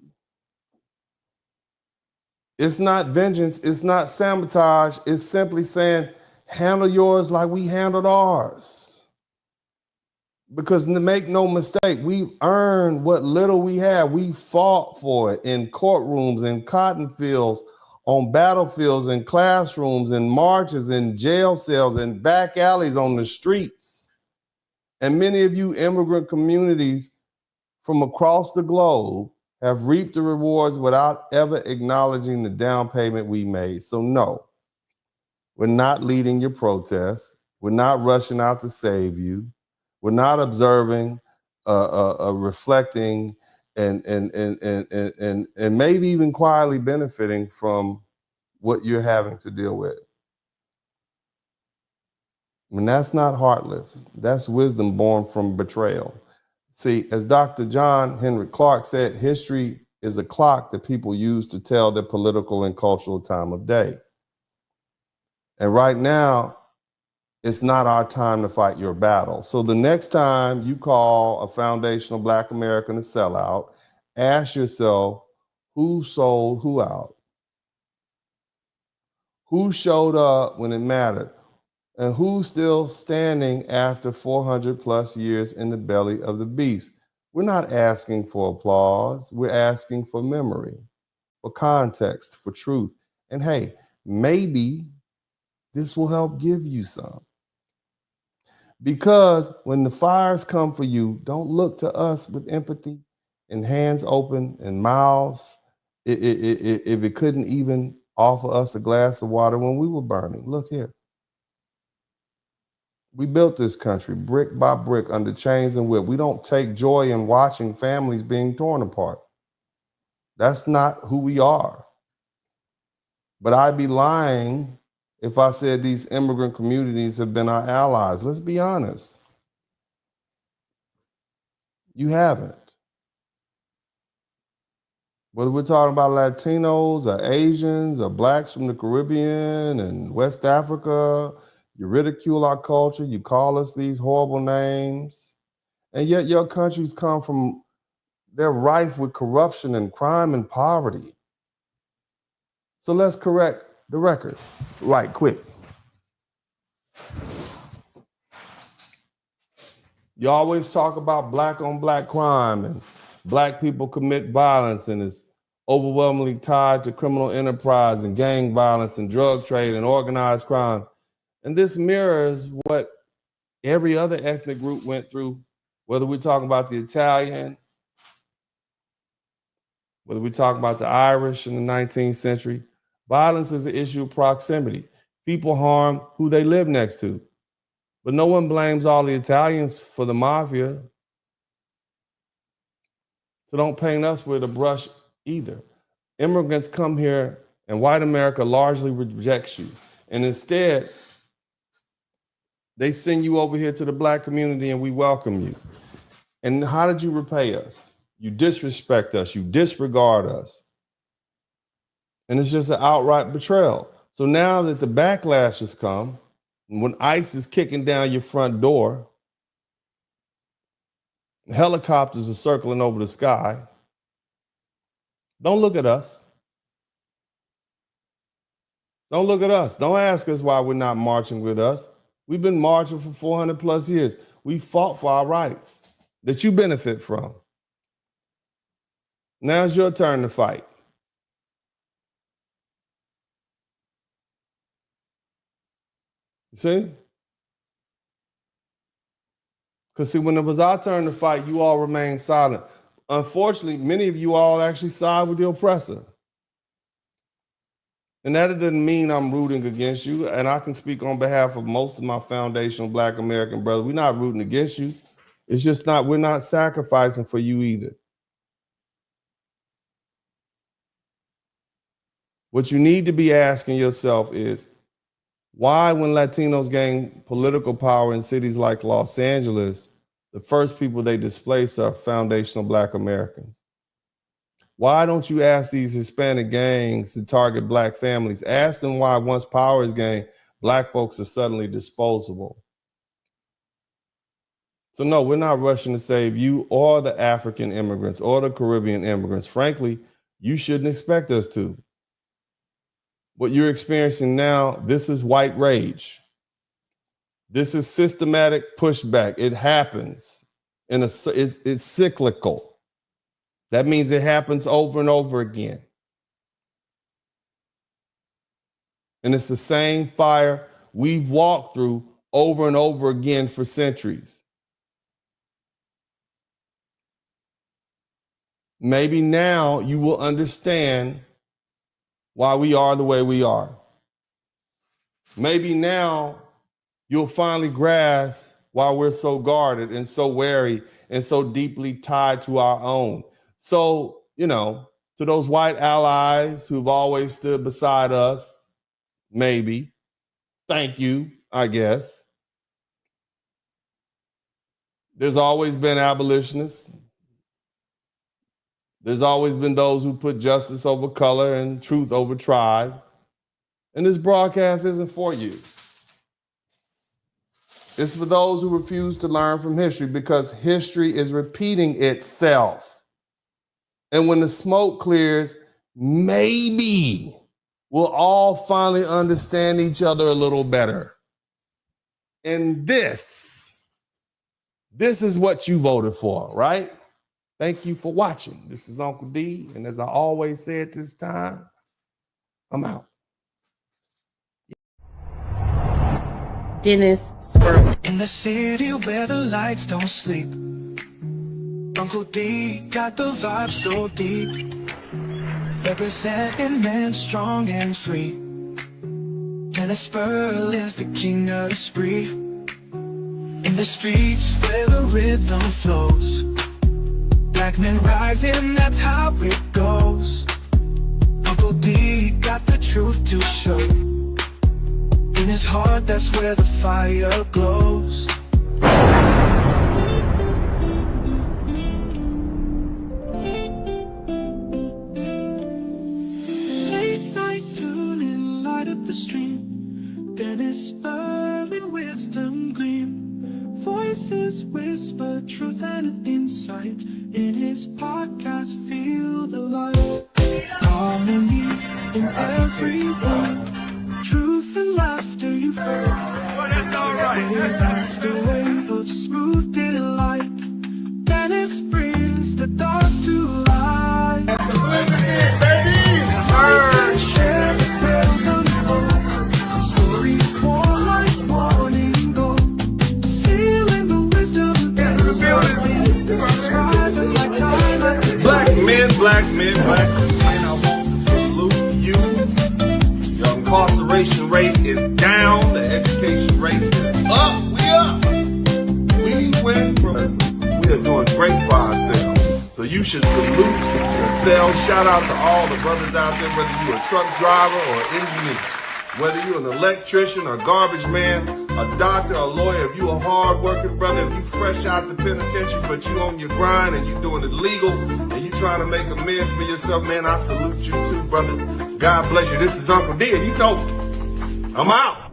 It's not vengeance, it's not sabotage, it's simply saying, handle yours like we handled ours. Because make no mistake, we earned what little we had. We fought for it in courtrooms, in cotton fields, on battlefields, in classrooms, in marches, in jail cells, in back alleys, on the streets. And many of you immigrant communities from across the globe have reaped the rewards without ever acknowledging the down payment we made. So no, we're not leading your protests. We're not rushing out to save you. We're not observing, reflecting, and maybe even quietly benefiting from what you're having to deal with. I mean, that's not heartless. That's wisdom born from betrayal. See, as Dr. John Henry Clark said, history is a clock that people use to tell their political and cultural time of day. And right now, it's not our time to fight your battle. So the next time you call a foundational Black American a sellout, ask yourself, who sold who out? Who showed up when it mattered? And who's still standing after 400 plus years in the belly of the beast? We're not asking for applause. We're asking for memory, for context, for truth. And hey, maybe this will help give you some. Because when the fires come for you, don't look to us with empathy and hands open and mouths. If it couldn't even offer us a glass of water when we were burning. Look here. We built this country brick by brick under chains and whip. We don't take joy in watching families being torn apart. That's not who we are. But I'd be lying if I said these immigrant communities have been our allies. Let's be honest. You haven't. Whether we're talking about Latinos or Asians or Blacks from the Caribbean and West Africa, you ridicule our culture, you call us these horrible names, and yet your countries come from, they're rife with corruption and crime and poverty. So let's correct the record right quick. You always talk about Black on Black crime and Black people commit violence, and it's overwhelmingly tied to criminal enterprise and gang violence and drug trade and organized crime. And this mirrors what every other ethnic group went through, whether we're talking about the Italian, whether we're talking about the Irish in the 19th century. Violence is an issue of proximity. People harm who they live next to. But no one blames all the Italians for the mafia. So don't paint us with a brush either. Immigrants come here and white America largely rejects you. And instead, they send you over here to the Black community and we welcome you. And how did you repay us? You disrespect us, you disregard us. And it's just an outright betrayal. So now that the backlash has come, when ICE is kicking down your front door, helicopters are circling over the sky, don't look at us. Don't look at us. Don't ask us why we're not marching with us. We've been marching for 400 plus years. We fought for our rights that you benefit from. Now it's your turn to fight. You see? Because see, when it was our turn to fight, you all remained silent. Unfortunately, many of you all actually side with the oppressor. And that doesn't mean I'm rooting against you. And I can speak on behalf of most of my foundational Black American brothers. We're not rooting against you. It's just not, we're not sacrificing for you either. What you need to be asking yourself is, why when Latinos gain political power in cities like Los Angeles, The first people they displace are foundational Black Americans. Why don't you ask these Hispanic gangs to target Black families? Ask them why once power is gained, Black folks are suddenly disposable. So no, we're not rushing to save you or the African immigrants or the Caribbean immigrants. Frankly, you shouldn't expect us to. What you're experiencing now, this is white rage. This is systematic pushback. It happens. It's cyclical. That means it happens over and over again. And it's the same fire we've walked through over and over again for centuries. Maybe now you will understand why we are the way we are. Maybe now you'll finally grasp why we're so guarded and so wary and so deeply tied to our own. So, to those white allies who've always stood beside us, maybe, thank you, I guess. There's always been abolitionists. There's always been those who put justice over color and truth over tribe. And this broadcast isn't for you. It's for those who refuse to learn from history, because history is repeating itself. And when the smoke clears, maybe we'll all finally understand each other a little better. And this is what you voted for, right? Thank you for watching. This is Uncle D, and as I always say at this time, I'm out. Dennis Spurling. In the city where the lights don't sleep, Uncle D got the vibe so deep. Representing men strong and free. Dennis Spurling's the king of the spree. In the streets where the rhythm flows, Black men rising, that's how it goes. Uncle D got the truth to show. In his heart, that's where the fire glows. Late night tuning, light up the stream. Dennis Spurling, wisdom gleam. Voices whisper truth and insight. In his podcast, feel the light. Harmony in every word. Truth and laughter you've heard. That's all right. Wave after wave of smooth delight. Dennis brings the dark to light. Share the tales unfold. Stories born like morning gold. Feeling the wisdom that's building. Subscribing like time after time. Black men, black men, black men. I want to salute you. Your incarceration rate is down. The education rate is up. We up. We went from, we are doing great for ourselves. So you should salute yourself. Shout out to all the brothers out there, whether you're a truck driver or engineer, whether you're an electrician or garbage man, a doctor, a lawyer, if you're a hard-working brother, if you fresh out the penitentiary, but you on your grind and you doing it legal and you trying to make amends for yourself, man, I salute you too, brothers. God bless you. This is Uncle D, and I'm out.